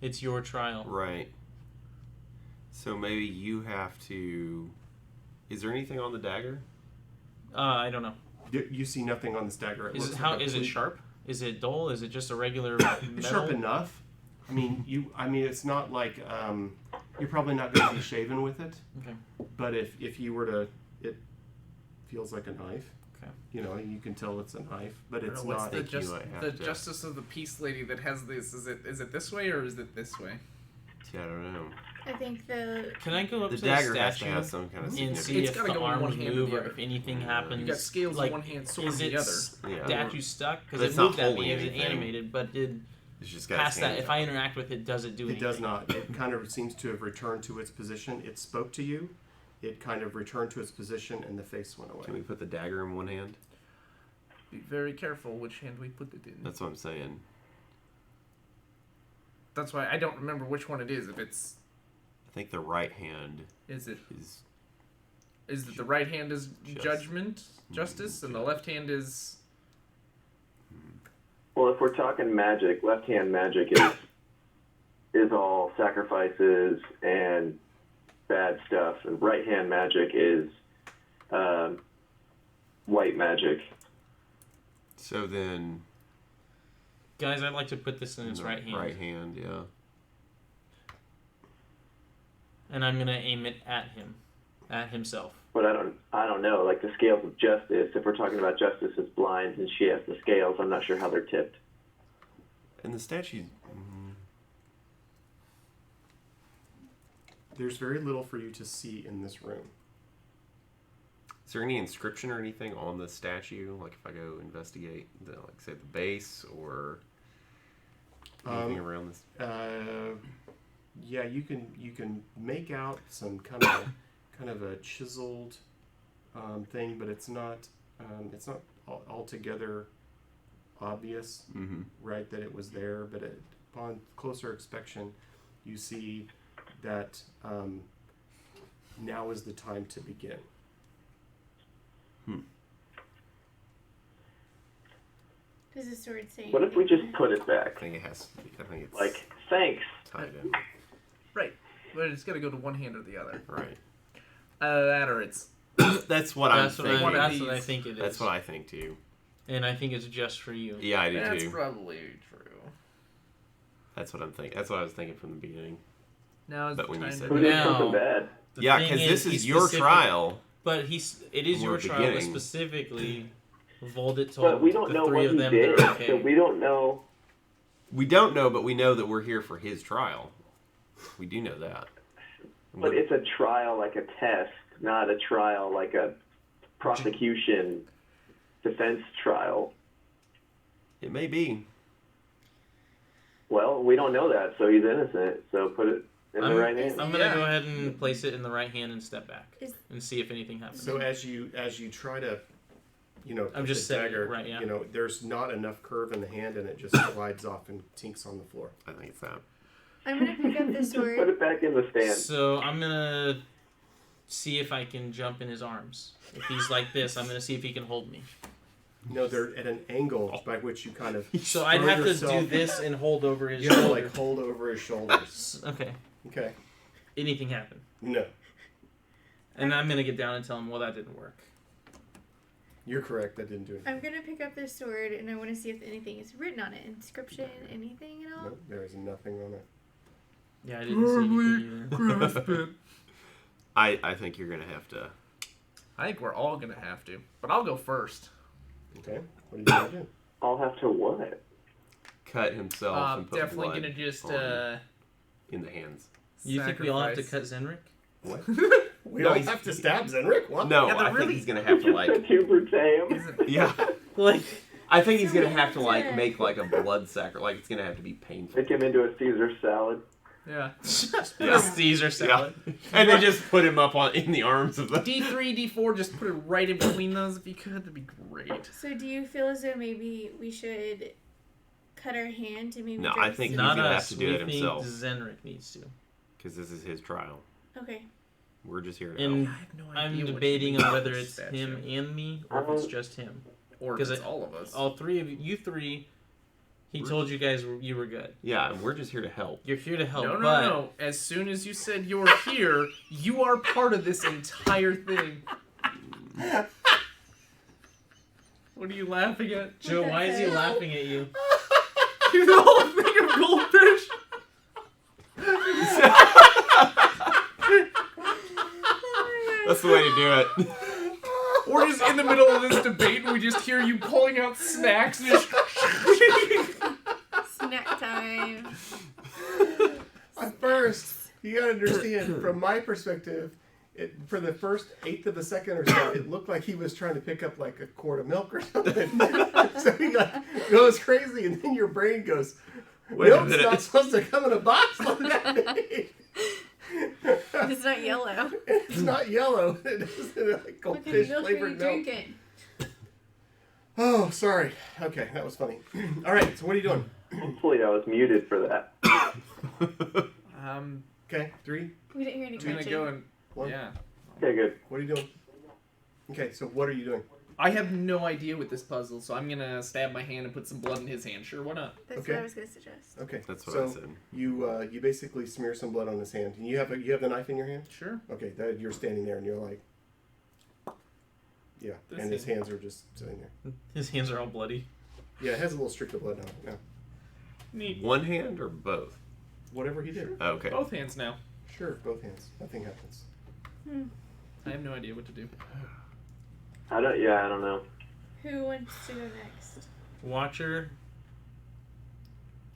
it's your trial. right. So maybe you have to. Is there anything on the dagger? I don't know. You see nothing on this dagger. Is looks it like a is it complete- sharp? Is it dull? Is it just a regular metal? It's sharp enough. I mean, it's not like you're probably not going to be shaven with it. Okay. But if you were to, it feels like a knife. Okay. You can tell it's a knife, but I don't it's know, what's not. the, think you might have the to- Justice of the Peace Lady that has this? Is it this way or is it this way? Yeah, I don't know. I think the Can I go up The to dagger the has to statue have some kind of and see It's if gotta the go in one arms hand or move the or other. if anything Yeah. happens? You got scales like, in one hand, sword is in it the other. Yeah. statue stuck? But Because it it's not moved at holding me. It was anything. animated, but It's just got past his that, hands if up. I interact with it, does it do It anything? does not. It kind of seems to have returned to its position. It spoke to you. It kind of returned to its position, and the face went Can we away. put the dagger in one hand? Be very careful which hand we put it in. That's what I'm saying. That's why I don't remember which one it is. If it's I think the right hand is it is the right hand is justice, and the left hand is well, if we're talking magic, left-hand magic is all sacrifices and bad stuff, and right-hand magic is white magic. So then, Guys, I'd like to put this in his right hand. Right hand, yeah. And I'm gonna aim it at him, at himself. But I don't know. Like the scales of justice. If we're talking about justice as blind, and she has the scales, I'm not sure how they're tipped. And the statue. There's very little for you to see in this room. Is there any inscription or anything on the statue? Like if I go investigate the, like say the base or anything around this? Yeah, you can make out some kind of a chiseled thing, but it's not altogether obvious, right, that it was there. But upon closer inspection, you see that now is the time to begin. Does the sword say? What if we anything? just put it I back? think it has. I think it's Like, thanks. tied in. Right. But it's got to go to one hand or the other. Right. That or it's... That's what I'm That's what thinking. that's what I think it is. That's what I think too. And I think it's just for you. Yeah, I do That's too. probably true. That's what I'm thinking. That's what I was thinking from the beginning. Now is But the when you time said Who to... did Now- something bad? The Yeah, thing because this is he your specific- trial. But it is We're your trial, but beginning. specifically, Voldit told But we don't the know three what of he them did, they're okay. so we don't know. We don't know, but we know that we're here for his trial. We do know that. But it's a trial like a test, not a trial like a prosecution defense trial. It may be. Well, we don't know that, so he's innocent. So put it in the right hand. I'm gonna go ahead and place it in the right hand and step back Is- and see if anything happens. So as you try to, I'm put just the setting it dagger, right, yeah. there's not enough curve in the hand, and it just slides off and tinks on the floor. I think it's that. I'm gonna pick up the Just put sword. it back in the stand. So I'm gonna see if I can jump in his arms. If he's like this, I'm gonna see if he can hold me. No, they're at an angle by which you kind of. So I'd throw have to yourself- do this and hold over his You have to shoulder. like hold over his shoulders. Okay. Okay. Anything happen? No, And I'm gonna get down and tell him, well, that didn't work. you're correct. That didn't do anything. I'm gonna pick up the sword and I want to see if anything is written on it. Inscription, anything at all? Nope, there is nothing on it. Yeah, I didn't see anything either. I think you're gonna have to. I think we're all going to have to. But I'll go first. Okay. What are you gonna do? I'll have to what? Cut himself and put Definitely blood going to just... in the hands. You think we all have to sacrifice- cut Zenrik? What? We No, all he's- have to stab Zenrik? What? No, Yeah, they're I think really- he's gonna have to like. Super tame. Yeah, Like, I think he's gonna have to Yeah. like make like a blood sacrifice. Like it's gonna have to be painful. Make him into a Caesar salad. Yeah. Yeah. Caesar salad. And then just put him up in the arms of the. D3, D4, just put it right in between those if you could. That'd be great. So do you feel as though maybe we should cut our hand to maybe No, drink I think some- he's Not gonna have us. to do we it think himself. Zenrik needs to. Because this is his trial. Okay. We're just here to And help. I have no I'm idea what debating you mean on by whether this it's statue. him and me or if it's just him. Or if 'Cause it's it- all of us. All three of you three, he told you guys you were good. Yeah, and we're just here to help. You're here to help, No, but no. As soon as you said you're here, you are part of this entire thing. What are you laughing at? Joe, why is he laughing at you? You the whole thing of goldfish. That's the way to do it. We're just in the middle of this debate and we just hear you pulling out snacks and just... Snack time. At first, you gotta understand, from my perspective, for the first eighth of a second or so, it looked like he was trying to pick up like a quart of milk or something. So he goes crazy, and then your brain goes, Wait a milk's minute. not supposed to come in a box like that. It's not yellow. It's not yellow. It isn't like What kind goldfish of milk are you flavored milk. drinking? Oh, sorry. Okay, that was funny. All right, so what are you doing? Hopefully I was muted for that. Okay, 3, We didn't hear any I'm gonna crunching. go and... 1. Yeah. Okay, good. What are you doing? Okay, so what are you doing? I have no idea with this puzzle, so I'm gonna stab my hand and put some blood in his hand. Sure, why not? That's Okay. what I was going to suggest. Okay, That's what so I said. you basically smear some blood on his hand. And you have the knife in your hand? Sure. Okay, you're standing there and you're like, Yeah, This and his thing. hands are just sitting there. His hands are all bloody. Yeah, it has a little streak of blood on it now. Neat. One hand or both? Whatever he did. Oh, okay. Both hands now. Sure, both hands. Nothing happens. I have no idea what to do. I don't know. Who wants to go next? Watcher,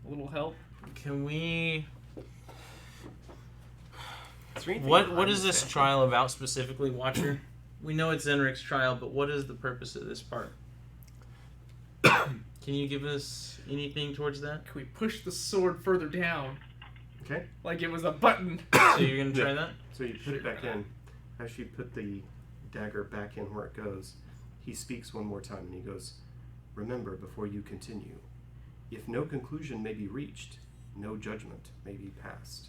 A little help. can we? Is there anything What behind is the this statue? trial about specifically, Watcher? We know it's Zenric's trial, but what is the purpose of this part? Can you give us anything towards that? Can we push the sword further down? Okay. Like it was a button. So you're gonna try that? So you put it back in. As you put the dagger back in where it goes, he speaks one more time and he goes, "Remember before you continue, if no conclusion may be reached, no judgment may be passed."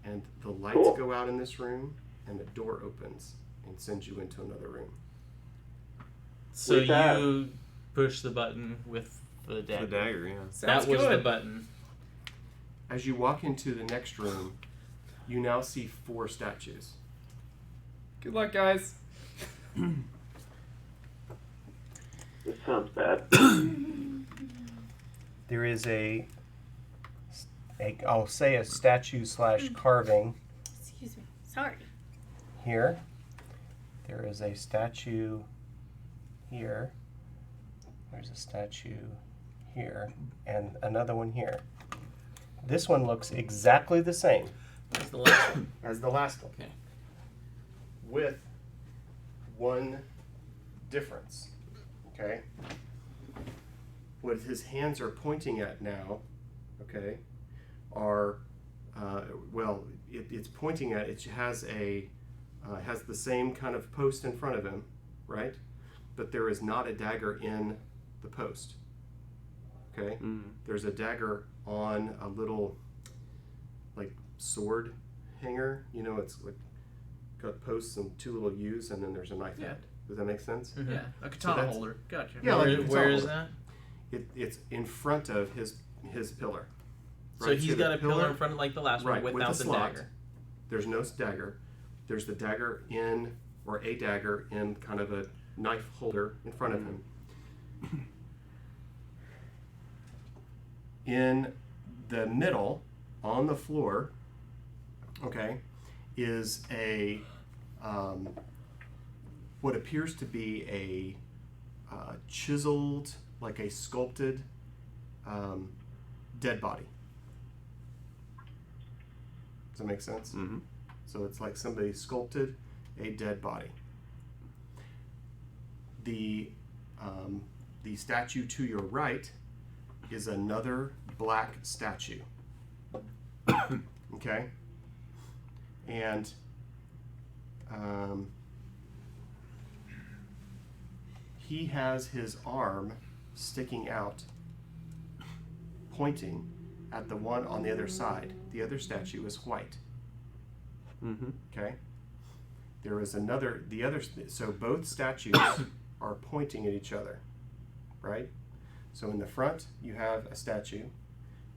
And the lights Cool. go out in this room and the door opens and sends you into another room. So With that- you push the button with the dagger. The dagger, yeah. Sounds That was good. the button. As you walk into the next room, you now see 4 statues. Good luck, guys. This sounds bad. There is I'll say a statue / carving Excuse me. Sorry. here. There is a statue here. There's a statue here, and another one here. This one looks exactly the same That's the last one. As the last one. Okay. With one difference. Okay? What his hands are pointing at now, okay, are, it's pointing at, it has the same kind of post in front of him, right? But there is not a dagger in the post. Okay? There's a dagger on a little, like, sword hanger. You know, it's like got posts and 2 little U's, and then there's a knife Yeah. head. Does that make sense? Mhm. Yeah, a katana that's- holder. Gotcha. Yeah, like it's Where all- is that? It's in front of his pillar. So Right, he's the got a pillar in front of like the last right, one with without the the slot. dagger. There's no dagger. There's the dagger in, or a dagger in kind of a knife holder in front of him. In the middle, on the floor, okay, is a what appears to be a chiseled, like a sculpted dead body. Does that make sense? Mm-hmm. So it's like somebody sculpted a dead body. The statue to your right is another black statue. Okay? And he has his arm sticking out, pointing at the one on the other side. The other statue is white. Mm-hmm. Okay? There is so both statues are pointing at each other, right? So in the front, you have a statue.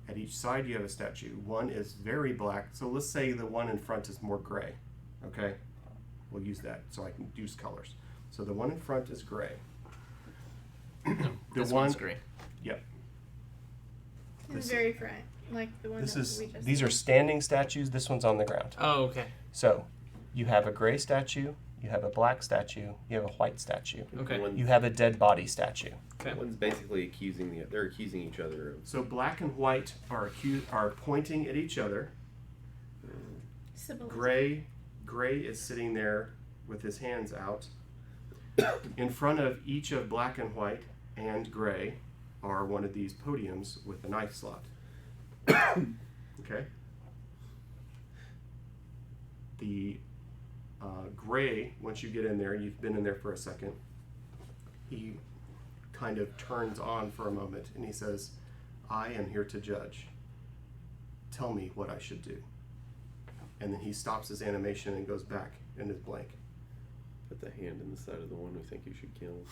At each side, you have a statue. One is very black. So let's say the one in front is more gray, okay? We'll use that so I can use colors. So the one in front is gray. This one's great. Yep. The This- very front. Like the one that we just These are standing statues. This one's on the ground. Oh, okay. So you have a gray statue, you have a black statue, you have a white statue, Okay. you have a dead body statue. One's basically accusing they're accusing each other of. So black and white are pointing at each other. symbolism. Gray is sitting there with his hands out. In front of each of black and white and gray are one of these podiums with a knife slot. Okay? The gray, once you get in there, you've been in there for a second, he kind of turns on for a moment and he says, "I am here to judge. Tell me what I should do." And then he stops his animation and goes back and is blank. Put the hand in the side of the one who think you should kill.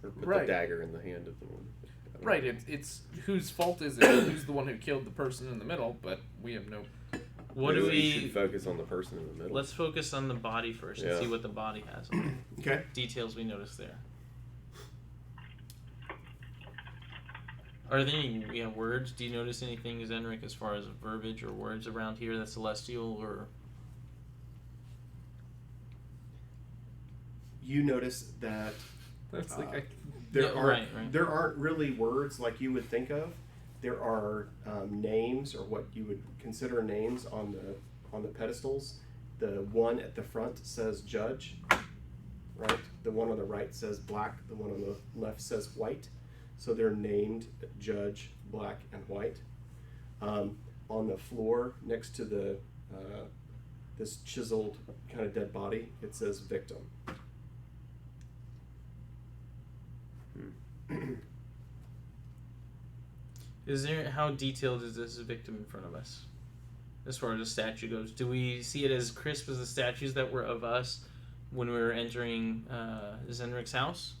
Or put Right. the dagger in the hand of the one. I don't Right, know. it's whose fault is it? Who's the one who killed the person in the middle? But we have no. What Maybe do we? should focus on the person in the middle? Let's focus on the body first and Yeah. see what the body has. On it. Okay. Details we notice there. Are there any words? Do you notice anything, Zenrik, as far as verbiage or words around here that's celestial or? You notice that That's like there Yeah, aren't right. there aren't really words like you would think of. There are names, or what you would consider names, on the pedestals. The one at the front says judge, right? The one on the right says black. The one on the left says white. So they're named judge, black, and white. On the floor next to the this chiseled kind of dead body, it says victim. How detailed is this victim in front of us? As far as the statue goes, do we see it as crisp as the statues that were of us when we were entering Zenrik's house?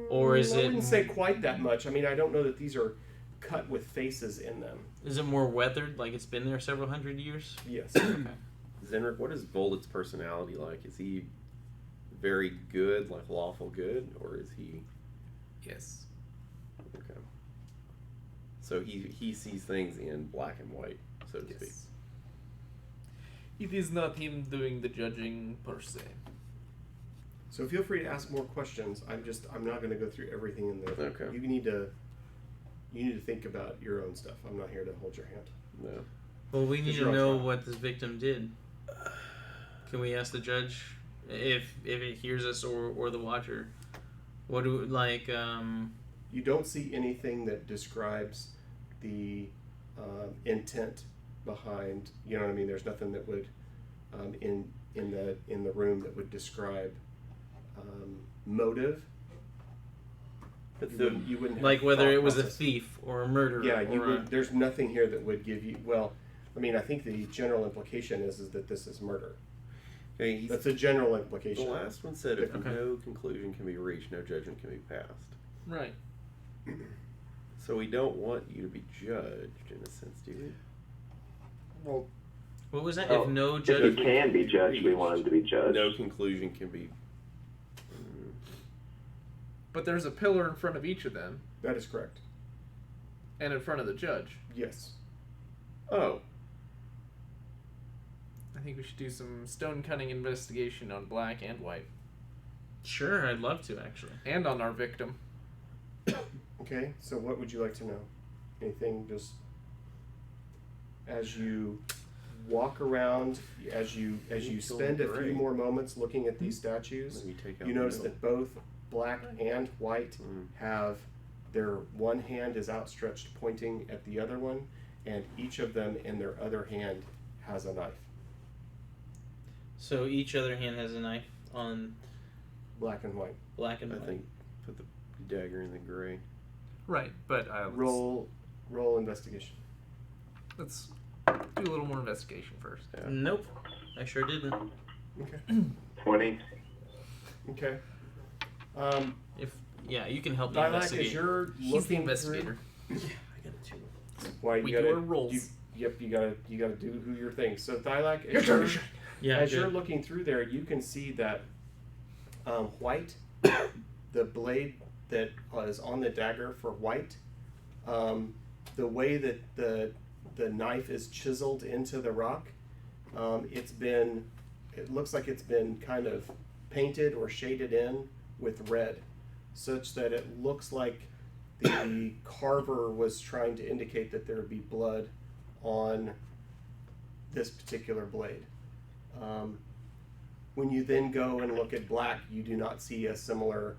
Or is I it? wouldn't say quite that much. I mean, I don't know that these are cut with faces in them. Is it more weathered, like it's been there several hundred years? Yes. Okay. Zenrik, what is Voldit's personality like? Is he very good, like lawful good, or is he? yes. Okay. So he sees things in black and white, so to speak. Yes. It is not him doing the judging per se. So feel free to ask more questions. I'm not going to go through everything in there. Okay. You need to think about your own stuff. I'm not here to hold your hand. No. Well, we need Because to you're on know trial. what this victim did. Can we ask the judge if it hears us or the watcher? What do You don't see anything that describes the intent behind. You know what I mean? There's nothing that would in the room that would describe motive. But You wouldn't have like whether thought it was a process. thief or a murderer? Yeah, you or would. There's nothing here that would give you. Well, I mean, I think the general implication is that this is murder. Okay, That's a general the implication. last one said if Okay. no conclusion can be reached, no judgment can be passed. Right. So we don't want you to be judged in a sense, do we? Well, What was that? Oh, if no If he judgment. can be judged, we want him to be judged. No conclusion can be. but there's a pillar in front of each of them, That is correct. and in front of the judge. Yes. Oh, I think we should do some stone cutting investigation on black and white, Sure, I'd love to actually. and on our victim. Okay. So, what would you like to know? Anything? Just as you walk around, as you spend a few more moments looking at these statues, let me take out you the notice middle. that both black and white Mm. have their one hand is outstretched pointing at the other one, and each of them in their other hand has a knife. So each other hand has a knife on Black and white. black and I white. think put the dagger in the gray. Right, but Roll investigation. let's do a little more investigation first. Yeah. Nope, I sure didn't. Okay. 20. Okay. You can help me Lilac, investigate. as you're He's looking the investigator. I got a 2. Why you We gotta, do our rolls. You gotta do who your thing. So Thylac, Your turn. Yeah, as good. you're looking through there, you can see that white, the blade that is on the dagger for white, the way that the knife is chiseled into the rock, it looks like it's been kind of painted or shaded in with red, such that it looks like the carver was trying to indicate that there would be blood on this particular blade. When you then go and look at black, you do not see a similar.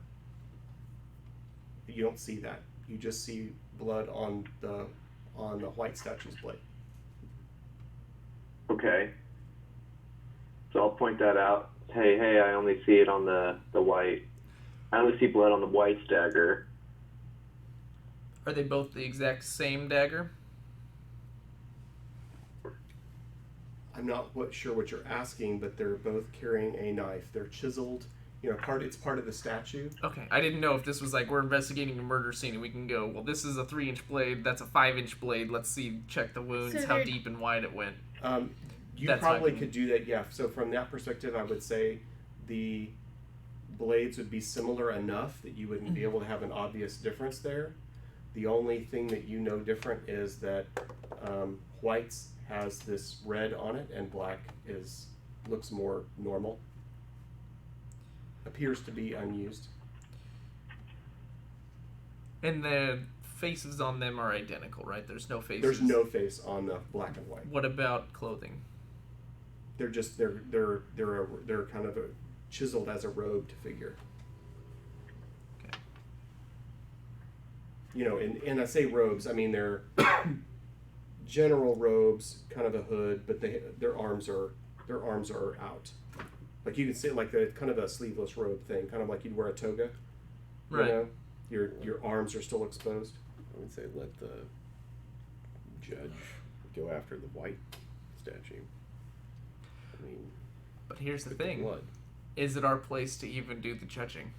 You don't see that. You just see blood on the white statue's blade. Okay. So I'll point that out. Hey, I only see it on the white. I only see blood on the white's dagger. Are they both the exact same dagger? I'm not sure what you're asking, but they're both carrying a knife. They're chiseled it's part of the statue. Okay, I didn't know if this was like we're investigating a murder scene and we can go, well, this is a 3-inch blade, that's a 5-inch blade. Let's see, check the wounds, So how they're- deep and wide it went. You That's probably not- could do that, yeah. So from that perspective, I would say the blades would be similar enough that you wouldn't be able to have an obvious difference there. The only thing that you know different is that white's has this red on it and black looks more normal. Appears to be unused. And the faces on them are identical, right? There's no faces. There's no face on the black and white. What about clothing? They're kind of chiseled as a robed figure. Okay. And I say robes, I mean they're general robes, kind of a hood, but their arms are out. Like you can see like a kind of a sleeveless robe thing, kind of like you'd wear a toga. Right. Your arms are still exposed. I would say let the judge go after the white statue. I mean, But here's the with the thing. blood. Is it our place to even do the judging?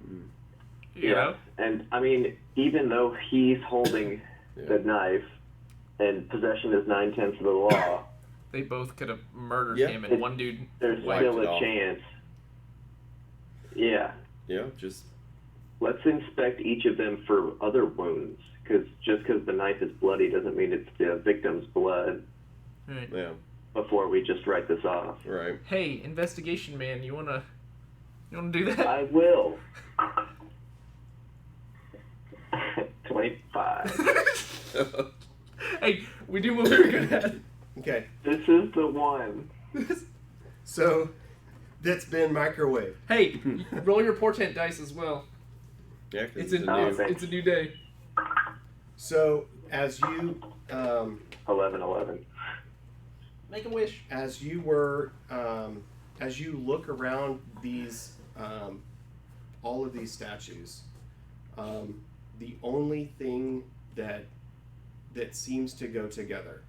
Mm. You Yeah. know? And I mean, even though he's holding Yeah. the knife and possession is 9/10 of the law, They both could have murdered Yeah. him, and one dude there's Wiped still it a off. chance. Yeah. Yeah, just Let's inspect each of them for other wounds, because just because the knife is bloody doesn't mean it's the victim's blood Right. yeah, before we just write this off. right. Hey, investigation man, you wanna do that? I will. 25. Hey, we do what we're good at. Okay, This is the one. so that's been microwave. Hey, roll your portent dice as well. Yeah, 'cause It's it's a a Oh, new. thanks. it's a new day. So as you 11. Make a wish. as you were as you look around these all of these statues, the only thing that seems to go together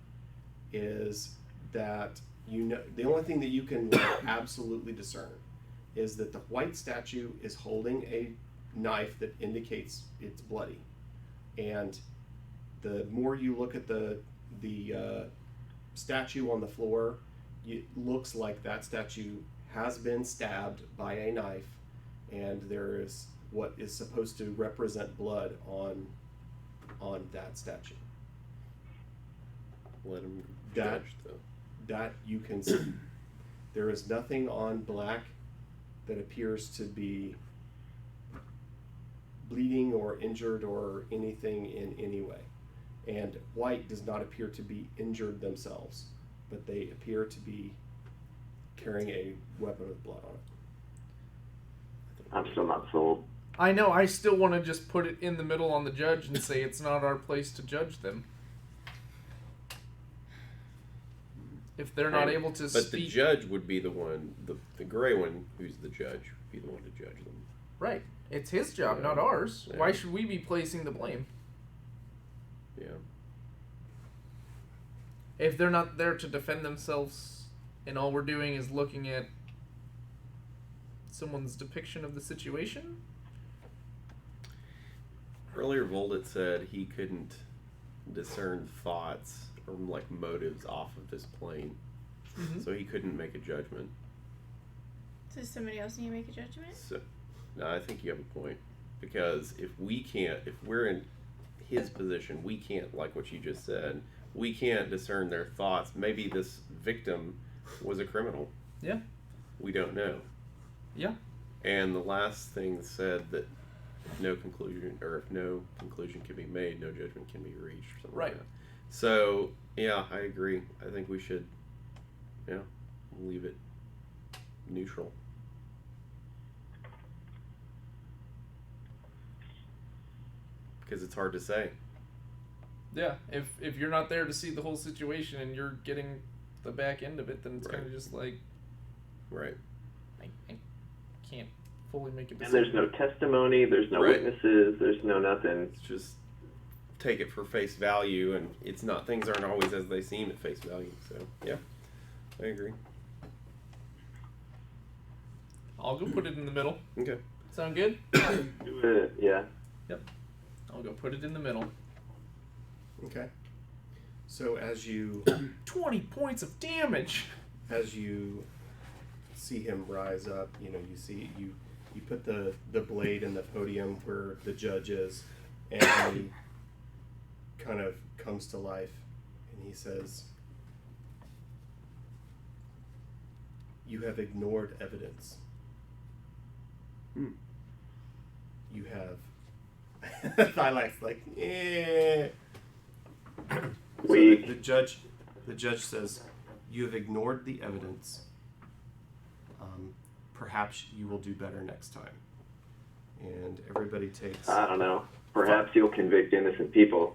is that the only thing that you can absolutely discern is that the white statue is holding a knife that indicates it's bloody, and the more you look at the statue on the floor, it looks like that statue has been stabbed by a knife, and there is what is supposed to represent blood on that statue. Let him That- judge though. That you can see. There is nothing on black that appears to be bleeding or injured or anything in any way. And white does not appear to be injured themselves, but they appear to be carrying a weapon with blood on it. I'm still not sold. I know. I still want to just put it in the middle on the judge and say it's not our place to judge them. If they're not able to But speak, the judge would be the one, the gray one, who's the judge, would be the one to judge them. right? It's his job, Yeah. not ours. Yeah. Why should we be placing the blame? Yeah. If they're not there to defend themselves, and all we're doing is looking at someone's depiction of the situation. Earlier, Voldit said he couldn't discern thoughts or like motives off of this plane, Mhm. so he couldn't make a judgment. Does somebody else need to make a judgment? So, no, I think you have a point, because if we're in his position, we can't, like what you just said, we can't discern their thoughts. Maybe this victim was a criminal. Yeah. We don't know. Yeah. And the last thing said that if no conclusion can be made, no judgment can be reached, or something Right. like that. So yeah, I agree. I think we should, leave it neutral. Because it's hard to say. Yeah. If you're not there to see the whole situation and you're getting the back end of it, then it's Right. kind of just like Right. I can't fully make a And decision. there's no testimony, there's no Right. witnesses, there's no nothing. It's just take it for face value, and things aren't always as they seem at face value. So yeah, I agree. I'll go put it in the middle. Okay. Sound good? Yeah. I'll go put it in the middle. Okay. So as you 20 points of damage. as you see him rise up, you put the blade in the podium where the judge is, and he kind of comes to life, and he says, "You have ignored evidence. You have." Thylax like, eh. So the judge says, "You have ignored the evidence. Perhaps you will do better next time." And everybody takes. I don't know. Perhaps you'll convict innocent people.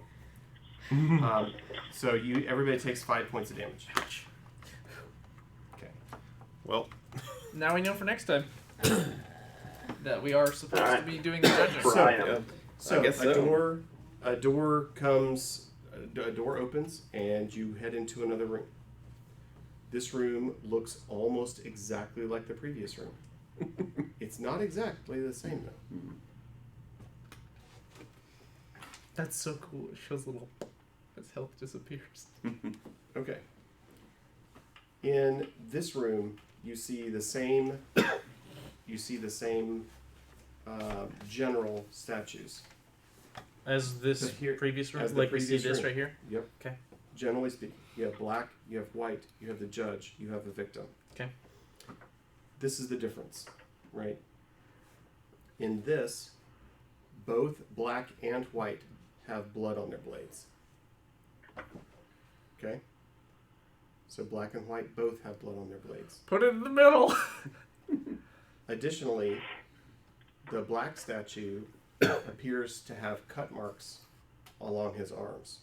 So everybody takes 5 points of damage. Okay. Well, Now we know for next time that we are supposed to be doing the judging. Try 'em. yeah. So I guess so. a door opens, and you head into another room. This room looks almost exactly like the previous room. It's not exactly the same though. That's so cool. It shows little as health disappears. Okay. In this room, you see the same. General statues. As this So here- previous room, as the like we see previous this room. right here. Yep. Okay. Generally speaking, you have black, you have white, you have the judge, you have the victim. Okay. This is the difference, right? In this, both black and white have blood on their blades. Okay? So black and white both have blood on their blades. Put it in the middle. Additionally, the black statue appears to have cut marks along his arms.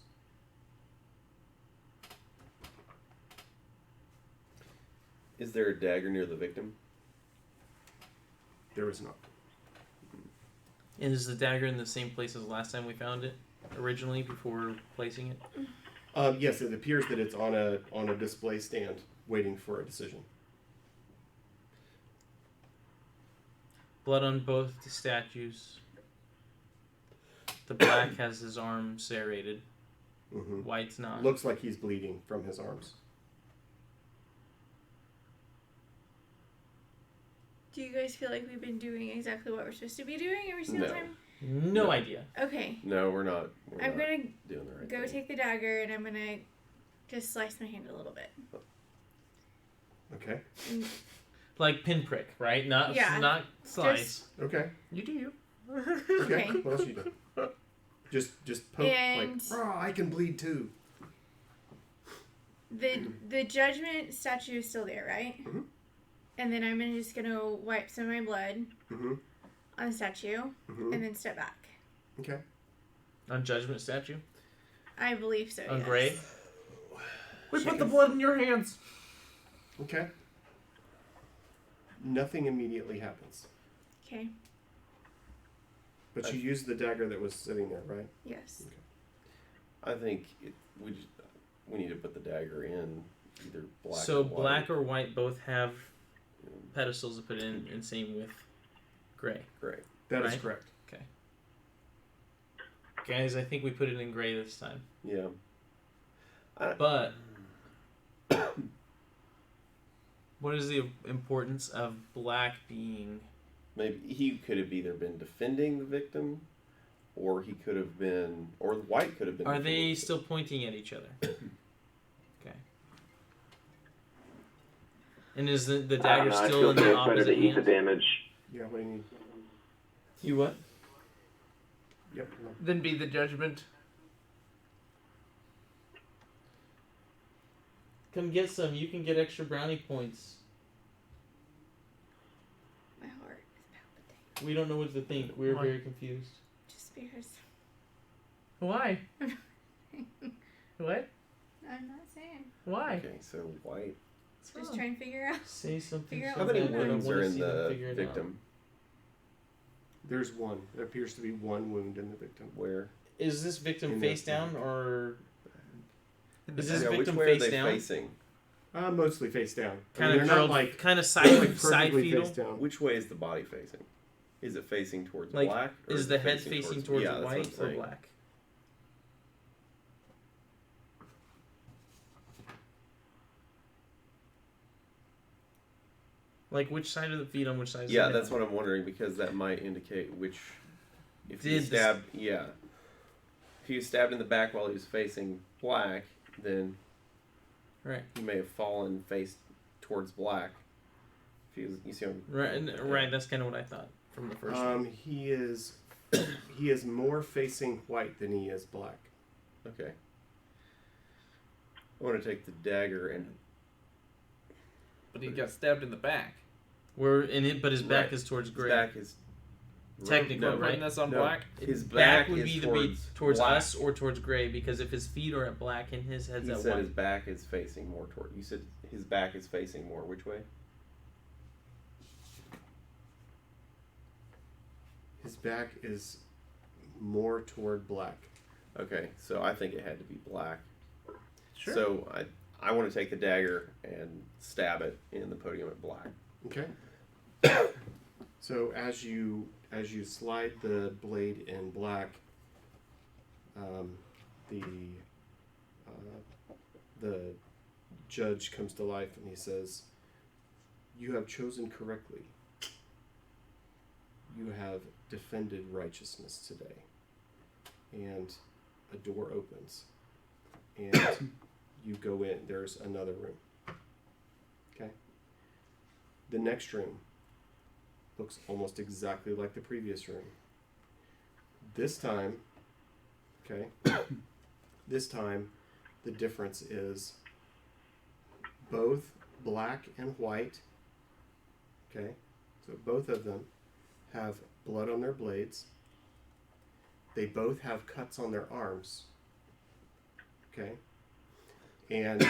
Is there a dagger near the victim? There is not. And is the dagger in the same place as last time we found it originally before placing it? Yes, it appears that it's on a display stand waiting for a decision. Blood on both the statues. The black has his arm serrated. Mm-hmm. White's not. Looks like he's bleeding from his arms. Do you guys feel like we've been doing exactly what we're supposed to be doing every single No. time? No idea. Okay. No, we're not. We're I'm not gonna doing the right go thing. take the dagger and I'm gonna just slice my hand a little bit. Okay. And Like pinprick, right? Not Yeah. not slice. Okay. You do you. Okay. Okay. What else you do? Just poke And- like, oh, I can bleed too. the judgment statue is still there, right? Mhm. And then I'm just gonna wipe some of my blood Mm-hmm. on the statue Mm-hmm. and then step back. Okay. On Judgment statue? I believe so. On yes. Gray? We put the blood in your hands. Okay. Nothing immediately happens. Okay. But you used the dagger that was sitting there, right? Yes. I think we need to put the dagger in either black. So or white. black or white both have pedestals to put in, and same with gray. Great. That is Right. correct. Guys, I think we put it in gray this time. Yeah. But what is the importance of black being... Maybe he could have either been defending the victim, or he could have been, or the white could have been. Are defending they the still pointing at each other? Okay. And is the I don't dagger know. I still feel in the it's better opposite to eat the hand? damage. Yeah, what do you need? You what? Yep. No. Then be the judgment. Come get some. You can get extra brownie points. My heart is palpitating. We don't know what to think. We're Why? very confused. Just because Why? What? I'm not saying. Why? Okay, so white. Just trying to figure out. Say something. Figure out How so many bad, I wounds wanna are in see them the figure it out. victim? There's one. There appears to be one wound in the victim. Where? Is this victim In face the- down or is this Yeah, which victim way are face they down? facing? Mostly face down. Kind of they're not curled, like kind of they're side like side perfectly fetal. face down. Which way is the body facing? Is it facing towards Like, black? Or is it the head facing towards yeah, that's what I'm white or saying. black? Like which side of the feet on which side? Is Yeah, the that's head? what I'm wondering because that might indicate which. If he Did this- stabbed, yeah. If he was stabbed in the back while he was facing black, then Right. he may have fallen face towards black. If he was, you see, Right. That's kind of what I thought from the first one. He is more facing white than he is black. Okay. I want to take the dagger and. But he got stabbed in the back. We're in it, but his back Right. is towards His gray. back is. Technically, No, right? right? That's on No. black. His back back would is be to be towards black. us or towards gray, because if his feet are at black and his head's He at said white. his back is facing more toward. You said his back is facing more. Which way? His back is more toward black. Okay, so I think it had to be black. Sure. So I want to take the dagger and stab it in the podium at black. Okay. So as you slide the blade in black, the judge comes to life and he says, "You have chosen correctly. You have defended righteousness today." And a door opens, and you go in. There's another room. Okay. The next room looks almost exactly like the previous room. This time, okay, this time the difference is both black and white, okay, so both of them have blood on their blades. They both have cuts on their arms, okay, and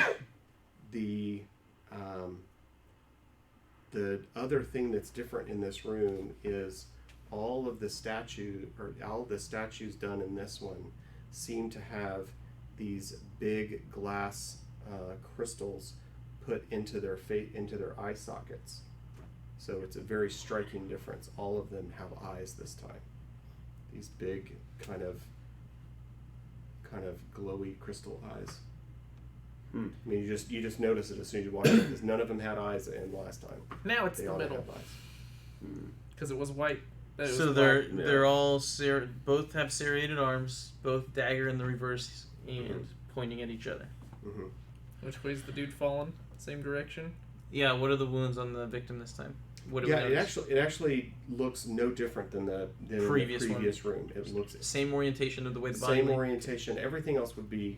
the other thing that's different in this room is all the statues done in this one seem to have these big glass crystals put into their eye sockets. So it's a very striking difference. All of them have eyes this time. These big kind of glowy crystal eyes. I mean, you just notice it as soon as you watch it, because none of them had eyes in last time. Now it's They the all middle have eyes. because it was white. That it was So black. they're all both have serrated arms, both dagger in the reverse and pointing at each other. Mm-hmm. Which way's the dude falling? Same direction. Yeah. What are the wounds on the victim this time? What do Yeah, we notice? it actually looks no different than the Previous previous room. It looks Same orientation of the way the body. same lay? orientation. Everything else would be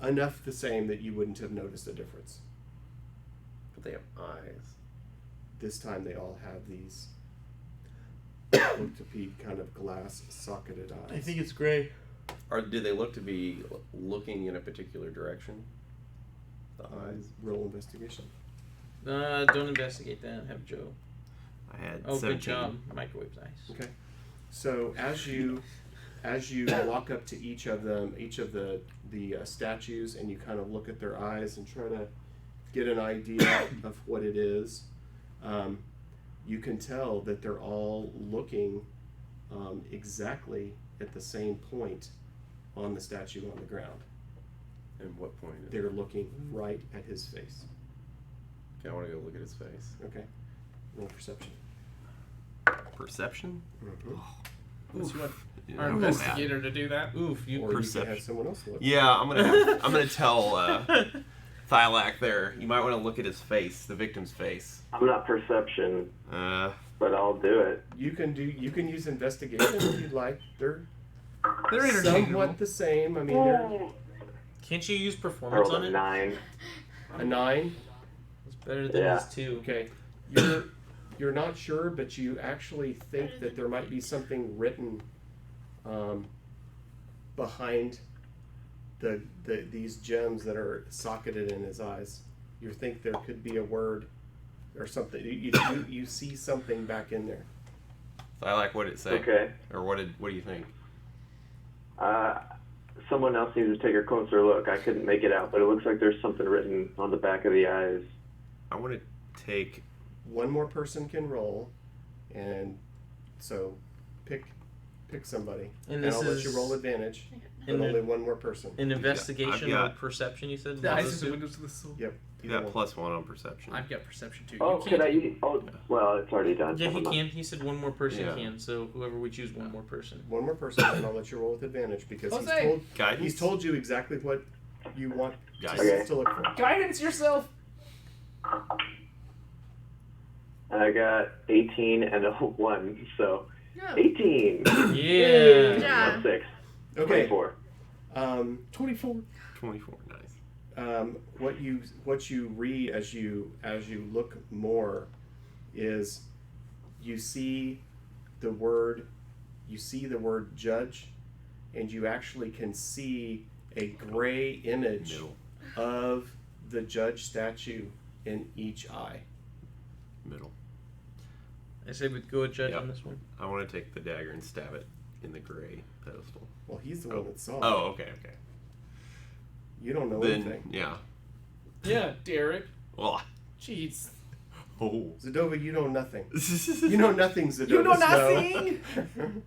enough the same that you wouldn't have noticed a difference. But they have eyes. This time they all have these look to be kind of glass socketed eyes. it's gray. Or do they look to be looking in a particular direction? The eyes. Roll investigation. Don't investigate that. Have Joe. I had Oh, 17. good job. Microwave dice. Okay. So as you walk up to each of the statues, and you kind of look at their eyes and try to get an idea of what it is, you can tell that they're all looking exactly at the same point on the statue on the ground. And what point? They're looking right at his face. Okay, I want to go look at his face. Okay. Roll perception. Perception? Unless you want Yeah, our I'm investigator to do that. Oof. You. Or you can Perception. have someone else look. Yeah, I'm gonna tell Thylak there. You might want to look at his face, the victim's face. I'm not perception, but I'll do it. You can use investigation if you'd like. They're They're interchangeable. somewhat the same. I mean, they're Can't you use I performance rolled on a it? 9. a 9. It's better than Yeah. his 2. Okay, you're not sure, but you actually think that there might be something written behind these gems that are socketed in his eyes. You think there could be a word or something. You see something back in there. Thylak, what did it say? Okay. Or what do you think? someone else needs to take a closer look. I couldn't make it out, but it looks like there's something written on the back of the eyes. I want to take. One more person can roll, and so pick somebody. And And this I'll let is you roll advantage, but an, only one more person. an investigation I've or got- perception, you said? The One of eyes those is the two? windows of the soul. Yep. You either got one. +1 on perception. I've got perception too. Oh, You could can't- I? Oh, well, it's already done. Yeah, Never he mind. can. He said one more person Yeah. can, so whoever we choose, one more person. One more person, and I'll let you roll with advantage because Jose! Guidance. he's told you exactly what you want Guidance. Okay. to look for. Guidance yourself. And I got 18 and a 1, so No. 18. Yeah. Yeah. Plus 6. Okay. 24. 24. 24. Nice. What you read as you look more is you see the word judge, and you actually can see a gray image Middle. of the judge statue in each eye. Middle. I say we'd go a judge Yep. on this one. I want to take the dagger and stab it in the gray pedestal. Well, he's the one that saw it. Oh, okay. You don't know Then, anything. yeah. Yeah, Derek. Well, Jeez. oh. Zadova, you know nothing. You know nothing, Zadova. You know Snow. nothing.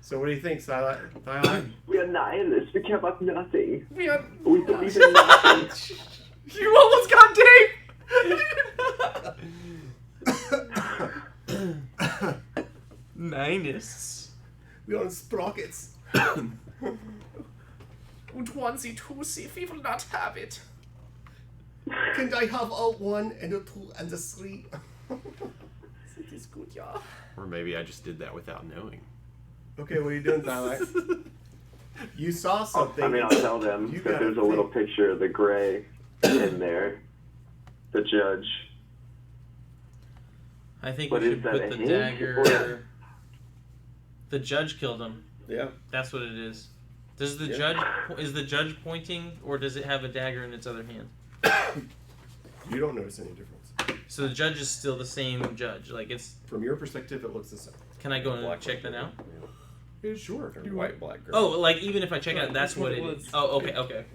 So what do you think, Thyla? We are nihilists. We care about nothing. We are... We believe in nothing. You almost got Dave. Ninists. We are sprockets. Und one sie two see, we will not have it. Can I have a 1 and a 2 and a 3? It is good, yeah. Or maybe I just did that without knowing. Okay, what are you doing, Thyla? You saw something. I mean, I'll tell them You that gotta there's a little think. picture of the gray in there. The judge. I think But we is should that put a the hint, dagger. or- The judge killed him. Yeah. That's what it is. Does the Yeah. judge is the judge pointing, or does it have a dagger in its other hand? You don't notice any difference. So the judge is still the same judge. Like it's. From your perspective, it looks the same. Can I go and Black, check that out? Sure. Or white, black, gray. Oh, like even if I check it out, Right, that's that's what what it it is. was. Oh, okay, okay.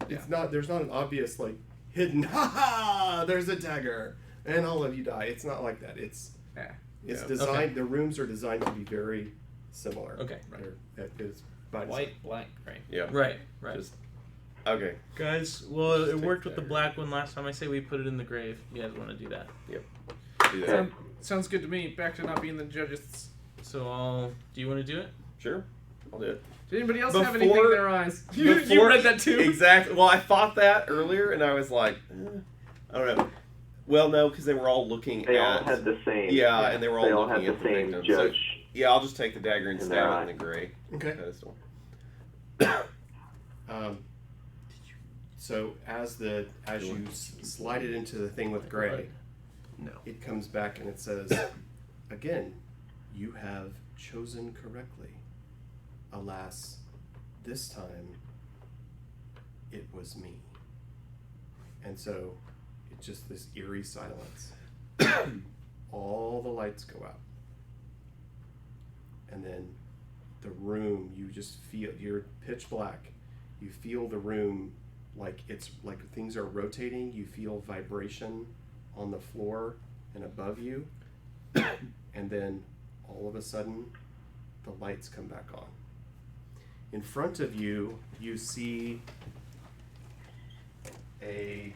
It's not. There's not an obvious like hidden. Ha ha! There's a dagger, and all of you die. It's not like that. It's Yeah. Yeah. designed. Okay. The rooms are designed to be very similar. Okay. That is by design. White, black, gray. Yeah. Right, right. Just okay. Guys, well, it Just worked take with the dagger. black one last time. I say we put it in the grave. You guys want to do that? Do that. Sounds good to me. Back to not being the judges. So I'll. Do you want to do it? Sure. I'll do it. Did anybody else have anything Before- in their eyes? You Before- read that too? Exactly. Well, I thought that earlier, and I was like, I don't know. Well, no, because they were all looking They at. all had the same. Yeah, and they were all They all looking had at the same victim, judge. So, yeah, I'll just take the dagger and in stab their it eye. in the gray Okay. pedestal. So as you slide it into the thing with gray, No. it comes back and it says, again, you have chosen correctly. Alas, this time it was me. And so it's just this eerie silence. All the lights go out. And then the room, you just feel, you're pitch black. You feel the room like it's like things are rotating. You feel vibration on the floor and above you. And then all of a sudden, the lights come back on. In front of you, you see a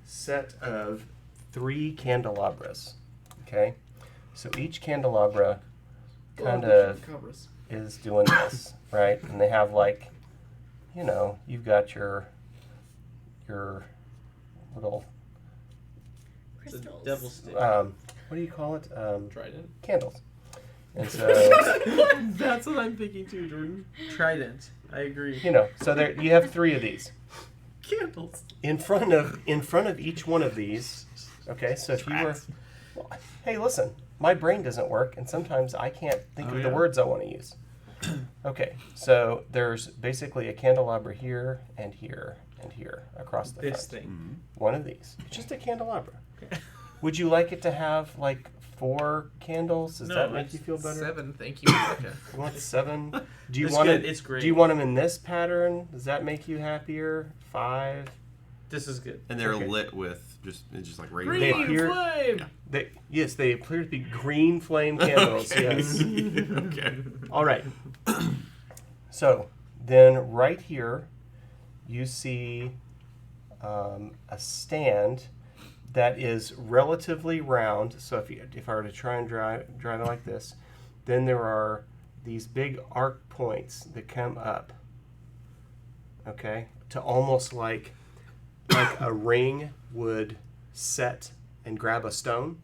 set of 3 candelabras. Okay? So each candelabra kind of is doing this, right? And they have like, you know, you've got your little It's a Crystals. devil stick. what do you call it? Trident. Candles. And so That's what I'm thinking too, Jordan. Trident. I agree. you know, so there you have 3 of these. Candles. In front of each one of these, okay, so if you were, well, hey, listen, my brain doesn't work, and sometimes I can't think of the words I want to use. Okay, so there's basically a candelabra here and here and here across the This front. thing. One of these. It's just a candelabra. Would you like it to have like 4 candles? Does No, that make it's you feel better? 7, thank you, Rebecca. You want 7? Do you It's want good, it? it's great. Do you want them in this pattern? Does that make you happier? 5. This is good. And they're Okay. lit with it's just like Green rainbow. appear- flame! They appear to be green flame candles. Okay. Yes. Okay. All right. So then, right here, you see a stand that is relatively round. So if I were to try and drive it like this, then there are these big arc points that come up. Okay, to almost like a ring would set and grab a stone.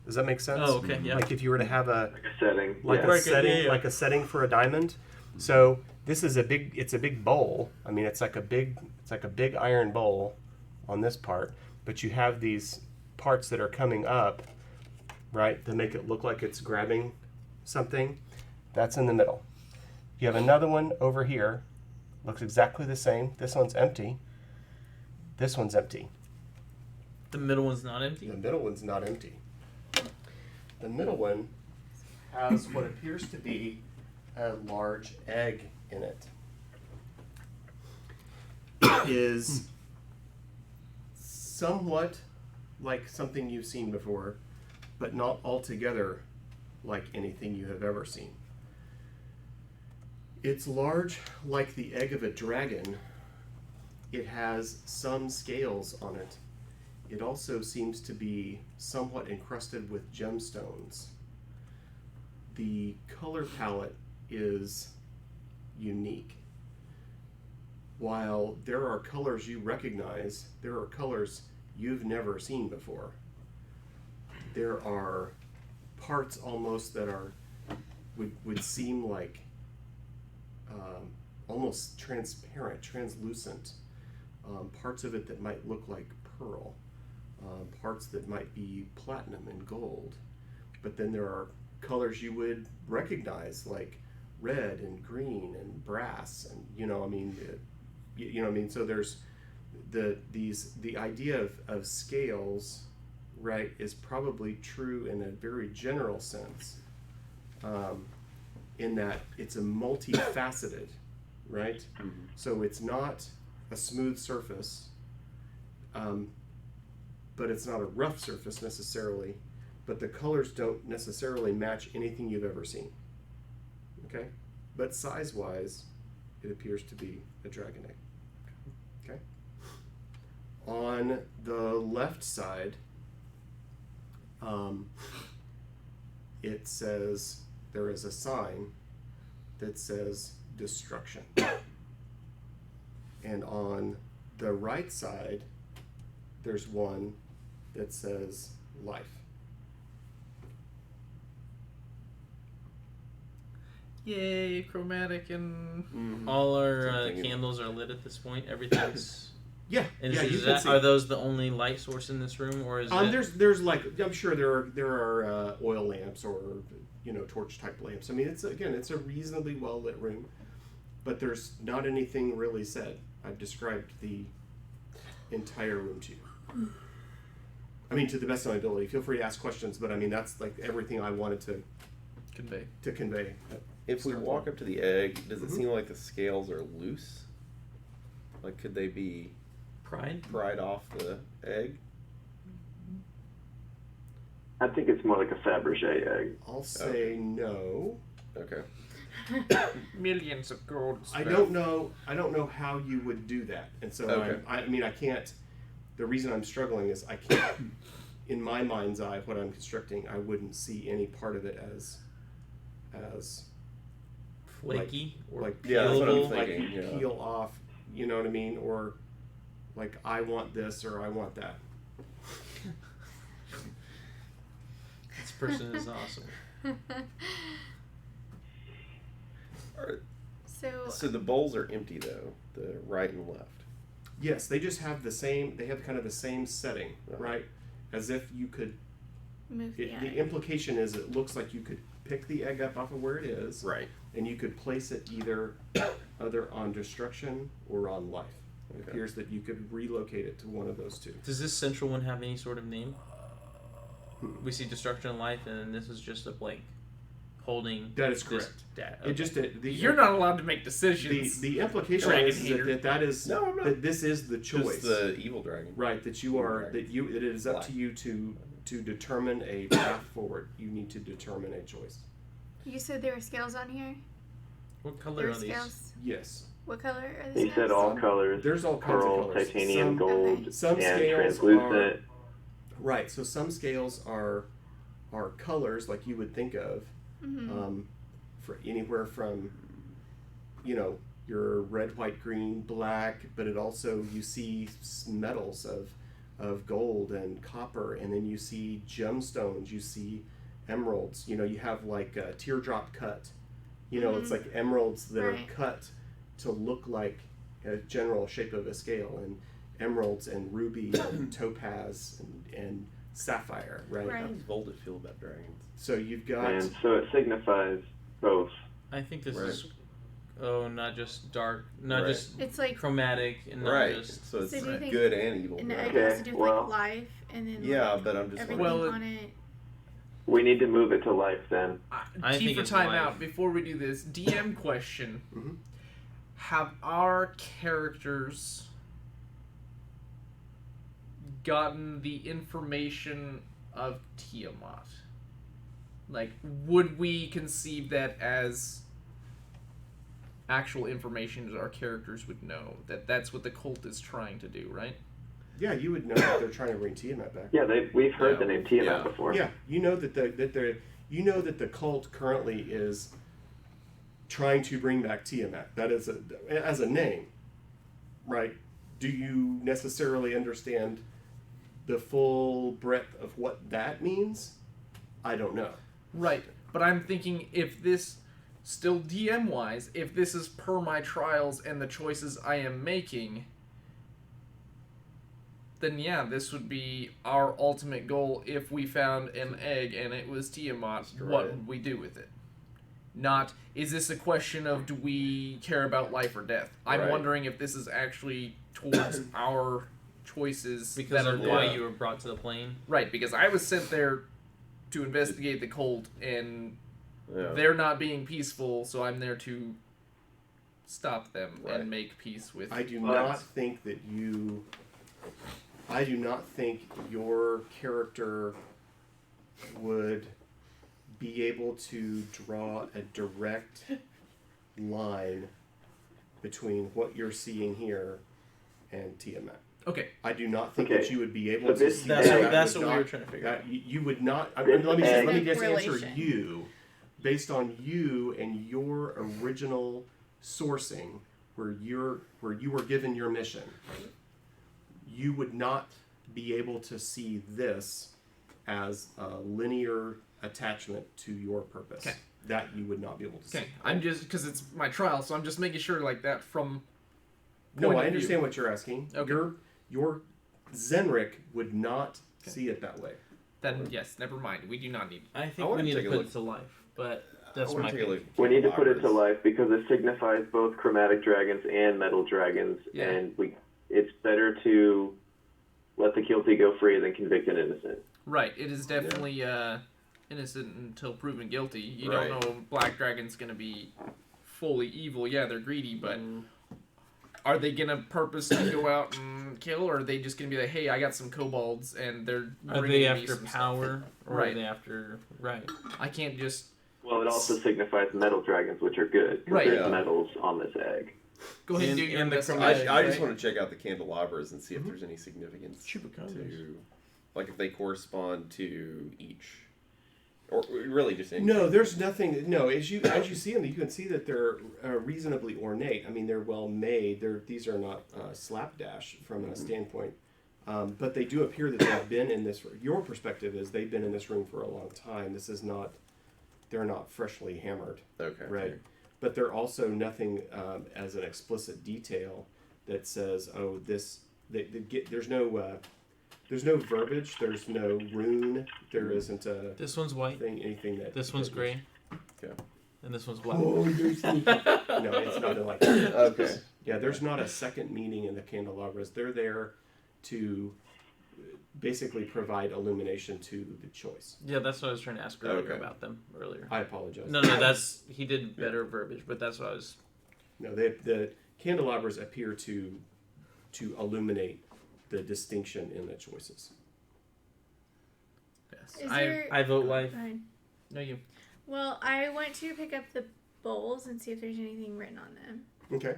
Does that make sense? Oh, okay, yeah. Like if you were to have a Like a setting. like yeah. a setting, yeah, yeah. like a setting for a diamond. So this is it's a big bowl. I mean, it's like a big iron bowl on this part, but you have these parts that are coming up, right, to make it look like it's grabbing something. That's in the middle. You have another one over here, looks exactly the same. This one's empty. This one's empty. The middle one's not empty. The middle one's not empty. The middle one has what appears to be a large egg in it. It is somewhat like something you've seen before, but not altogether like anything you have ever seen. It's large like the egg of a dragon. It has some scales on it. It also seems to be somewhat encrusted with gemstones. The color palette is unique. While there are colors you recognize, there are colors you've never seen before. There are parts almost that would seem like almost transparent, translucent. Parts of it that might look like pearl. Parts that might be platinum and gold. But then there are colors you would recognize, like red and green and brass, and so there's the idea of scales, right, is probably true in a very general sense, in that it's a multifaceted, right? Mhm. So it's not a smooth surface, but it's not a rough surface necessarily, but the colors don't necessarily match anything you've ever seen. Okay? But size-wise, it appears to be a dragon egg. Okay? On the left side, it says, there is a sign that says destruction. And on the right side, there's one that says life. Yay, chromatic and... All our Something in- candles are lit at this point. Everything's. Yeah, And yeah, is you can that, see. are those the only light source in this room, or is it? There's like, I'm sure there are oil lamps or torch type lamps. I mean, it's a reasonably well lit room, but there's not anything really said. I've described the entire room to you. I mean, to the best of my ability. Feel free to ask questions, but I mean that's like everything I wanted to convey. If we walk up to the egg, does it seem like the scales are loose? Like, could they be pried off the egg? I think it's more like a Fabergé egg. I'll say no. Okay. Millions of gold. I don't know how you would do that, and so Okay. I mean I can't. The reason I'm struggling is I can't. In my mind's eye, what I'm constructing, I wouldn't see any part of it as flaky or like Yeah, that's what I'm peelable? thinking. like yeah. peel off. You know what I mean? Or like I want this or I want that. This person is awesome. So the bowls are empty though, the right and left. Yes, they just have the same. They have kind of the same setting, right? As if you could. Move the The egg. implication is it looks like you could pick the egg up off of where it is, Right. and you could place it either on destruction or on life. It Okay. appears that you could relocate it to one of those two. Does this central one have any sort of name? we see destruction of life, and then this is just a blank, holding. That is this correct. data. It just You're not allowed to make decisions. the implication Dragon is hater. that is No, I'm not. that this is the Just choice, the evil dragon. right? That you are that it is up to you to determine a path forward. You need to determine a choice. You said there were scales on here? What There color were are these? scales? Yes, What color are the He scales? said all colors. there's all kinds Pearl, of colors. titanium, Some- gold, some and scales translucent. Right. So some scales are colors like you would think of, Mm-hmm. for anywhere from, your red, white, green, black, but it also you see metals of gold and copper, and then you see gemstones, you see emeralds. You have like a teardrop cut. It's like emeralds that are Right. cut to look like a general shape of a scale, and emeralds and ruby and topaz and sapphire, right? Right. How does Volda feel about dragons? So you've got And so it signifies both. I think this Right. is. Oh, not just dark, not Right. just It's like chromatic, and not Right. just. So it's So do you think good and evil. an right? egg has to do with well- like life and then Yeah, like but I'm just everything Well, on it. We need to move it to life then. I T think for it's timeout. life. Before we do this, DM question: Mhm. Have our characters gotten the information of Tiamat? Like, would we conceive that as actual information that our characters would know? That's what the cult is trying to do, right? Yeah, you would know that they're trying to bring Tiamat back. Yeah, we've heard Yeah. the name Tiamat Yeah. before. Yeah, you know that the cult currently is trying to bring back Tiamat. That is as a name, right? Do you necessarily understand the full breadth of what that means? I don't know. Right, but I'm thinking if this, still DM wise, if this is per my trials and the choices I am making, then yeah, this would be our ultimate goal if we found an egg and it was Tiamat. Destroy What it. would we do with it? Not, is this a question of do we care about life or death? I'm Right. wondering if this is actually towards our choices Because that of are why Yeah. you were brought to the plane. Right, because I was sent there to investigate the cult, and Yeah. they're not being peaceful, so I'm there to stop them Right. and make peace with. I do But- not think that you. I do not think your character would be able to draw a direct line between what you're seeing here and Tiamat. Okay, I do not think Okay. that you would be able So to this- see That's that. what, that's would what we not- were trying to figure out. that you would not. Let This me egg- just answer Relation. you, based on you and your original sourcing, where you were given your mission. You would not be able to see this as a linear attachment to your purpose. Okay. That you would not be able to okay. see. I'm just because it's my trial, so I'm just making sure like that from. No, point I of understand view. what you're asking. Okay. Your Zenric would not Okay. see it that way. Then yes, never mind. We do not need. I I think wanna we need to take a put look. it to life, but that's I wanna my take a opinion. look at We need to put it to candelabras. life because it signifies both chromatic dragons and metal dragons, Yeah. and it's better to let the guilty go free than convict an innocent. Right, it is definitely innocent until proven guilty. You Right. don't know Black Dragon's gonna be fully evil. Yeah, they're greedy, but are they gonna purposely go out and kill, or are they just gonna be like, "Hey, I got some kobolds, and they're Are bringing they me after some stuff." power, or Right. are they after right? I can't just Well, it also signifies metal dragons, which are good. 'cause Right. There's Yeah. metals on this egg. go ahead and do And- your and the investigation. I just right? want to check out the candelabras and see if there's any significance to, like, if they correspond to each, or really just any. No, there's nothing. No, as you see them, you can see that they're reasonably ornate. I mean, they're well made. These are not slapdash from a standpoint, but they do appear that they've been in this. Your perspective is they've been in this room for a long time. This is not. They're not freshly hammered, Okay. right? But they're also nothing as an explicit detail that says, "Oh, this." There's no. There's no verbiage. There's no rune. There isn't a This one's white. thing. Anything that. This one's gray. Okay. And this one's black. Oh, you're sneaky. No, it's not like that. Okay. Yeah, there's not a second meaning in the candelabras. They're there to basically provide illumination to the choice. Yeah, that's what I was trying to ask earlier Okay. about them earlier. I apologize. No, that's he did better verbiage, but that's what I was. No, the candelabras appear to illuminate the distinction in the choices. Yes. Is I there? I vote life. Fine. no you. Well, I want to pick up the bowls and see if there's anything written on them. Okay.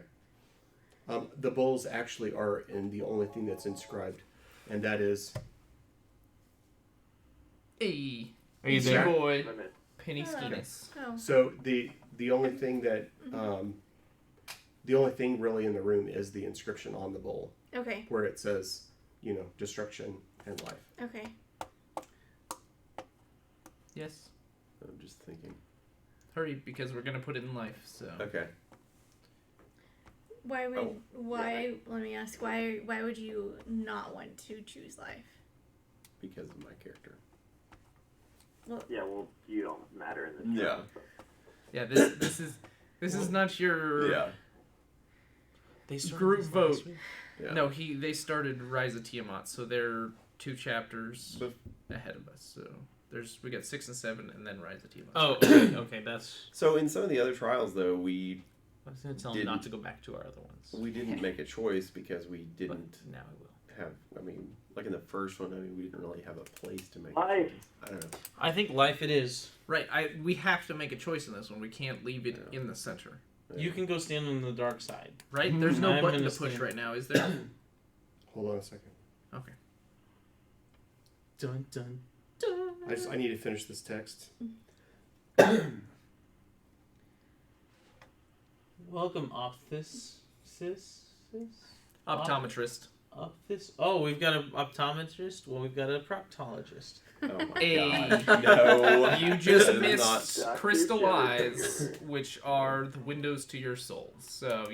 The bowls actually are in the only thing that's inscribed, and that is Hey. Are you Easy there? boy. Limit. Penny Hello. Skeeters. Oh, so the only thing that the only thing really in the room is the inscription on the bowl okay, where it says, destruction and life. okay. Yes. I'm just thinking. Hurry, because we're gonna put it in life. So. Okay. Why would Oh, why? Let me ask. Why would you not want to choose life? Because of my character. Yeah, well, you don't matter in this. Yeah. Yeah. This is not your. Yeah. They started Group this vote. last week. Yeah. No, they started Rise of Tiamat, so they're 2 chapters ahead of us. So we got 6 and 7, and then Rise of Tiamat. Oh, okay, that's. So in some of the other trials, though, we I was gonna tell him not to go back to our other ones. didn't make a choice because we But didn't now I will. have. I mean, like in the first one, we didn't really have a place to make. Life. I don't know. I think life it is. Right. We have to make a choice in this one. We can't leave it in the center. You can go stand on the dark side. Right? There's no I'm button gonna to push stand. right now, is there? Hold on a second. Okay. Dun dun dun. I need to finish this text. Welcome, Ophthalmologist. Optometrist. Oh, we've got an optometrist. Well, we've got a proctologist. Oh my Hey. gosh. No. You just That is missed not- crystal Dr. eyes, which are the windows to your soul. So,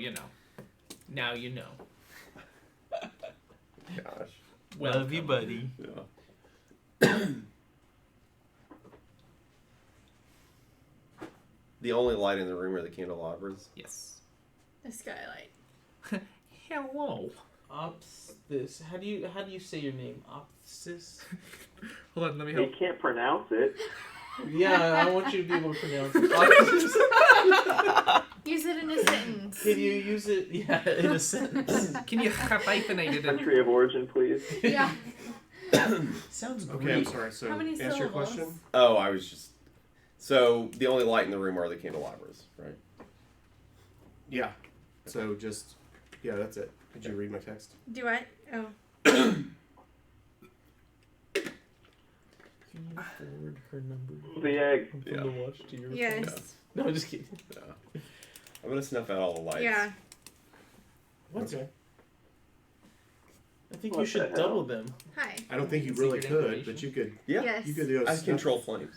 now you know. Gosh. Love you, buddy. Yeah. The only light in the room are the candelabras. Yes. The skylight. Hello. Ophthalmologist. How do you say your name? Ophthalmologist. Hold on, let me You help. can't pronounce it. Yeah, I want you to be able to pronounce it. Ophthalmologist. Use it in a sentence. Can you use it? Yeah, in a sentence. Can you hyphenate it in? Country of origin, please. Yeah. Sounds great. Okay, I'm sorry. So How many answer your syllables? question. Oh, I was just. So the only light in the room are the candelabras, right? Yeah. So that's it. Did you read my text? Do I? Oh. Can you forward her number The egg. from Yeah. the watch to your Yes. phone? No, I'm just kidding. Yeah. I'm gonna snuff out all the lights. Yeah. What's Okay. I think What you should the hell? double them. Hi. I don't think you Secret really could, information. but you could. Yeah. Yes. You could do a I control flames.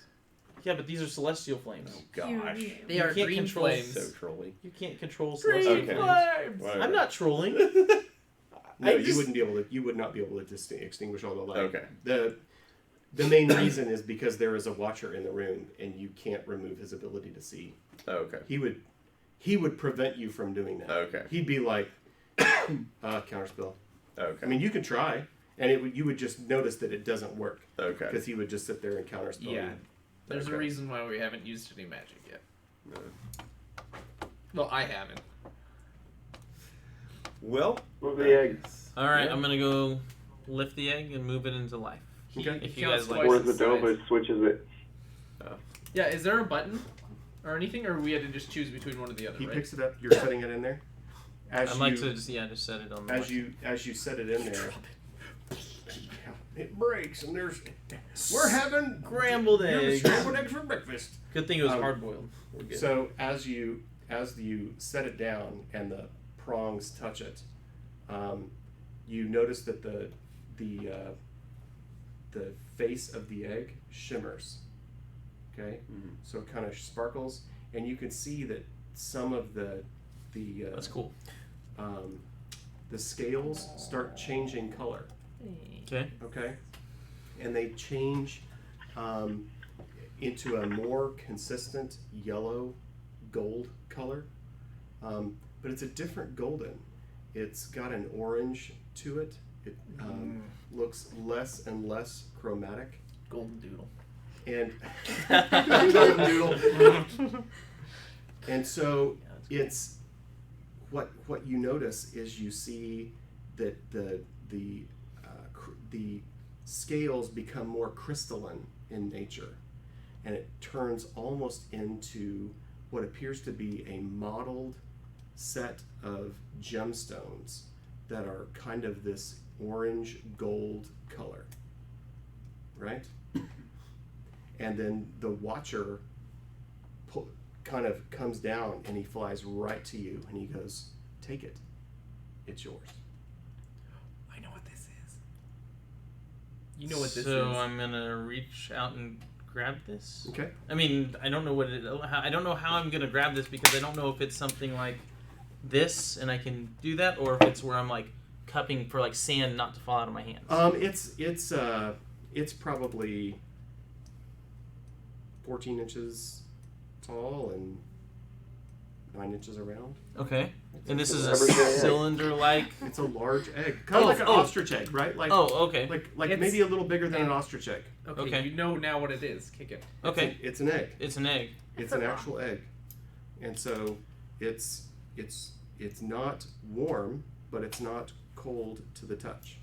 Yeah, but these are celestial flames. Oh You gosh. knew. They You are can't green control flames. So trolly. You can't control Green celestial Okay. flames. flames. I'm not trolling. No, I you just- wouldn't be able to. You would not be able to extinguish all the light. Okay. The main reason is because there is a watcher in the room, and you can't remove his ability to see. Okay. He would prevent you from doing that. Okay. He'd be like, counterspell. Okay. I mean, you could try, and you would just notice that it doesn't work Okay. because he would just sit there and counterspell. Yeah. you. There's a Okay. reason why we haven't used any magic yet. No. Well, I haven't. Well. Move the egg. All right, Yeah. I'm gonna go lift the egg and move it into life. Okay. If you Counts guys like. twice Or as the size. Dova switches it. Yeah, is there a button or anything, or we had to just choose between one or the other? He right? picks it up. You're setting it in there. As I'd you, like to just set it on the. as you set it in there. It breaks, and we're having Scrambled eggs. scrambled eggs for breakfast. Good thing it was Um, hard boiled. So as you set it down and the prongs touch it, you notice that the face of the egg shimmers. Okay, Mhm. so it kind of sparkles, and you can see that some of the That's cool. the scales start changing color. Okay. Okay, and they change into a more consistent yellow gold color, but it's a different golden. It's got an orange to it It looks less and less chromatic. Golden doodle. And golden doodle. And so it's what you notice is you see that the scales become more crystalline in nature, and it turns almost into what appears to be a modeled set of gemstones that are kind of this orange gold color, right? And then the Watcher kind of comes down and he flies right to you and he goes, "Take it. It's yours." I know what this is. You know what this So is. I'm gonna reach out and grab this. Okay. I mean, I don't know what I don't know how I'm gonna grab this because I don't know if it's something like this and I can do that, or if it's where I'm like cupping for like sand not to fall out of my hands. It's probably 14 inches tall and 9 inches around. Okay. And this is a Average egg. cylinder-like. It's a large egg, kind of like an ostrich egg, right? Like, okay. like It's- maybe a little bigger than an ostrich egg. Okay, you know now what it is. Kick it. Okay. It's an egg. It's an egg. It's an actual egg, and so it's not warm, but it's not cold to the touch.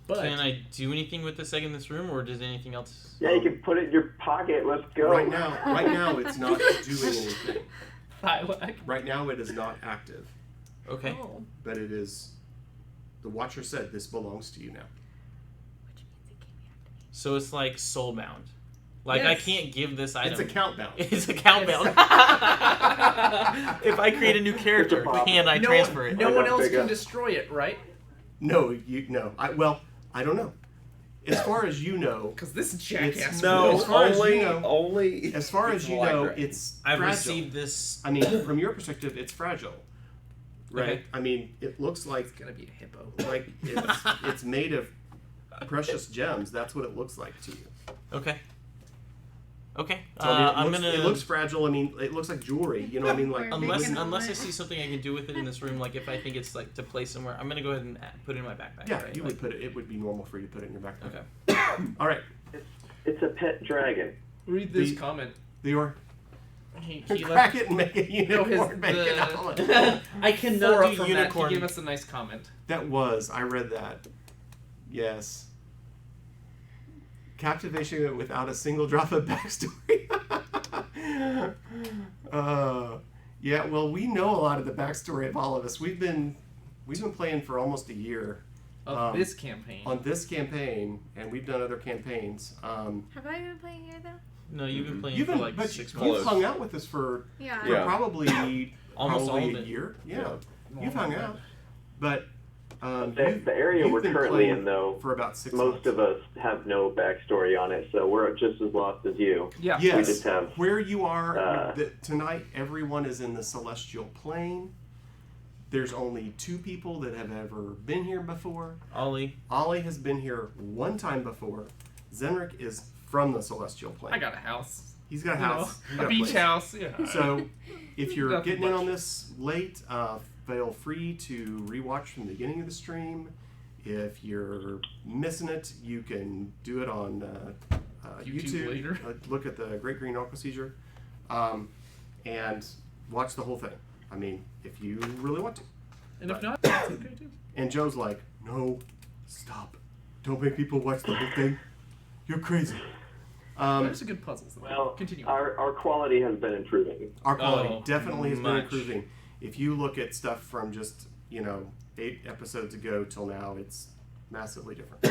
But Can I do anything with this egg in this room, or does anything else? Yeah, you can put it in your pocket. Let's go. Right now, it's not doing anything. I like. Right now, it is not active, Okay. Oh. but it is. The Watcher said, "This belongs to you now." So it's like soul-bound. Like, I Yes. can't give this item. It's a countdown. It's a countdown. If I create a new character, can I transfer it? No one else Big can up. destroy it, right? No. I don't know. As far as you know, Because this jackass. No, As far as you only know- only. as far as it's you like know, that. it's I've fragile. received this. I mean, from your perspective, it's fragile, right? Okay. I mean, it looks like It's gonna be a hippo. it's made of precious gems. That's what it looks like to you. Okay. Okay. So, I mean, I'm gonna. It looks fragile. I mean, it looks like jewelry. You know what I mean? Like Or Unless Making unless I omelet. see something I can do with it in this room, like if I think it's like to place somewhere, I'm gonna go ahead and put it in my backpack. yeah, right? you Like- would put it. It would be normal for you to put it in your backpack. Okay. All right. It's a pet dragon. Read this The- comment. Your He crack it and make a No, unicorn. Make it the- omelet. I cannot Flora do from unicorn. That, he gave us a nice comment. I read that. Yes. Captivation without a single drop of backstory. Yeah, well, we know a lot of the backstory of all of us. We've been playing for almost a year Of this campaign. on this campaign, and we've done other campaigns. Have I been playing here though? No, you've been playing You've for been, like but 6 you've months. hung out with us for Yeah. Yeah. probably Almost all probably of a it. year. Yeah, Yeah. you've hung out, but The area you've we're been currently playing in, though, for about 6 most months. of us have no backstory on it, so we're just as lost as you. Yeah. Yes. We just have- Where you are Uh, tonight, everyone is in the celestial plane. There's only 2 people that have ever been here before. Ollie. Ollie has been here 1 time before. Zenrik is from the celestial plane. I got a house. He's got a You know, house. He's a got beach place. house. Yeah. So, if you're Nothing getting in much. on this late, feel free to rewatch from the beginning of the stream. If you're missing it, you can do it on YouTube YouTube. later. Look at the Great Green Aqua Seizure, and watch the whole thing. I mean, if you really want to. And if not, that's okay too. And Joe's like, "No, stop! Don't make people watch the whole thing. You're crazy." There's a good puzzles. Though. Well, Continue. our quality has been improving. Our quality Oh, definitely has been much. improving. If you look at stuff from just 8 episodes ago till now, it's massively different.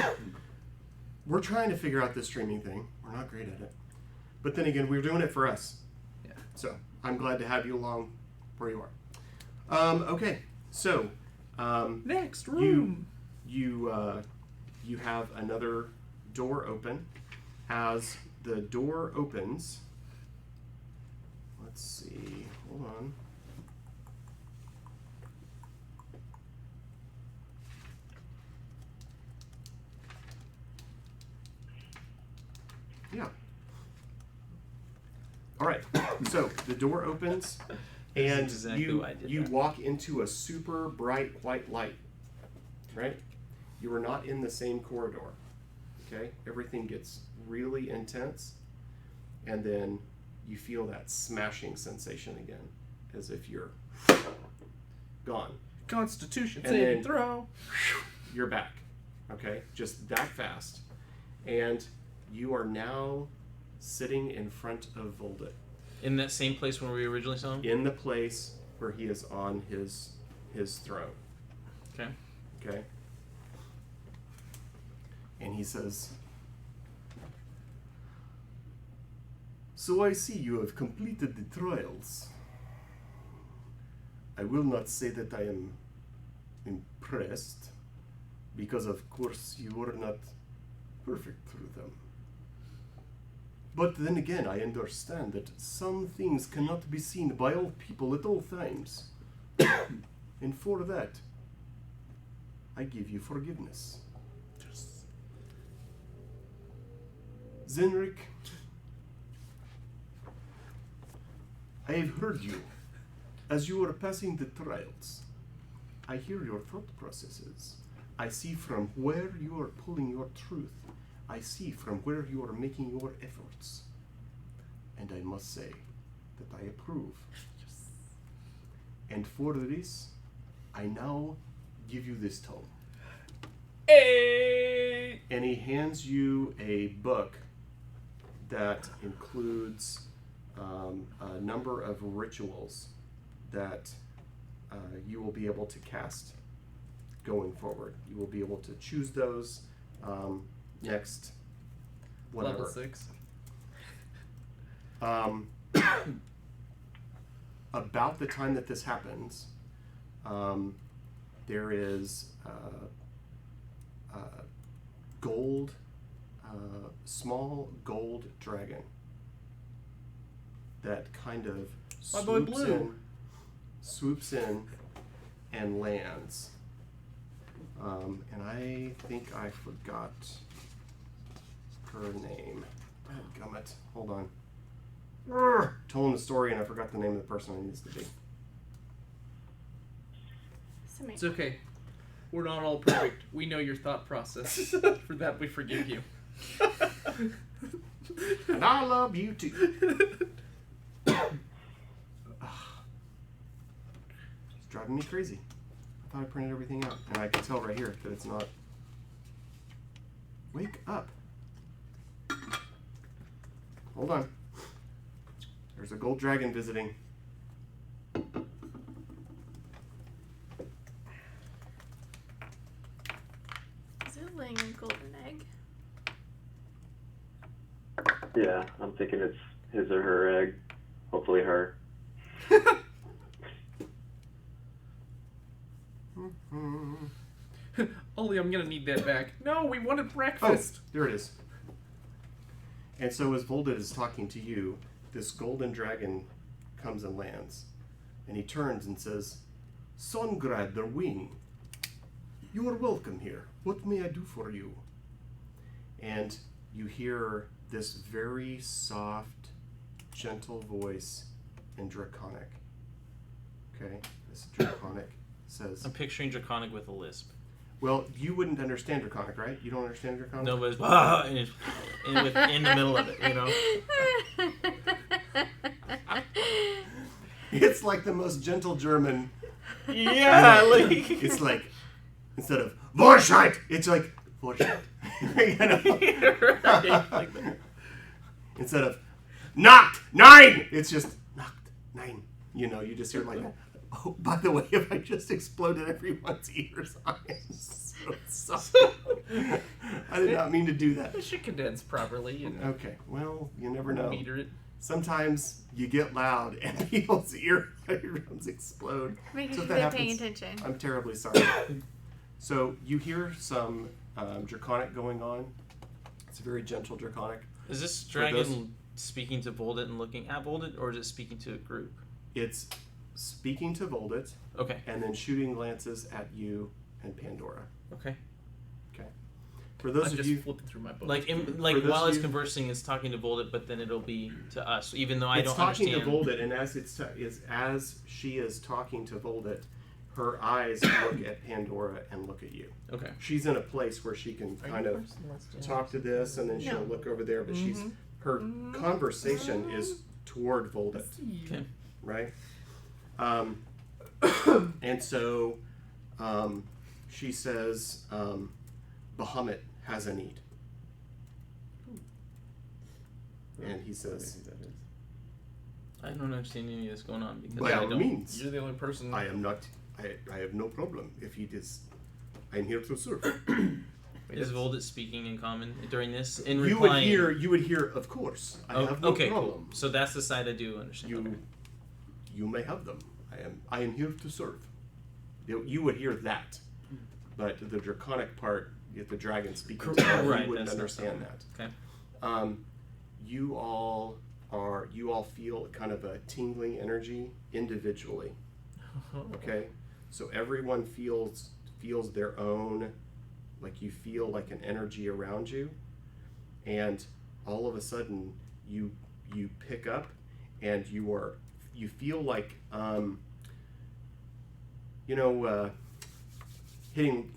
We're trying to figure out this streaming thing. We're not great at it, but then again, we're doing it for us. Yeah. So I'm glad to have you along where you are. Okay, so Next room. you have another door open. As the door opens, let's see. Hold on. Yeah. All right. So the door opens, and exactly you why I did you that. walk into a super bright white light, right? You are not in the same corridor. Okay? Everything gets really intense, and then you feel that smashing sensation again, as if you're gone. Constitution And saving then- throw. You're back. Okay? Just that fast. And you are now sitting in front of Voldit, In that same place where we originally saw him? in the place where he is on his throne. Okay. Okay? And he says, "So I see you have completed the trials. I will not say that I am impressed, because of course you were not perfect through them. But then again, I understand that some things cannot be seen by all people at all times. And for that, I give you forgiveness. Zenrik, I have heard you. As you are passing the trials, I hear your thought processes. I see from where you are pulling your truth. I see from where you are making your efforts. And I must say that I approve. And for this, I now give you this tome." Hey! And he hands you a book that includes a number of rituals that you will be able to cast going forward. You will be able to choose those next whatever. Level 6. About the time that this happens, there is gold, small gold dragon that kind of My boy Blue. swoops in and lands. And I think I forgot her name. Dadgummit. Hold on. Telling the story and I forgot the name of the person I needs to be. Samantha. It's okay. We're not all perfect. We know your thought process. For that, we forgive you. And I love you too. It's driving me crazy. I thought I printed everything out, and I can tell right here that it's not. Wake up. Hold on. There's a gold dragon visiting. Is it laying a golden egg? Yeah, I'm thinking it's his or her egg. Hopefully her. Ollie, I'm gonna need that back. No, we wanted Oh, breakfast. there it is. And so as Voldit is talking to you, this golden dragon comes and lands. And he turns and says, "Songrad der Wing, you are welcome here. What may I do for you?" And you hear this very soft, gentle voice in Draconic. Okay? This Draconic says, I'm picturing Draconic with a lisp. well, you wouldn't understand Draconic, right? You don't understand Draconic? No, but it's in the middle of it, you know? It's like the most gentle German. Yeah, like... It's like, instead of Vorscheid, it's like Vorscheid. You know? Right, like that. Instead of Nacht 9, it's just Nacht 9. You know, you just hear like, oh, by the way, if I just exploded everyone's ears, I am so sorry. I did not mean to do that. It should condense properly and Okay, well, you never know. meter it. Sometimes you get loud and people's eardrums explode. Making So sure if they're that paying happens, attention. I'm terribly sorry. So you hear some Draconic going on. It's a very gentle Draconic. Is this those- dragon speaking to Voldit and looking at Voldit, or is it speaking to a group? It's speaking to Voldit Okay, and then shooting glances at you and Pandora. okay. For those I'm of just you, flipping through my book. Like, For those while of it's you- conversing, it's talking to Voldit, but then it'll be to us, even though I it's don't talking understand. to Voldit, and as she is talking to Voldit, her eyes look at Pandora and look at you. Okay. She's in a place where she can kind of talk to this, and then she'll look over there, but her conversation is toward Voldet, Okay. right? And so she says, Bahamut has a need. And he says, I don't understand any of this going on because by I all don't. means, You're the only person. I am not, I have no problem if he is, I'm here to serve. Is Voldet speaking in common during this? In You replying, would hear, of course, I have no okay, problem. cool. So that's the side I do understand. Okay. You may have them. I am here to serve. You would hear that, but the draconic part, if the dragon speaking to you, Right, you wouldn't that's not understand that. Okay. You all feel kind of a tingling energy individually. Okay, so everyone feels their own, like you feel like an energy around you, and all of a sudden you pick up, and you feel like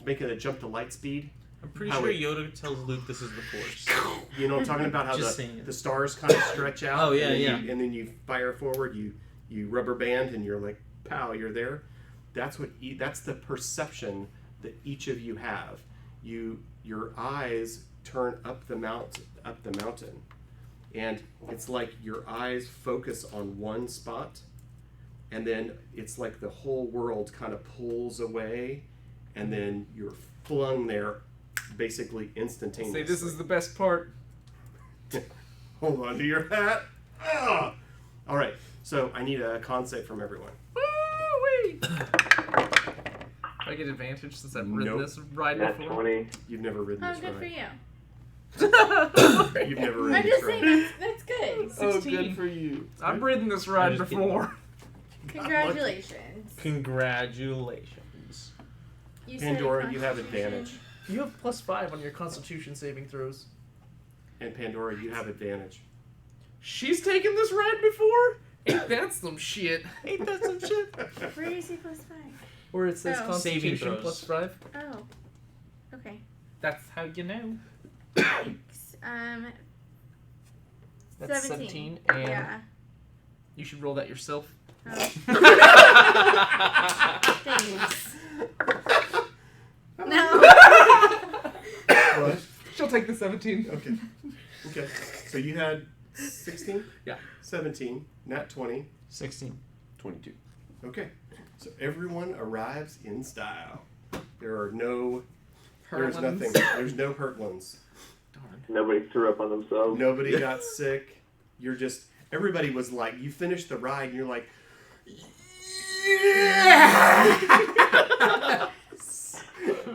making a jump to light speed. I'm pretty How sure it- Yoda tells Luke this is the Force. You know, I'm talking about how Just saying. the stars kind of stretch out. Oh, yeah, and then yeah. and then you fire forward. You rubber band, and you're like, pow, you're there. That's the perception that each of you have. Your eyes turn up the mountain, and it's like your eyes focus on one spot, and then it's like the whole world kind of pulls away, and then you're flung there basically instantaneously. Say this is the best part. Hold on to your hat. Ah! All right, so I need a con save from everyone. Woo-wee! Do I get advantage since I've ridden Nope. this ride Nat before? 20. You've never ridden Oh, this good for ride. you. You've never ridden I'm this just ride. saying that's good. Oh, 16. good for you. I've ridden this ride just kidding. before. Congratulations. Congratulations. You said Pandora, you have Constitution. advantage. You have +5 on your Constitution saving throws. And Pandora, you have advantage. She's taken this ride before? Ain't that some shit? Ain't that some shit? Where do you see +5? Where it says Oh. Saving Constitution throws. +5. Oh. Okay. That's how you know. Thanks. That's 17. and Yeah. you should roll that yourself. Oh. Thanks. No. What? She'll take the 17. Okay. Okay. So you had 16? Yeah. 17. Nat 20. 16. 22. Okay. So everyone arrives in style. There's nothing. There's no hurt ones. Darn. Nobody threw up on themselves. Nobody got sick. Everybody was like, you finished the ride and you're like, yeah!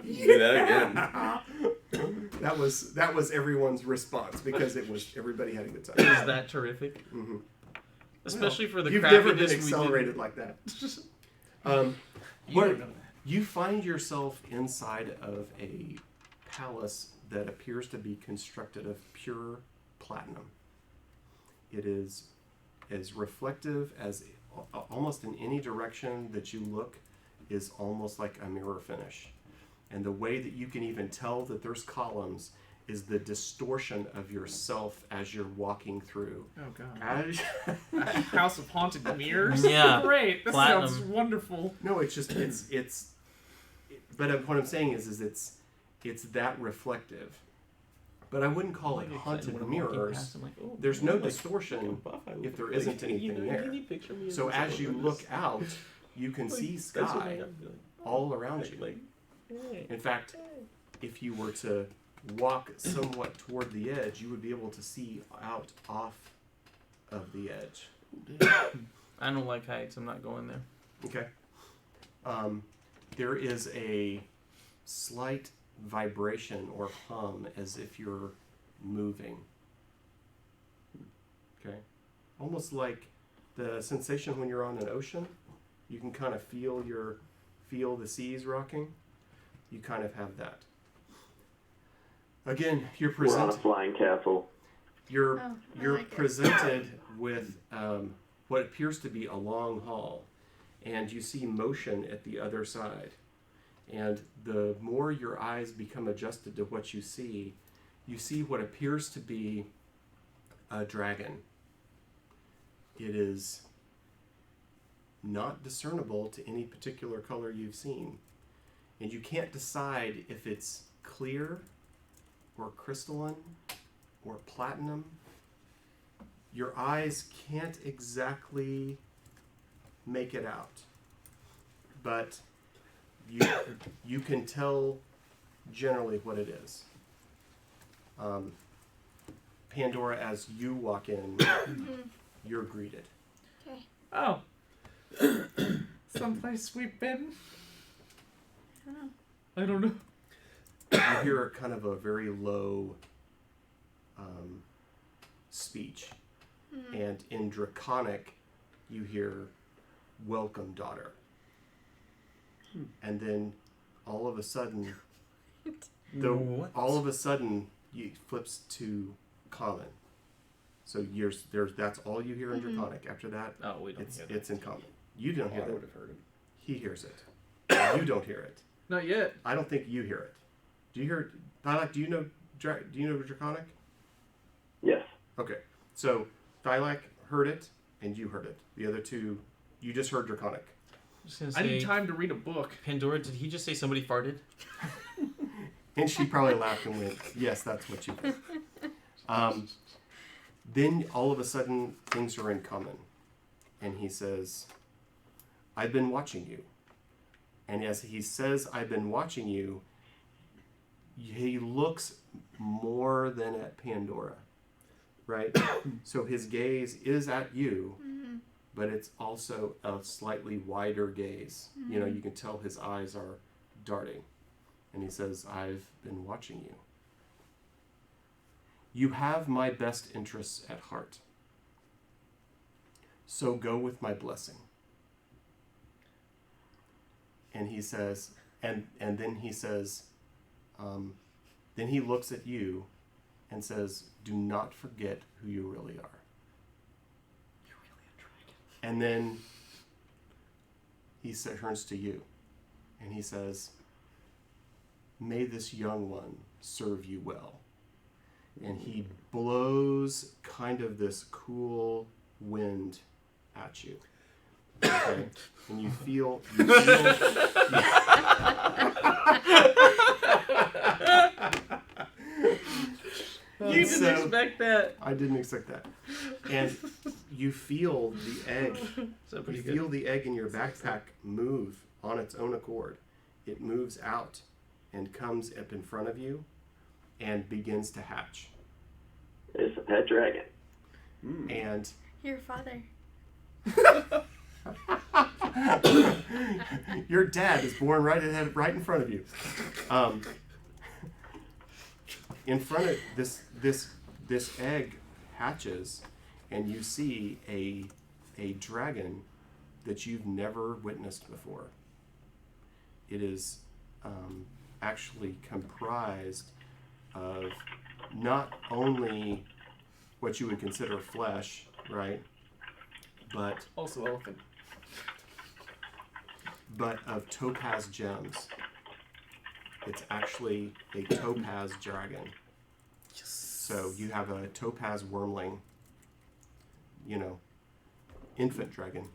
Do that again. That was everyone's response because everybody had a good time. Is that terrific? Mhm. Especially for the You've crapiness never been we did. accelerated like that. You What- don't know that. You find yourself inside of a palace that appears to be constructed of pure platinum. It is as reflective as almost in any direction that you look is almost like a mirror finish. And the way that you can even tell that there's columns is the distortion of yourself as you're walking through. Oh, God. As, A House of Haunted Mirrors? Yeah. Great. This Platinum. sounds wonderful. no, it's just but what I'm saying is it's that reflective. But I wouldn't call it haunted mirrors. There's no distortion if there isn't anything there. So as you look out, you can see sky all around you. In fact, if you were to walk somewhat toward the edge, you would be able to see out off of the edge. I don't like heights. I'm not going there. Okay. There is a slight vibration or hum as if you're moving. Okay. Almost like the sensation when you're on an ocean. You can kind of feel the seas rocking. You kind of have that. Again, you're We're on a presented. flying castle. You're Oh, I you're like it. presented with what appears to be a long hall, and you see motion at the other side. And the more your eyes become adjusted to what you see what appears to be a dragon. It is not discernible to any particular color you've seen. And you can't decide if it's clear or crystalline or platinum. Your eyes can't exactly make it out. But you can tell generally what it is. Pandora, as you walk in, you're greeted. Okay. Oh. Someplace we've been? I don't know. You hear kind of a very low speech. And in Draconic, you hear, "Welcome, daughter." And then all of a sudden, it flips to common. So that's all you hear in Draconic. After that, we don't hear that. it's in common. You don't hear I it. would have heard him. He hears it. You don't hear it. Not yet. I don't think you hear it. Do you hear it? Thylac, do you know Draconic? Yes. Okay. So Thylac heard it, and you heard it. The other two, you just heard Draconic. I need time to read a book. Pandora, did he just say somebody farted? And she probably laughed and went, "Yes, that's what you think." Then all of a sudden, things are in common. And he says, "I've been watching you." And as he says, "I've been watching you," he looks more than at Pandora, right? So his gaze is at you, but it's also a slightly wider gaze. You know, you can tell his eyes are darting. And he says, "I've been watching you. You have my best interests at heart. So go with my blessing." And he says, and then he says, then he looks at you and says, "Do not forget who you really are." You're really a dragon. And then he turns to you and he says, "May this young one serve you well." And he blows kind of this cool wind at you. Okay? And you feel You didn't expect that. I didn't expect that. And you feel the egg. So pretty You good. feel the egg in your backpack move on its own accord. It moves out and comes up in front of you and begins to hatch. It's a pet dragon. And Your father. your dad is born right in front of you. In front of this egg hatches, and you see a dragon that you've never witnessed before. It is actually comprised of not only what you would consider flesh, right, but Also elephant. of topaz gems. It's actually a topaz dragon. Yes. So you have a topaz wormling, infant dragon.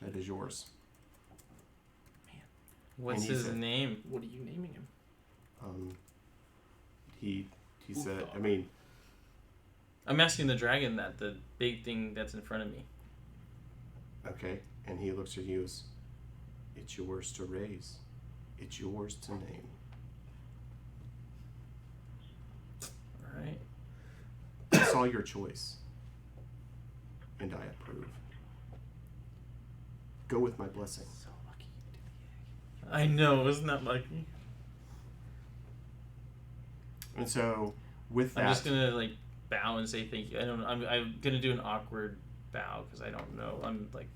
That is yours. What's And he his said- name? What are you naming him? He said, dog. I mean, I'm asking the dragon that, the big thing that's in front of me. okay. And he looks at you as, "It's yours to raise. It's yours to name." Alright. I saw your choice, and I approve. Go with my blessing. So lucky you did the egg. I know, isn't that lucky? And so, with that, I'm just gonna bow and say thank you. I don't. I'm gonna do an awkward bow because I don't know. I'm like,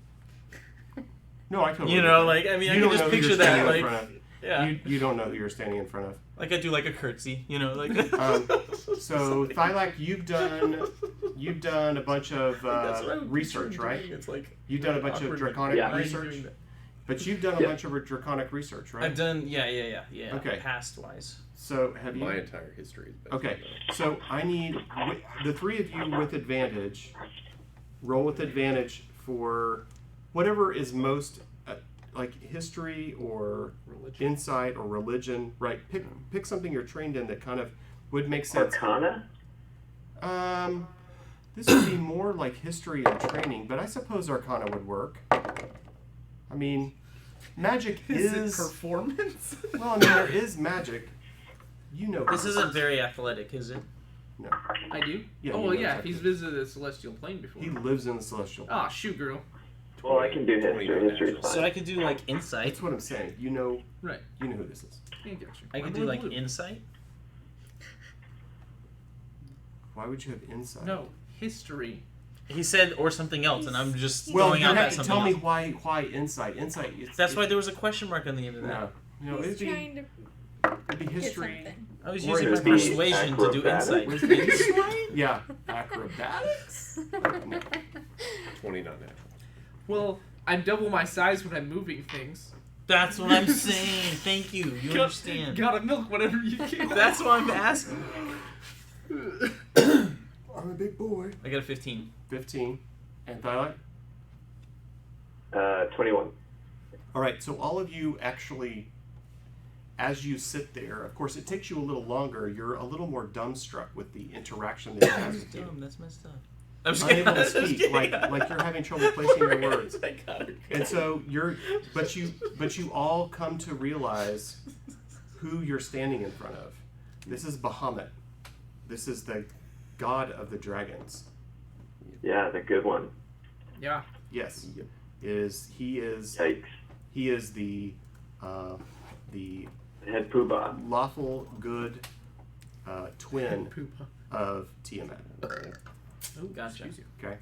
no, I totally. you get know, that. I mean, You I don't can just know who you're picture standing that, in front of. yeah. You don't know who you're standing in front of. Like I do like a curtsy, you know, like. So Thylak, you've done a bunch of That's what I'm research, doing. right? It's like You've done a bunch of awkward. draconic Yeah. Why are you doing research, that? but you've done a bunch of draconic research, right? I've done, yeah. Okay. Past wise. So have you? My entire history is based Okay, on that. so I need the three of you with advantage. Roll with advantage for whatever is most like history or Religion. insight or religion. Right? Pick something you're trained in that kind of would make sense. Arcana? This would be more like history and training, but I suppose Arcana would work. I mean, magic Is is it performance? well. I mean, there is magic. You know, This isn't very athletic, is it? No, I do. Yeah, oh you well, know yeah. If exactly. he's visited the celestial plane before. he lives in the celestial. Ah, shoot, girl. Well, I can do history. 20 History's fine. So I could do like insight. That's what I'm saying. You know Right. who this is. Yeah, gotcha. I could I'm do like blue. insight. Why would you have insight? No history. He said or something else, and I'm just Well, throwing you out have that to something tell me else. why insight. Insight. That's why there was a question mark on the end of that. No, He's it'd be, trying to it'd be get history. something. I was Or using my it'd be persuasion to do acrobatics. insight. Yeah, acrobatics. 20 not natural. Well, I'm double my size when I'm moving things. That's what I'm saying. Thank you. You understand. Gotta milk whatever you can. That's what I'm asking. I'm a big boy. I got a 15. 15. And Thylak? 21. All right, so all of you actually, as you sit there, of course, it takes you a little longer. You're a little more dumbstruck with the interaction that he has with you. Dumb. That's messed up. I'm just Unable to kidding. speak, like you're having trouble placing your words. I got it. And so but you all come to realize who you're standing in front of. This is Bahamut. This is the god of the dragons. Yeah, the good one. Yeah. Yes, Yep. he is Yikes. the Head poobah. lawful good twin Poopa. of Tiamat. Oh, Gotcha. excuse you. Okay.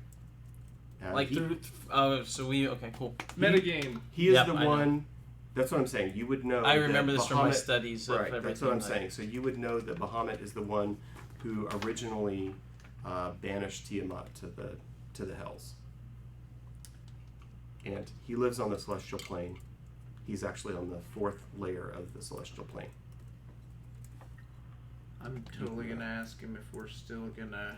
Like he, through. So we. Okay, cool. Metagame. he is Yep, the I know. one. That's what I'm saying. You would know. I that remember this from my Bahamut- studies of Right, everything. that's what I'm like- saying. So you would know that Bahamut is the one who originally banished Tiamat to the hells, and he lives on the celestial plane. He's actually on the 4th layer of the celestial plane. I'm totally gonna ask him if we're still gonna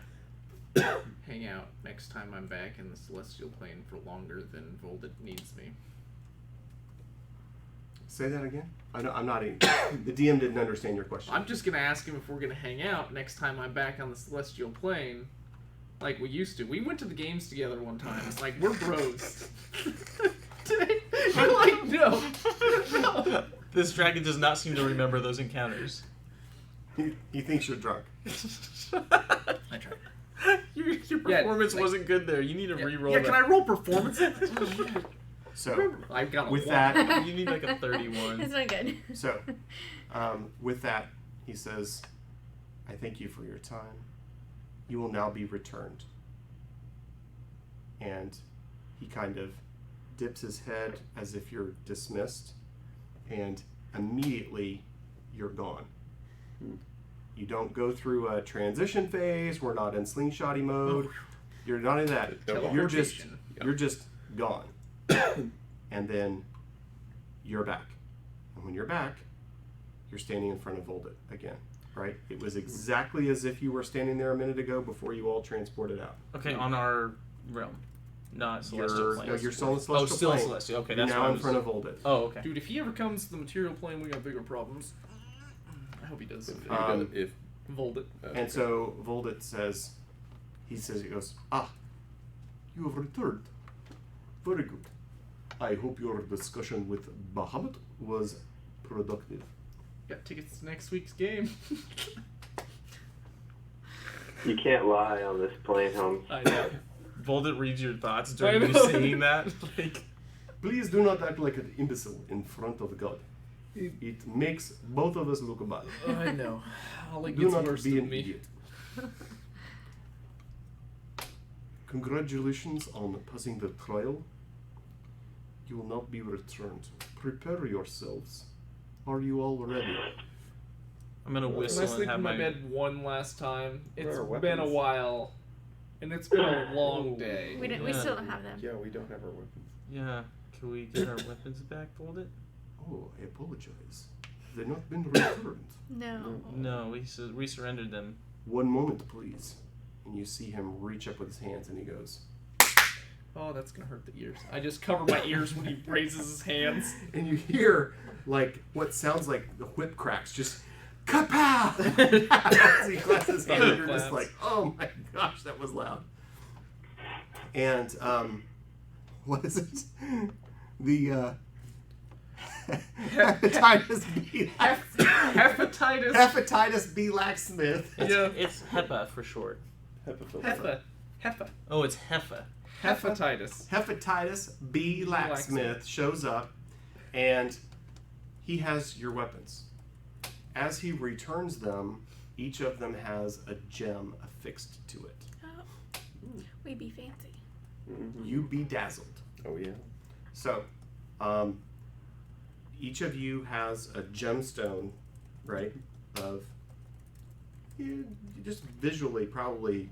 hang out next time I'm back in the celestial plane for longer than Voldet needs me. Say that again. I'm not. The DM didn't understand your question. I'm just gonna ask him if we're gonna hang out next time I'm back on the celestial plane, like we used to. We went to the games together one time. It's like we're bros. You're like, no. No. This dragon does not seem to remember those encounters. He thinks you're drunk. I tried. Your Yeah, performance like- wasn't good there. You need to Yeah, re-roll yeah, that. can I roll performance? So I've got a with one. that, You need like a 31. It's not good. so with that, he says, "I thank you for your time. You will now be returned." And he kind of dips his head as if you're dismissed, and immediately you're gone. You don't go through a transition phase. We're not in slingshotty mode. You're not in that. You're just Teleportation. you're just gone. And then you're back. And when you're back, you're standing in front of Voldet again, right? It was exactly as if you were standing there a minute ago before you all transported out. Okay, on our realm, not celestial plane. No, you're still on the Oh, celestial still plane. celestial. Okay, You're that's now what I in was- front of Voldet. Oh, okay. Dude, if he ever comes to the material plane, we got bigger problems. I hope he does. If Voldet. And so Voldet says, he goes, you have returned. Very good. I hope your discussion with Bahamut was productive. Got tickets to next week's game. You can't lie on this plane, Holmes. I know. Voldet reads your thoughts I during you know. saying that. Like, Please do not act like an imbecile in front of God. It makes both of us look bad. I know. All it Do gets not worse be than an me. idiot. Congratulations on passing the trial. You will not be returned. Prepare yourselves. Are you all ready? I'm gonna Can I whistle sleep and have in my my bed one last time? It's our been a weapons? while, and it's been a long day. We Yeah. still don't have them. Yeah, we don't have our weapons. Yeah. Can we get our weapons back, Folded? Oh, I apologize. They've not been returned. No. No, we surrendered them. One moment, please. And you see him reach up with his hands, and he goes. Oh, that's gonna hurt the ears. I just cover my ears when he raises his hands. And you hear, like, what sounds like the whip cracks, just kapow! As he claps his hand, and you're just Claps. like, oh my gosh, that was loud. And, what is it? The, hepatitis B. Hepatitis. Hepatitis B. Lacksmith. Yeah. It's HEPA for short. Hefa. Oh, it's HEFA. Hepatitis. Hepatitis B. Lacksmith shows up, and he has your weapons. As he returns them, each of them has a gem affixed to it. Oh. We be fancy. Mm-hmm. You be dazzled. Oh yeah. So, each of you has a gemstone, right? Of just visually probably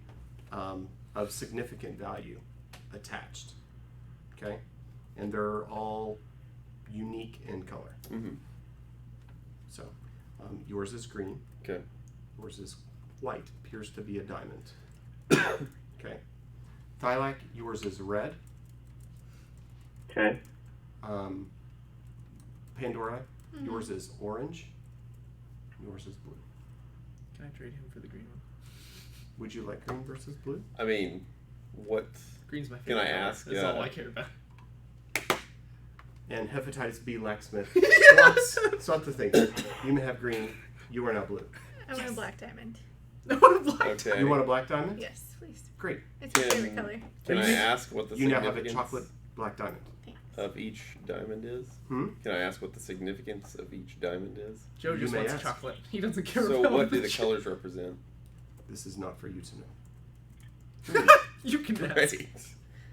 of significant value attached. Okay, and they're all unique in color. Mm-hmm. So, yours is green. Okay. Yours is white. Appears to be a diamond. Okay. Thylak, yours is red. Okay. Pandora, yours is orange. Yours is blue. Can I trade him for the green one? Would you like green versus blue? I mean, what? Green's my Can favorite. I color. ask, That's all I care about. And hepatitis B. Lacksmith swaps the thing. You may have green. You are now blue. I want a black diamond. I want a black. Okay. You want a black diamond? Yes, please. Great. It's my favorite color. Can I ask what the You now significance have a chocolate black diamond. of each diamond is? Hmm? Can I ask what the significance of each diamond is? Joe You just may wants ask. chocolate. He doesn't care So about what do the shit. colors represent? This is not for you to know. You can ask. Great.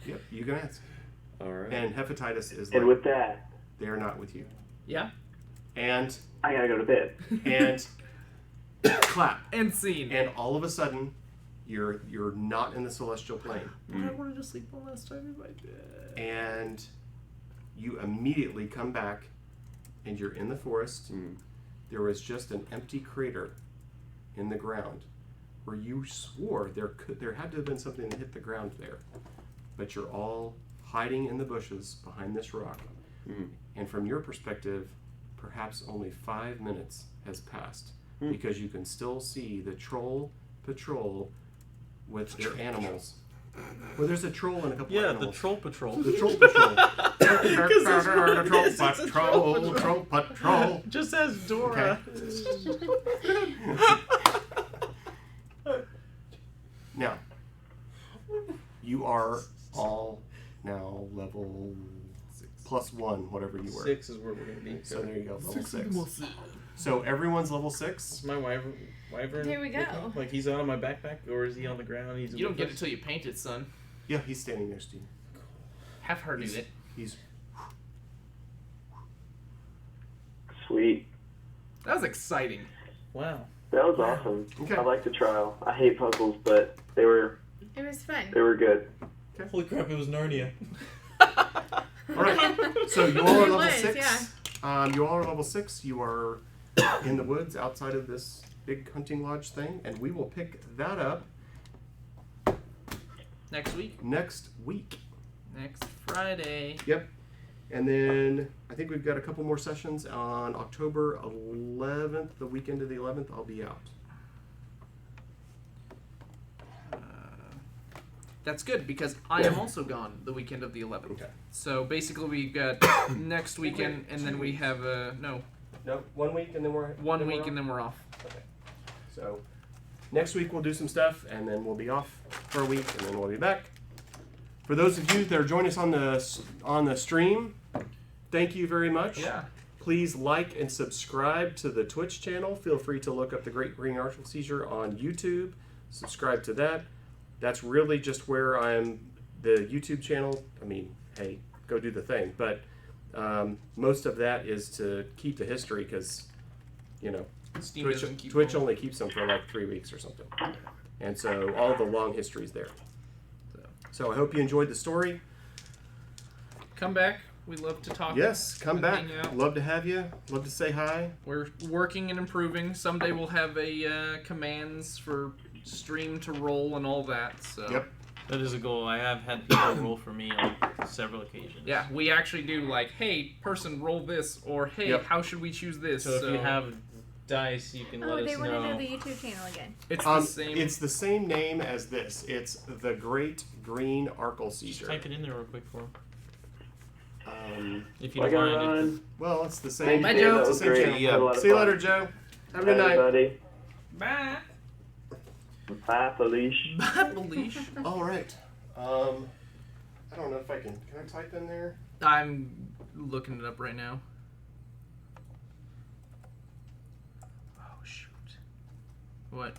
Yep, you can ask. All right. And hepatitis is And like, with that, they are not with you. Yeah. And, I gotta go to bed. and, clap. And scene. And all of a sudden, you're not in the celestial plane. I wanted to sleep one last time in my bed. And you immediately come back, and you're in the forest. Mm. There was just an empty crater in the ground where you swore there had to have been something that hit the ground there. But you're all hiding in the bushes behind this rock. Mm. And from your perspective, perhaps only 5 minutes has passed Mm. because you can still see the troll patrol with their animals. Well, there's a troll and a couple Yeah, of the animals. Troll Patrol. The troll patrol. Because it's Troll patrol. Just as Dora. Now, you are all now level +1, whatever you were. 6 is where we're gonna be. So there you go, level 6. So everyone's level 6. Is my wyvern? There we go. with me? Like he's out on my backpack, or is he on the ground? He's You don't with get us? it till you paint it, son. Yeah, he's standing next to you. Have her do He's- it. He's Sweet. That was exciting. Wow. That was awesome. Okay. I liked the trial. I hate puzzles, but they were It was fun. good. Holy crap! It was Narnia. all right. So you all are It level was, 6. yeah. You all are level 6. You are in the woods outside of this big hunting lodge thing, and we will pick that up Next week. next week. Next Friday. Yep. And then I think we've got a couple more sessions on October 11th, the weekend of the 11th. I'll be out. That's good because I am also gone the weekend of the 11th. Okay. So basically, we've got next weekend, and then we have No, 1 week and then we're one week, and then we're off. Okay. So next week we'll do some stuff, and then we'll be off for a week, and then we'll be back. For those of you that are joining us on the stream, thank you very much. Yeah. Please like and subscribe to the Twitch channel. Feel free to look up the Great Green Artificial Seizure on YouTube. Subscribe to that. That's really just where I'm. The YouTube channel, I mean, hey, go do the thing. But most of that is to keep the history because, you know, Steam Twitch, doesn't keep Twitch them. only keeps them for like 3 weeks or something. And so all the long history is there. So I hope you enjoyed the story. Come back. We love to talk. Yes, come and back. hang out. Love to have you. Love to say hi. We're working and improving. Someday we'll have a commands for stream to roll and all that. So Yep. That is a goal. I have had people roll for me on several occasions. yeah, we actually do like, hey, person, roll this, or hey, Yep. how should we choose this? So if you have dice, you can Oh, let they us want to know. know the YouTube channel again. it's the same. It's the same name as this. It's the Great Green Arkle Just Seizure. type it in there real quick for him. If you I don't gotta mind. run. Well, it's the same. Thanks, Bye, Dan. Joe. That It's was the same great. channel. You had a lot of See you fun. later, Joe. Have a good Bye, night. everybody. Bye. Bye, Felice. Bye, Felicia. All right. I don't know if I can. Can I type in there? I'm looking it up right now. Oh shoot. What?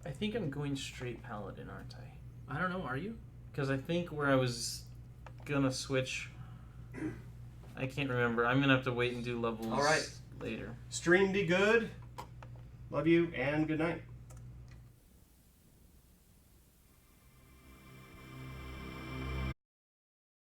I think I'm going straight paladin, aren't I? I don't know. Are you? Because I think where I was gonna switch, I can't remember. I'm gonna have to wait and do levels All right. later. Stream be good. Love you and good night.